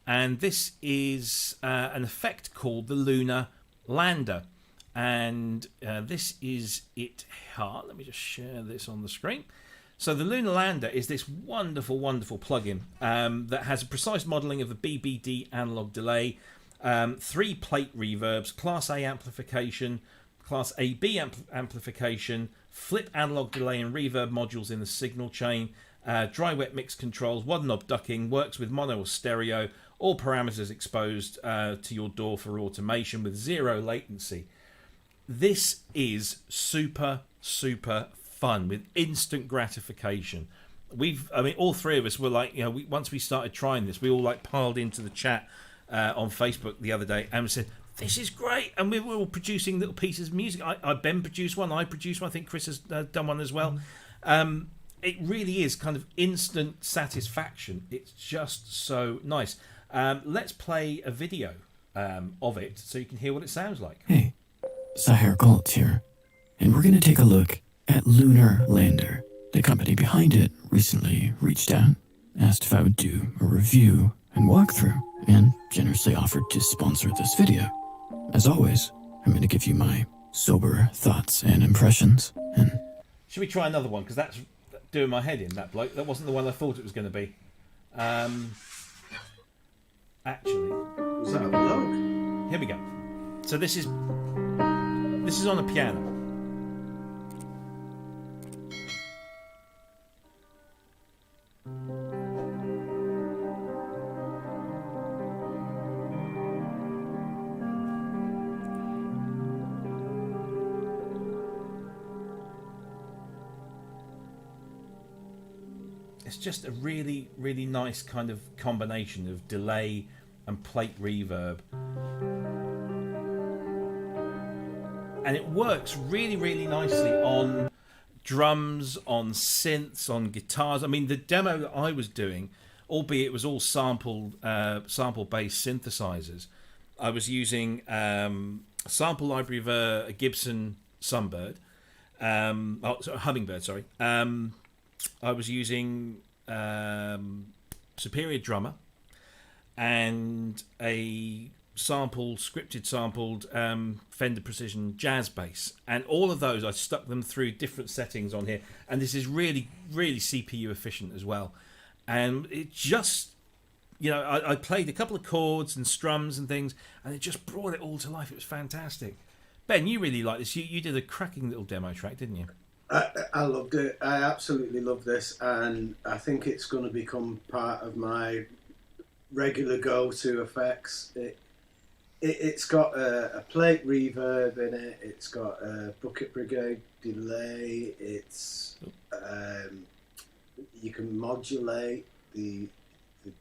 A: and this is an effect called the Lunar Lander. And this is it. Let me just share this on the screen. So the Lunar Lander is this wonderful, wonderful plugin that has a precise modelling of the BBD analog delay, 3 plate reverbs, Class A amplification, Class AB amplification, flip analog delay and reverb modules in the signal chain, dry-wet mix controls, one knob ducking, works with mono or stereo, all parameters exposed to your DAW for automation with 0 latency. This is super, super fun with instant gratification. All three of us were like, once we started trying this, we all like piled into the chat on Facebook the other day and we said, this is great. And we were all producing little pieces of music. Ben produced one, I produced one, I think Cryss has done one as well. It really is kind of instant satisfaction. It's just so nice. Let's play a video of it so you can hear what it sounds like.
I: Hey, Sahir Galt here, and we're going to take a look at Lunar Lander. The company behind it recently reached out, asked if I would do a review and walkthrough, and generously offered to sponsor this video. As always, I'm going to give you my sober thoughts and impressions. And
A: should we try another one? Because that's doing my head in, that bloke. That wasn't the one I thought it was going to be. Actually,
D: was that a Logue?
A: Here we go. So this is on a piano. It's just a really, really nice kind of combination of delay and plate reverb. And it works really, really nicely on drums, on synths, on guitars. I mean, the demo that I was doing, albeit it was all sample-based synthesizers, I was using a sample library of a Gibson Hummingbird, sorry. I was using Superior Drummer and a scripted sampled Fender Precision jazz bass, and all of those I stuck them through different settings on here, and this is really, really CPU efficient as well. And it just, I played a couple of chords and strums and things, and it just brought it all to life. It was fantastic. Ben, you really like this. You did a cracking little demo track, didn't you?
D: I loved it. I absolutely love this, and I think it's going to become part of my regular go-to effects. It's got a plate reverb in it. It's got a bucket brigade delay. It's you can modulate the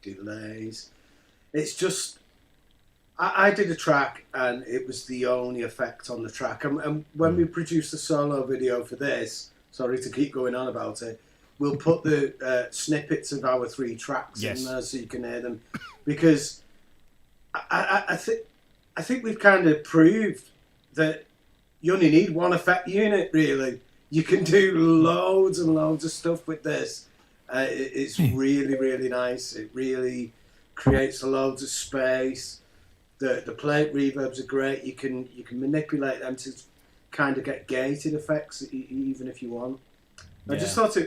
D: delays. It's just I did a track and it was the only effect on the track. And when we produce the solo video for this, sorry to keep going on about it, we'll put the snippets of our 3 tracks in there so you can hear them, because I think we've kind of proved that you only need one effect unit, really. You can do loads and loads of stuff with this. It's really, really nice. It really creates loads of space. The plate reverbs are great. You can manipulate them to kind of get gated effects, even if you want. I just thought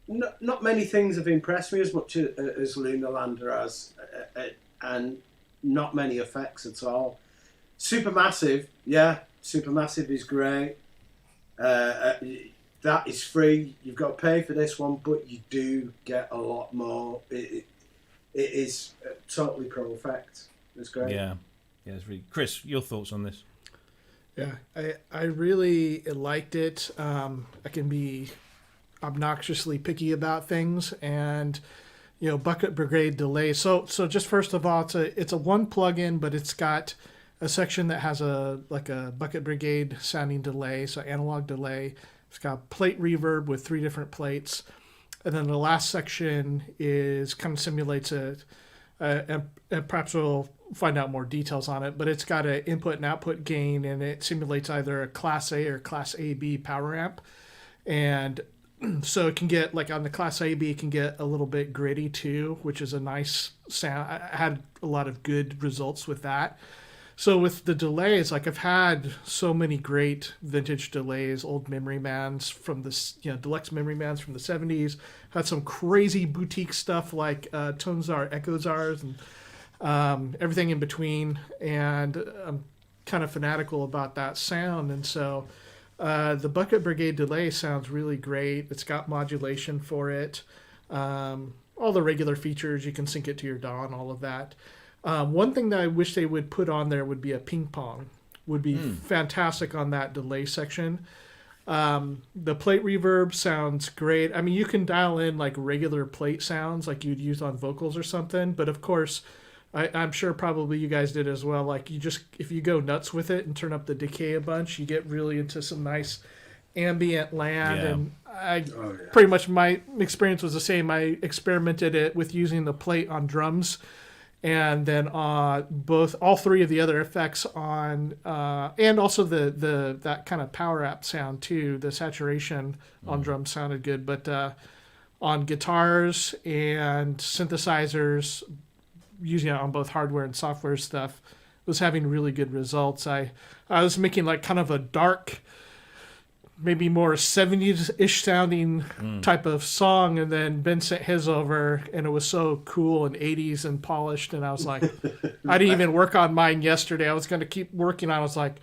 D: not many things have impressed me as much as Lunar Lander has, and not many effects at all. Supermassive, Supermassive is great. That is free. You've got to pay for this one, but you do get a lot more. It is totally pro effect. It's great.
A: Yeah, it's really. Cryss, your thoughts on this?
B: Yeah, I really liked it. I can be obnoxiously picky about things, and bucket brigade delay. So just first of all, it's a one plugin, but it's got a section that has a bucket brigade sounding delay, so analog delay. It's got plate reverb with 3 different plates, and then the last section is kind of simulates and perhaps will find out more details on it, but it's got an input and output gain, and it simulates either a Class A or Class AB power amp. And so it can get, like on the Class AB, it can get a little bit gritty too, which is a nice sound. I had a lot of good results with that. So with the delays, like I've had so many great vintage delays, old memory mans from the, deluxe memory mans from the 70s. Had some crazy boutique stuff like Tonezar, Echozars, and everything in between. And I'm kind of fanatical about that sound. And so the Bucket Brigade delay sounds really great. It's got modulation for it. All the regular features, you can sync it to your DAW and all of that. One thing that I wish they would put on there would be a ping pong. Would be fantastic on that delay section. The plate reverb sounds great. I mean, you can dial in like regular plate sounds like you'd use on vocals or something. But of course, I'm sure probably you guys did as well. Like if you go nuts with it and turn up the decay a bunch, you get really into some nice ambient land.
A: Yeah.
B: And pretty much my experience was the same. I experimented it with using the plate on drums. And then all three of the other effects on, and also the that kind of power amp sound too. The saturation on drums sounded good, but on guitars and synthesizers, using it on both hardware and software stuff, was having really good results. I was making like kind of a dark, maybe more 70s-ish sounding type of song, and then Ben sent his over, and it was so cool and 80s and polished, and I was like, I didn't even work on mine yesterday. I was going to keep working on it. I was like,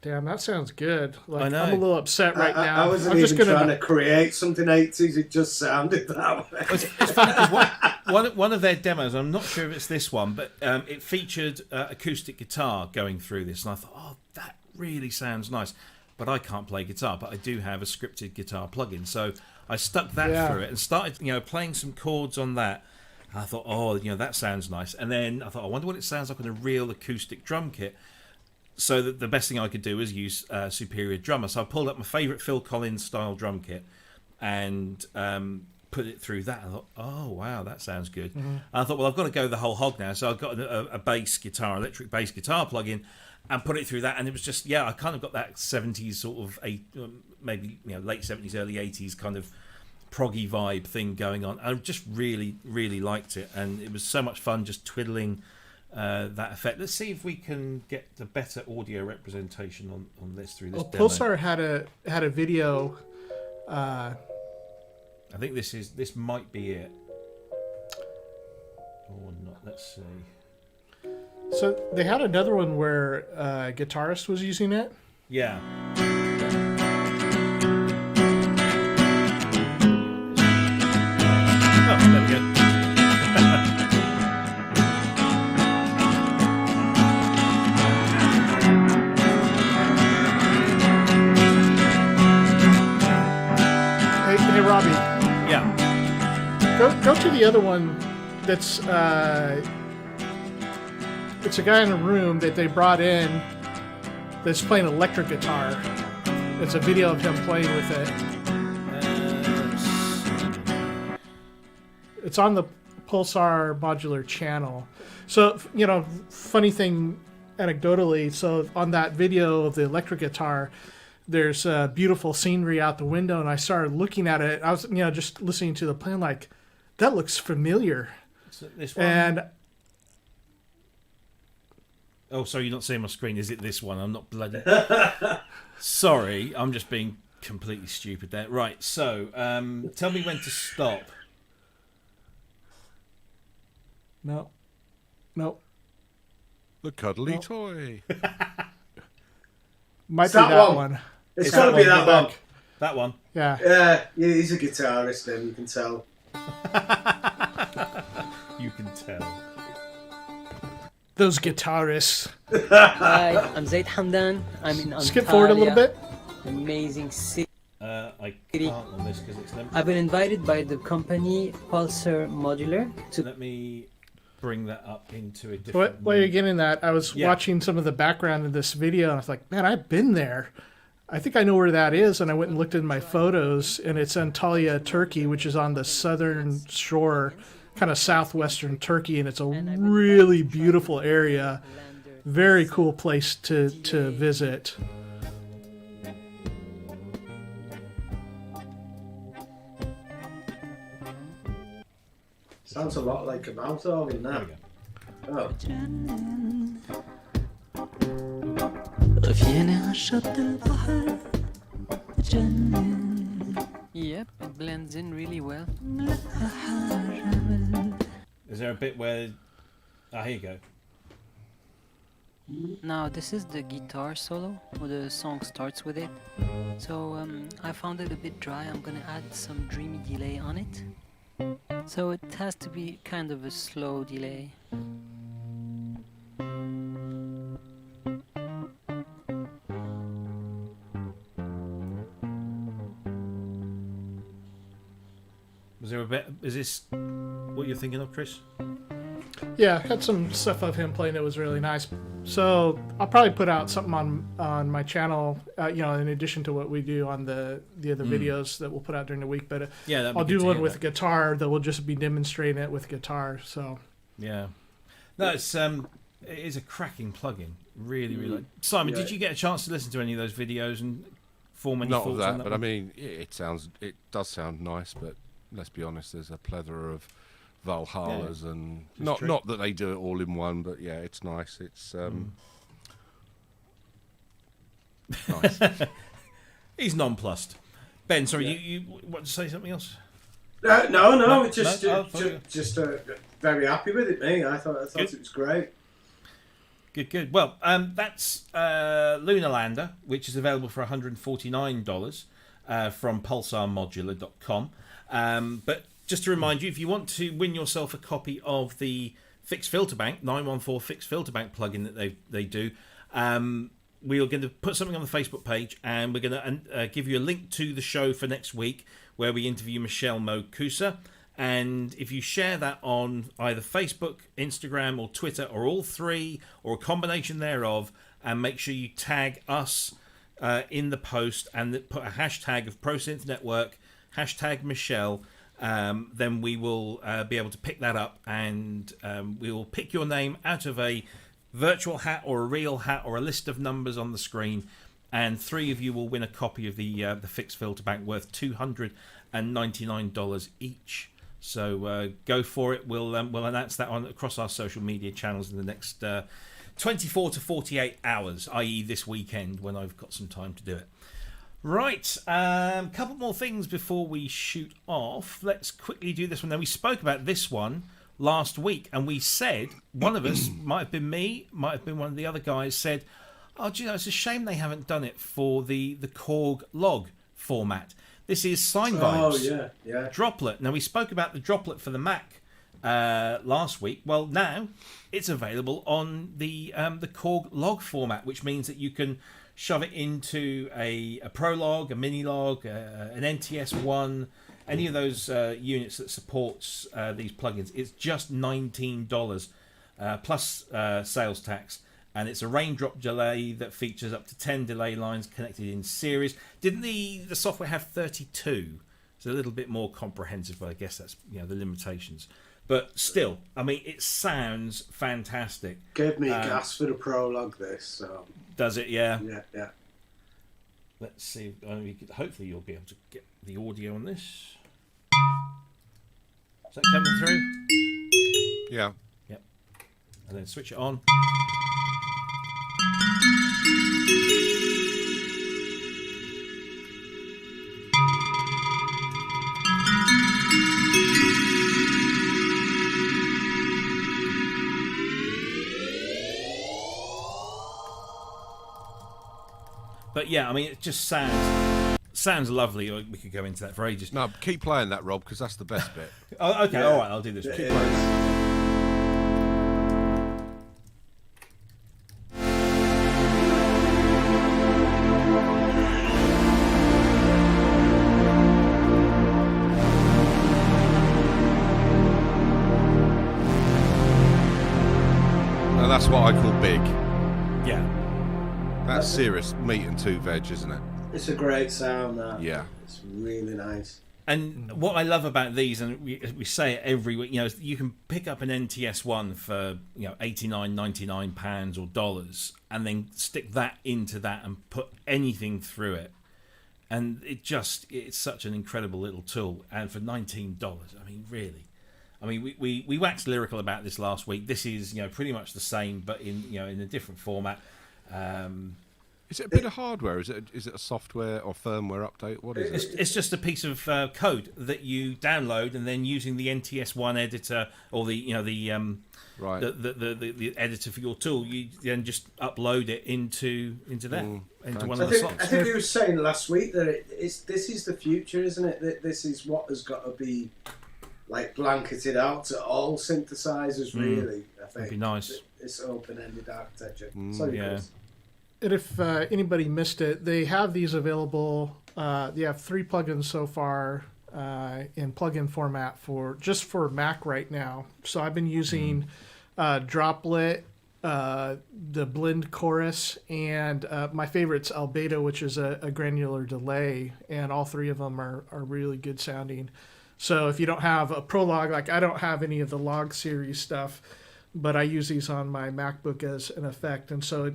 B: damn, that sounds good. Like,
A: I know.
B: I'm a little upset right now.
D: I wasn't even trying to create something 80s. It just sounded that way.
A: It's funny because one of their demos, I'm not sure if it's this one, but it featured acoustic guitar going through this, and I thought, oh, that really sounds nice. But I can't play guitar, but I do have a scripted guitar plugin. So I stuck that through it and started, playing some chords on that. And I thought, oh, that sounds nice. And then I thought, I wonder what it sounds like on a real acoustic drum kit. So the best thing I could do was use Superior Drummer. So I pulled up my favourite Phil Collins style drum kit and put it through that. I thought, oh, wow, that sounds good. Mm-hmm. And I thought, well, I've got to go the whole hog now. So I've got a bass guitar, electric bass guitar plugin, and put it through that, and it was just, I kind of got that 70s sort of, maybe late 70s, early 80s kind of proggy vibe thing going on. I just really, really liked it, and it was so much fun just twiddling that effect. Let's see if we can get a better audio representation on this through this demo.
B: Pulsar had a video.
A: I think this might be it, or not. Let's see.
B: So they had another one where a guitarist was using it.
A: Yeah. Oh, there we go.
B: Hey, Robbie.
A: Yeah.
B: Go to the other one that's... It's a guy in a room that they brought in that's playing electric guitar. It's a video of him playing with it. It's on the Pulsar Modular channel. So, funny thing anecdotally, so on that video of the electric guitar, there's beautiful scenery out the window, and I started looking at it. I was, just listening to the plane like, that looks familiar.
A: This one?
B: And...
A: Oh, sorry, you're not seeing my screen. Is it this one? I'm not bloody... Sorry, I'm just being completely stupid there. Right, so, tell me when to stop.
B: No.
C: The cuddly toy.
B: Might
D: It's
B: be that one.
D: It's got to be that one.
A: That one.
B: Yeah.
D: Yeah, he's a guitarist, then you can tell.
A: You can tell.
B: Those guitarists.
J: Hi, I'm Zaid Hamdan. I'm in Antalya.
B: Skip forward a little bit.
J: Amazing city.
A: I can't on this because it's...
J: I've been invited by the company Pulsar Modular to...
A: Let me bring that up into a different...
B: While you're getting that, I was watching some of the background of this video, and I was like, man, I've been there. I think I know where that is, and I went and looked in my photos, and it's Antalya, Turkey, which is on the southern shore, kind of southwestern Turkey, and it's a really beautiful area. Very cool place to visit.
D: Sounds a lot like a mouth organ now. Oh.
J: Yep, it blends in really well.
A: Is there a bit where... Ah, here you go.
J: Now this is the guitar solo, where the song starts with it. So I found it a bit dry. I'm gonna add some dreamy delay on it. So it has to be kind of a slow delay.
A: Was there a bit... Is this what you're thinking of, Cryss?
B: Yeah, had some stuff of him playing. It was really nice. So I'll probably put out something on my channel, in addition to what we do on the other videos that we'll put out during the week. But
A: yeah,
B: I'll do one with guitar that will just be demonstrating it with guitar. So
A: yeah, no, it is a cracking plugin. Really, really. Simon, did you get a chance to listen to any of those videos and form any
C: Not
A: thoughts
C: of that,
A: on that?
C: but I mean, it does sound nice. But let's be honest, there's a plethora of Valhallas and not that they do it all in one, but yeah, it's nice. It's nice.
A: He's nonplussed. Ben, sorry, you want to say something else?
D: No, just very happy with it, me. I thought it was great.
A: Good. Well, that's Lunar Lander, which is available for $149 from pulsarmodular.com. But just to remind you, if you want to win yourself a copy of the Fixed Filter Bank, 914 Fixed Filter Bank plugin that they do, we are going to put something on the Facebook page, and we're going to give you a link to the show for next week where we interview Michelle Mokusa. And if you share that on either Facebook, Instagram, or Twitter, or all three, or a combination thereof, and make sure you tag us in the post and put a hashtag of ProSynth Network, hashtag Michelle, then we will be able to pick that up, and we will pick your name out of a virtual hat or a real hat or a list of numbers on the screen, and 3 of you will win a copy of the Fixed Filter Bank worth $299 each. So go for it. We'll announce that across our social media channels in the next 24 to 48 hours, i.e. this weekend when I've got some time to do it. Right, couple more things before we shoot off. Let's quickly do this one. Now, we spoke about this one last week, and we said, one of us, might have been me, might have been one of the other guys, said, oh, do you know, it's a shame they haven't done it for the Korg Logue format. This is Sinevibes. Droplet. Now, we spoke about the Droplet for the Mac last week. Well, now it's available on the Korg Logue format, which means that you can shove it into a Pro Log, a Mini Log, an NTS1, any of those units that supports these plugins. It's just $19 plus sales tax, and it's a raindrop delay that features up to 10 delay lines connected in series. Didn't the software have 32? It's a little bit more comprehensive, but I guess that's the limitations. But still, I mean, it sounds fantastic.
D: Gave me gas for the prologue, this. So.
A: Does it? Yeah.
D: Yeah.
A: Let's see. Hopefully, you'll be able to get the audio on this. Is that coming through?
C: Yeah.
A: Yep. And then switch it on. But yeah, I mean, it just sounds lovely. We could go into that for ages.
C: No, keep playing that, Rob, because that's the best bit.
A: Oh, okay, all right, I'll do this. Keep playing.
C: Now, that's what I call big.
A: Yeah.
C: That's serious meat and 2 veg, isn't it?
D: It's a great sound, that.
C: Yeah.
D: It's really nice.
A: And what I love about these, and we say it every week, you can pick up an NTS one for £89, £99 or dollars, and then stick that into that and put anything through it, and it's such an incredible little tool. And for $19, I mean, really, we waxed lyrical about this last week. This is pretty much the same, but in a different format.
C: Is it a bit of hardware? Is it a software or firmware update? What is it?
A: It's just a piece of code that you download, and then using the NTS1 editor or the editor for your tool, you then just upload it into that into one of the slots.
D: I think we were saying last week that this is the future, isn't it? That this is what has got to be like blanketed out to all synthesizers. Really, I think
A: that'd be nice.
D: It's open-ended architecture. Chris.
B: And if anybody missed it, they have these available. They have 3 plugins so far in plugin format for Mac right now. So I've been using Droplet, the Blend Chorus, and my favorite's Albedo, which is a granular delay, and all 3 of them are really good sounding. So if you don't have a Prologue, like I don't have any of the Logue series stuff, but I use these on my MacBook as an effect, and so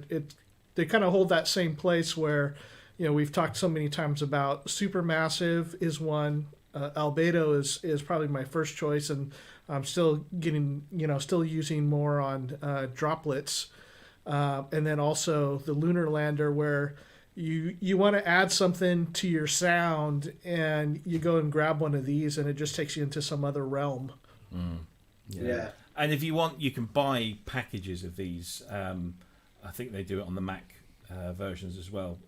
B: they kind of hold that same place where, we've talked so many times about Supermassive is one, Albedo is probably my first choice, and I'm still still using more on Droplets, and then also the Lunar Lander, where you want to add something to your sound, and you go and grab one of these, and it just takes you into some other realm.
D: Yeah.
A: And if you want, you can buy packages of these. I think they do it on the Mac versions as well.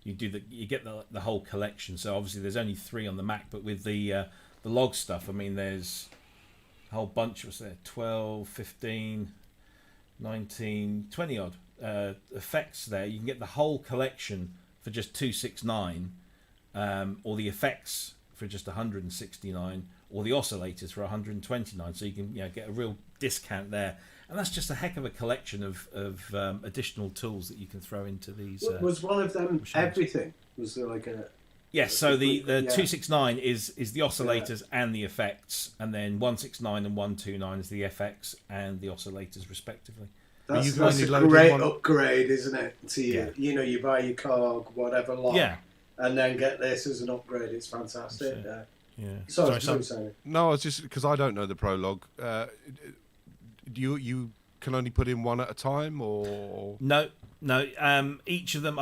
A: You get the whole collection. So obviously there's only 3 on the Mac, but with the Logue stuff, I mean, there's a whole bunch. What's there? 12, 15, 19, 20 odd effects there. You can get the whole collection for just $269, or the effects for just $169, or the oscillators for $129. So you can get a real discount there. And that's just a heck of a collection of additional tools that you can throw into these.
D: Was one of them
A: machines.
D: Everything? Was there like a...
A: Yes, so the 269 is the oscillators and the effects, and then 169 and 129 is the FX and the oscillators respectively.
D: That's a great upgrade, isn't it? To you buy your Korg, whatever lot, and then get this as an upgrade. It's fantastic. Sorry.
C: No, it's just because I don't know the Prologue. You can only put in one at a time, or
A: no. Each of them.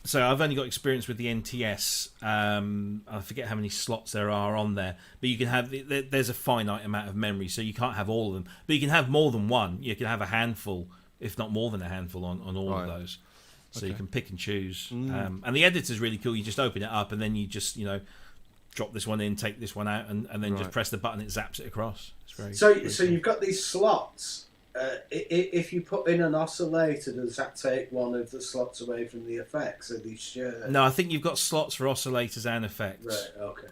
A: So I've only got experience with the NTS. I forget how many slots there are on there, but you can have. There's a finite amount of memory, so you can't have all of them. But you can have more than one. You can have a handful, if not more than a handful, on all of those. So you can pick and choose. And the editor's really cool. You just open it up, and then you just drop this one in, take this one out, and then just press the button. It zaps it across. It's very
D: so you've got these slots. If you put in an oscillator, does that take one of the slots away from the effects? Are these shared?
A: No, I think you've got slots for oscillators and effects.
D: Right. Okay.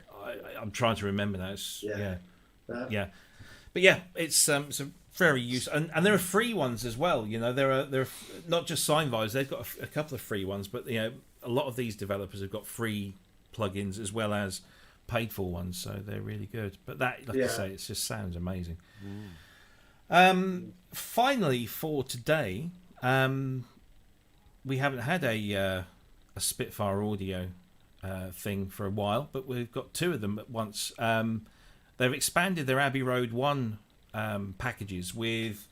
A: I'm trying to remember now. Yeah. But it's a very useful, and there are free ones as well. There are not just Sinevibes. They've got a couple of free ones, but a lot of these developers have got free plugins as well as paid for ones, so they're really good. But that, like I say, it just sounds amazing. Finally, for today, we haven't had a Spitfire audio thing for a while, but we've got 2 of them at once. They've expanded their Abbey Road 1 packages with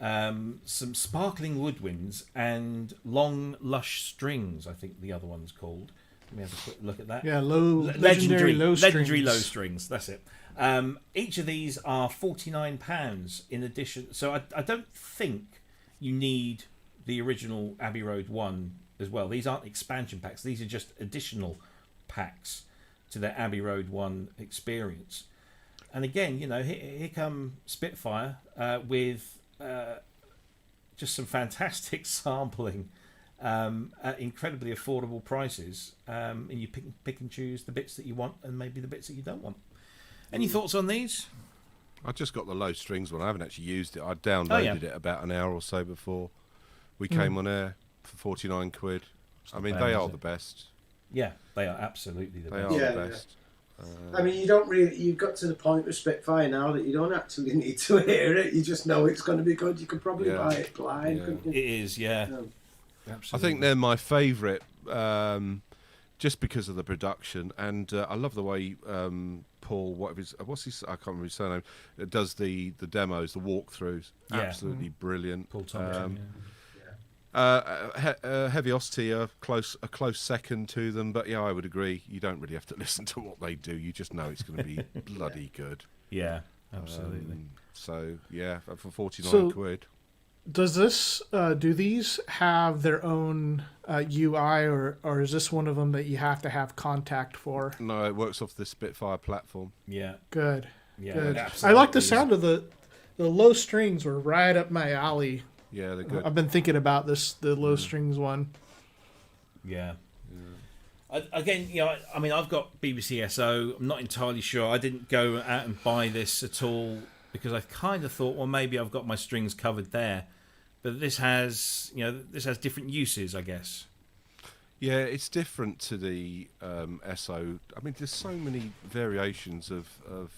A: some sparkling woodwinds and long, lush strings, I think the other one's called. Let me have a quick look at that.
B: Yeah, legendary low
A: strings. That's it. Each of these are £49 in addition. So I don't think you need the original Abbey Road 1 as well. These aren't expansion packs. These are just additional packs to their Abbey Road 1 experience. And again, here come Spitfire with just some fantastic sampling at incredibly affordable prices, and you pick and choose the bits that you want and maybe the bits that you don't want. Any thoughts on these?
C: I just got the low strings one. I haven't actually used it. I downloaded it about an hour or so before we came on air for £49. I mean, they are the best.
A: Yeah, they are absolutely the best.
C: They are the best.
D: I mean, you've got to the point with Spitfire now that you don't actually need to hear it. You just know it's going to be good. You could probably buy it blind, couldn't you?
A: It is, yeah.
C: Absolutely. I think they're my favourite, just because of the production, and I love the way Paul, what's his? I can't remember his surname. Does the demos, the walkthroughs.
A: Yeah.
C: Absolutely brilliant.
A: Paul Thompson.
C: Heaviosity a close second to them, but yeah, I would agree. You don't really have to listen to what they do. You just know it's going to be bloody good.
A: Yeah, absolutely.
C: So yeah, for 49 quid.
B: Does this do these have their own UI, or is this one of them that you have to have contact for?
C: No, it works off the Spitfire platform.
A: Yeah.
B: Good.
A: Yeah.
B: Good. I like the sound of the low strings were right up my alley.
C: Yeah, they're good.
B: I've been thinking about the low strings one.
A: Yeah. Again, I mean, I've got BBC SO. I'm not entirely sure. I didn't go out and buy this at all because I kind of thought, well, maybe I've got my strings covered there. But this has different uses, I guess.
C: Yeah, it's different to the SO. I mean, there's so many variations of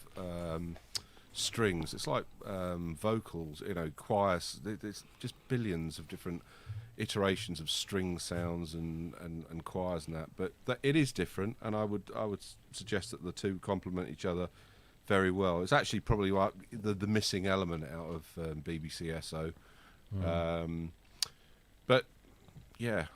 C: strings. It's like vocals, choirs. There's just billions of different iterations of string sounds and choirs and that. But it is different, and I would suggest that the two complement each other very well. It's actually probably like the missing element out of BBC SO. But yeah.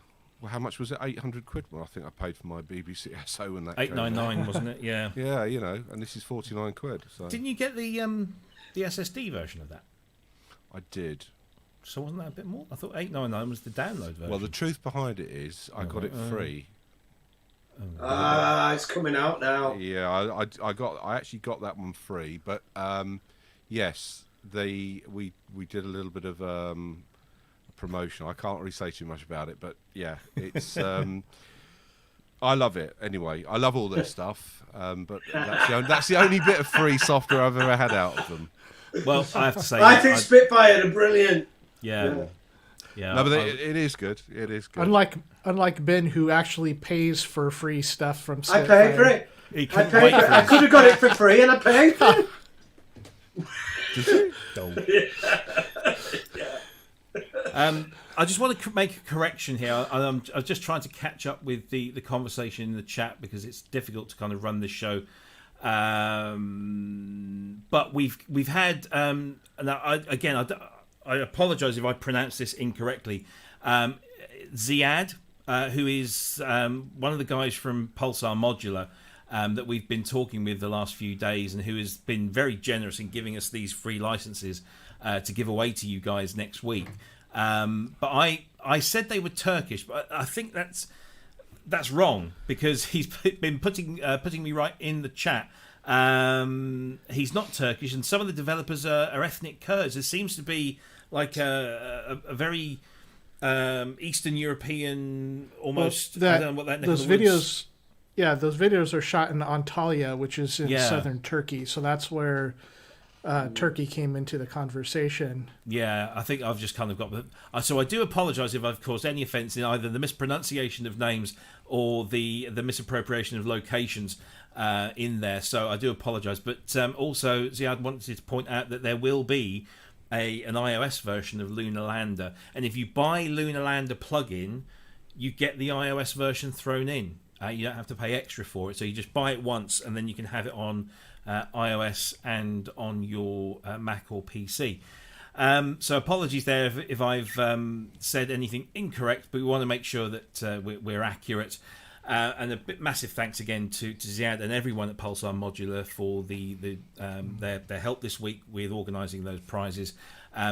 C: Well, how much was it? 800 quid. Well, I think I paid for my BBC SO when that
A: 899, wasn't it? Yeah.
C: Yeah, and this is 49 quid. So.
A: Didn't you get the SSD version of that?
C: I did.
A: So wasn't that a bit more? I thought 899 was the download version.
C: Well, the truth behind it is I got it free.
D: It's coming out now.
C: Yeah, I actually got that one free, but yes, we did a little bit of promotion. I can't really say too much about it, but yeah, it's I love it anyway. I love all their stuff, but that's the only bit of free software I've ever had out of them.
A: Well, I have to say,
D: I think Spitfire are brilliant.
A: Yeah.
C: No, but it is good. It is good.
B: Unlike Ben, who actually pays for free stuff from
D: Spitfire.
B: I
D: paid for it. I could have got it for free, and I paid for it.
C: Did you?
A: I just want to make a correction here. I'm just trying to catch up with the conversation in the chat because it's difficult to kind of run this show. But we've had and I apologise if I pronounce this incorrectly. Ziad, who is one of the guys from Pulsar Modular that we've been talking with the last few days, and who has been very generous in giving us these free licenses to give away to you guys next week. But I said they were Turkish, but I think that's wrong because he's been putting me right in the chat. He's not Turkish, and some of the developers are ethnic Kurds. It seems to be like a very Eastern European almost. I don't know what that
B: those videos. Yeah, those videos are shot in Antalya, which is in southern Turkey. So that's where Turkey came into the conversation.
A: Yeah, I think I've just kind of got... So I do apologise if I've caused any offence in either the mispronunciation of names or the misappropriation of locations in there. So I do apologise. But also, Ziad wanted to point out that there will be an iOS version of Lunar Lander. And if you buy Lunar Lander plugin, you get the iOS version thrown in. You don't have to pay extra for it. So you just buy it once and then you can have it on iOS and on your Mac or PC. So apologies there if I've said anything incorrect, but we want to make sure that we're accurate. And a massive thanks again to Ziad and everyone at Pulsar Modular for their help this week with organising those prizes.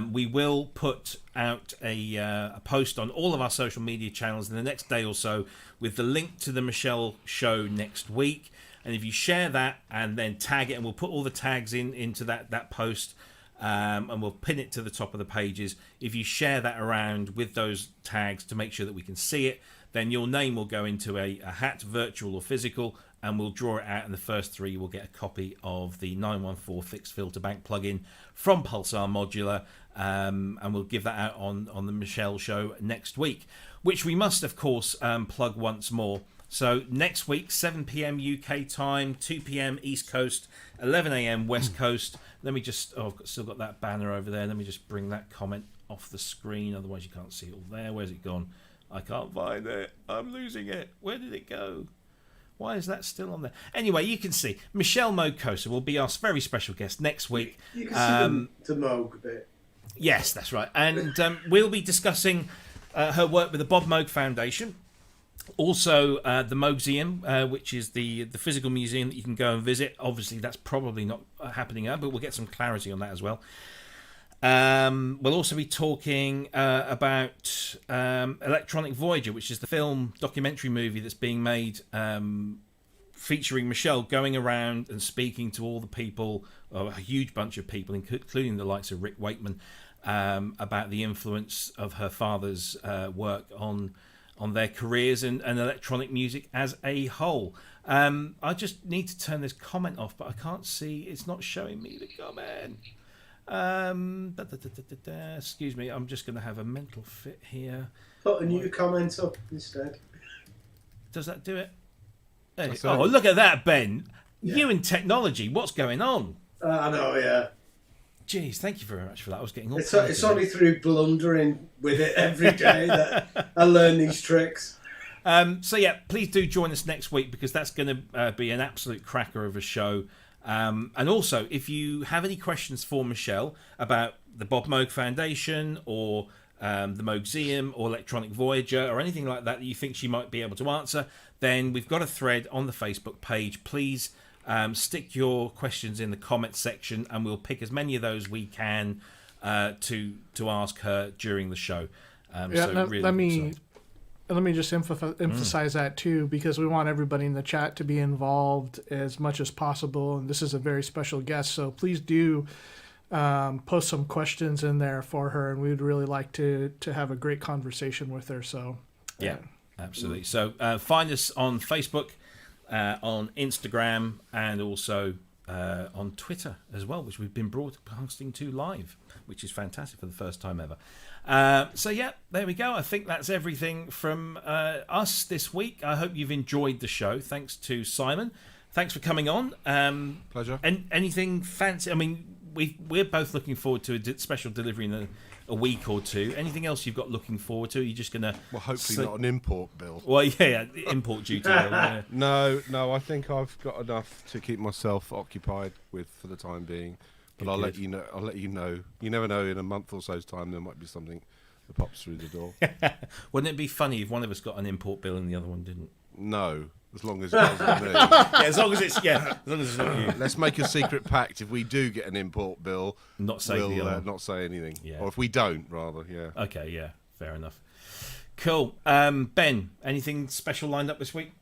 A: We will put out a post on all of our social media channels in the next day or so with the link to the Michelle show next week. And if you share that and then tag it, and we'll put all the tags into that post, and we'll pin it to the top of the pages. If you share that around with those tags to make sure that we can see it, then your name will go into a hat, virtual or physical, and we'll draw it out, and the first three will get a copy of the 914 Fixed Filter Bank plugin from Pulsar Modular, and we'll give that out on the Michelle show next week, which we must, of course, plug once more. So next week, 7 p.m. UK time, 2 p.m. East Coast, 11 a.m. West Coast. Let me just, I've still got that banner over there. Let me just bring that comment off the screen. Otherwise you can't see it all there. Where's it gone? I can't find it. I'm losing it. Where did it go? Why is that still on there? Anyway, you can see Michelle Mokosa will be our very special guest next week.
D: You can see the Moog a bit.
A: Yes, that's right. And we'll be discussing her work with the Bob Moog Foundation. Also, the Moogseum, which is the physical museum that you can go and visit. Obviously, that's probably not happening now, but we'll get some clarity on that as well. We'll also be talking about Electronic Voyager, which is the film documentary movie that's being made featuring Michelle going around and speaking to all the people, a huge bunch of people, including the likes of Rick Wakeman, about the influence of her father's work on their careers and electronic music as a whole. I just need to turn this comment off, but I can't see. It's not showing me the comment. Excuse me, I'm just going to have a mental fit here.
D: Put a new comment up instead.
A: Does that do it? Oh, look at that, Ben. Yeah. You and technology, what's going on?
D: I know, yeah.
A: Jeez, thank you very much for that. I was getting all
D: It's only through blundering with it every day that I learn these tricks.
A: So yeah, please do join us next week, because that's going to be an absolute cracker of a show. And also, if you have any questions for Michelle about the Bob Moog Foundation or the Moogseum or Electronic Voyager or anything like that you think she might be able to answer, then we've got a thread on the Facebook page. Please stick your questions in the comments section, and we'll pick as many of those we can to ask her during the show.
B: Let me just emphasize that too, because we want everybody in the chat to be involved as much as possible. And this is a very special guest, so please do post some questions in there for her, and we'd really like to have a great conversation with her. So
A: yeah, absolutely. So find us on Facebook, on Instagram, and also on Twitter as well, which we've been broadcasting to live, which is fantastic for the first time ever. So yeah, there we go. I think that's everything from us this week. I hope you've enjoyed the show. Thanks to Simon. Thanks for coming on.
C: Pleasure.
A: And anything fancy? I mean, we're both looking forward to a special delivery in a week or two. Anything else you've got looking forward to? Are you just going to...
C: Well, hopefully not an import bill.
A: Well, yeah, import duty bill. Yeah.
C: No, I think I've got enough to keep myself occupied with for the time being. But I'll let you know. You never know, in a month or so's time there might be something that pops through the door.
A: Wouldn't it be funny if one of us got an import bill and the other one didn't?
C: No, as long as it wasn't me.
A: As long as it's not you.
C: Let's make a secret pact. If we do get an import bill,
A: not say
C: not say anything.
A: Yeah.
C: Or if we don't, rather, yeah.
A: Okay, yeah, fair enough. Cool. Ben, anything special lined up this week?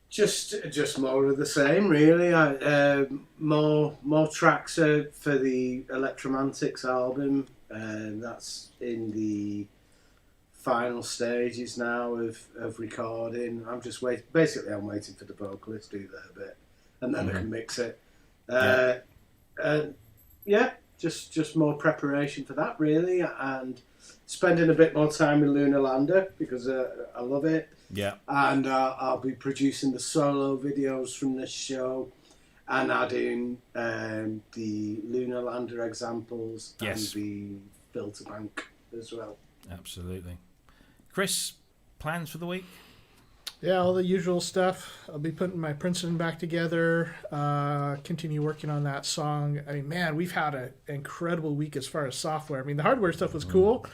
D: Just more of the same, really. More tracks for the Electromantics album, and that's in the final stages now of recording. I'm just waiting. Basically, I'm waiting for the vocalist to do their bit, and then I can mix it. Just more preparation for that, really, and spending a bit more time with Lunar Lander, because I love it.
A: Yeah.
D: And I'll be producing the solo videos from this show and adding the Lunar Lander examples and the filter bank as well.
A: Absolutely. Cryss, plans for the week?
B: Yeah, all the usual stuff. I'll be putting my Princeton back together, continue working on that song. I mean, man, we've had an incredible week as far as software. I mean, the hardware stuff was cool,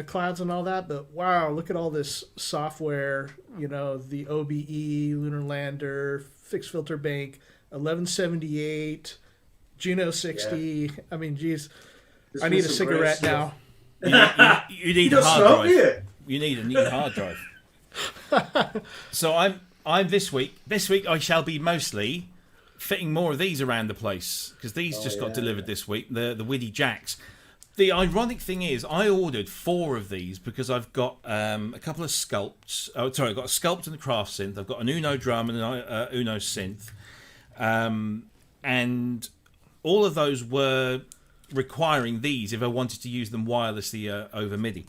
B: clouds and all that, but wow, look at all this software, the OB-E, Lunar Lander, Fixed Filter Bank, 1178, Juno 60. Yeah. I mean, geez, I need a cigarette now.
A: You need a hard drive. You need a new hard drive. So I'm this week I shall be mostly fitting more of these around the place, because these got delivered this week, the Widdy Jacks. The ironic thing is I ordered 4 of these because I've got a couple of sculpts. I've got a sculpt and a craft synth. I've got an Uno drum and an Uno synth, and all of those were requiring these if I wanted to use them wirelessly over MIDI.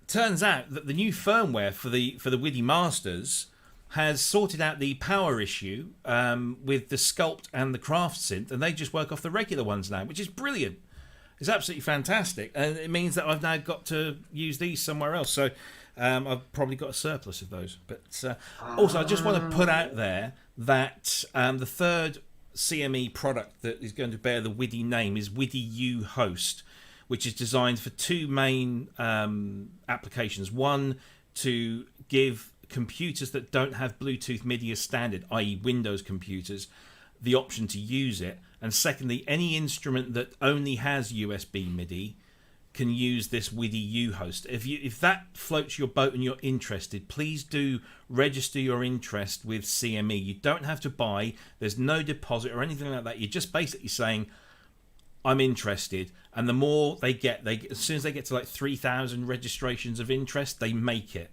A: Turns out that the new firmware for the Widdy Masters has sorted out the power issue with the Sculpt and the Craft synth, and they just work off the regular ones now, which is brilliant. It's absolutely fantastic, and it means that I've now got to use these somewhere else. So I've probably got a surplus of those. But also, I just want to put out there that the third CME product that is going to bear the WIDI name is WIDI U Host, which is designed for two main applications. One, to give computers that don't have Bluetooth MIDI as standard, i.e. Windows computers, the option to use it. And secondly, any instrument that only has USB MIDI can use this WIDI U host. If that floats your boat and you're interested, please do register your interest with CME. You don't have to buy. There's no deposit or anything like that. You're just basically saying, I'm interested. And the more they get, as soon as they get to like 3,000 registrations of interest, they make it.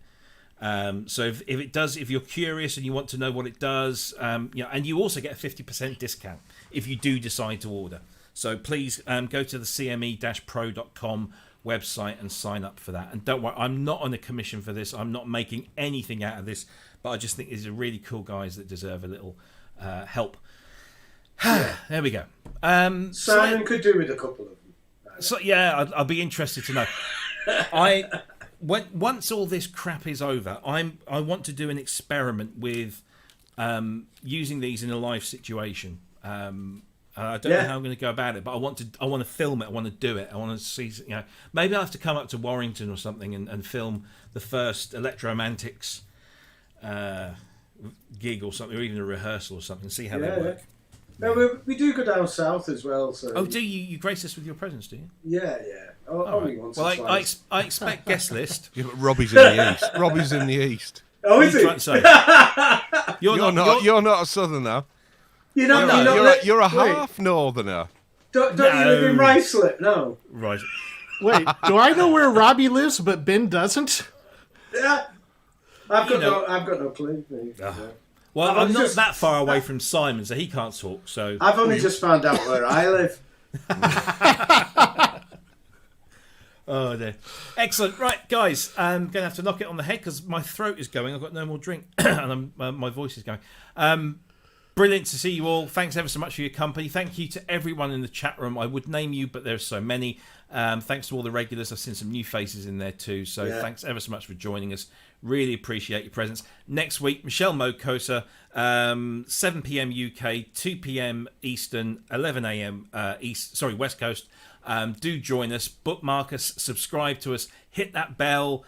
A: So if it does, if you're curious and you want to know what it does, and you also get a 50% discount if you do decide to order. So please go to the cme-pro.com website and sign up for that. And don't worry, I'm not on a commission for this. I'm not making anything out of this, but I just think these are really cool guys that deserve a little help. There we go.
D: Simon could do with a couple of them.
A: So yeah, I'll be interested to know. Once all this crap is over, I want to do an experiment with using these in a live situation. I don't know how I'm going to go about it, but I want to film it. I want to do it. I want to see. Maybe I have to come up to Warrington or something and film the first Electromantics gig or something, or even a rehearsal or something. See how they work.
D: No, we do go down south as well. So.
A: Oh, do you grace us with your presence? Do you?
D: Yeah. Only once.
A: Well, I expect guest list.
C: Yeah, but Robbie's in the east. Robbie's in the east.
D: Oh, is he?
C: You're not a southerner. You're a half northerner.
D: Don't you live in Ruislip? No.
A: Right.
B: Wait, do I know where Robbie lives, but Ben doesn't?
D: Yeah. I've got no clue.
A: Well, I'm not that far away from Simon, so he can't talk. So
D: I've only just found out where I live.
A: Oh dear. Excellent. Right, guys, I'm going to have to knock it on the head because my throat is going. I've got no more drink and my voice is going. Brilliant to see you all. Thanks ever so much for your company. Thank you to everyone in the chat room. I would name you, but there's so many. Thanks to all the regulars. I've seen some new faces in there too. So thanks ever so much for joining us. Really appreciate your presence. Next week, Michelle Mokosa, 7 p.m. UK, 2 p.m. Eastern, 11 a.m. West Coast. Do join us, bookmark us, subscribe to us, hit that bell,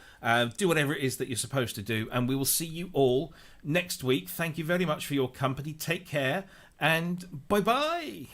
A: do whatever it is that you're supposed to do, and we will see you all next week. Thank you very much for your company. Take care, and bye-bye.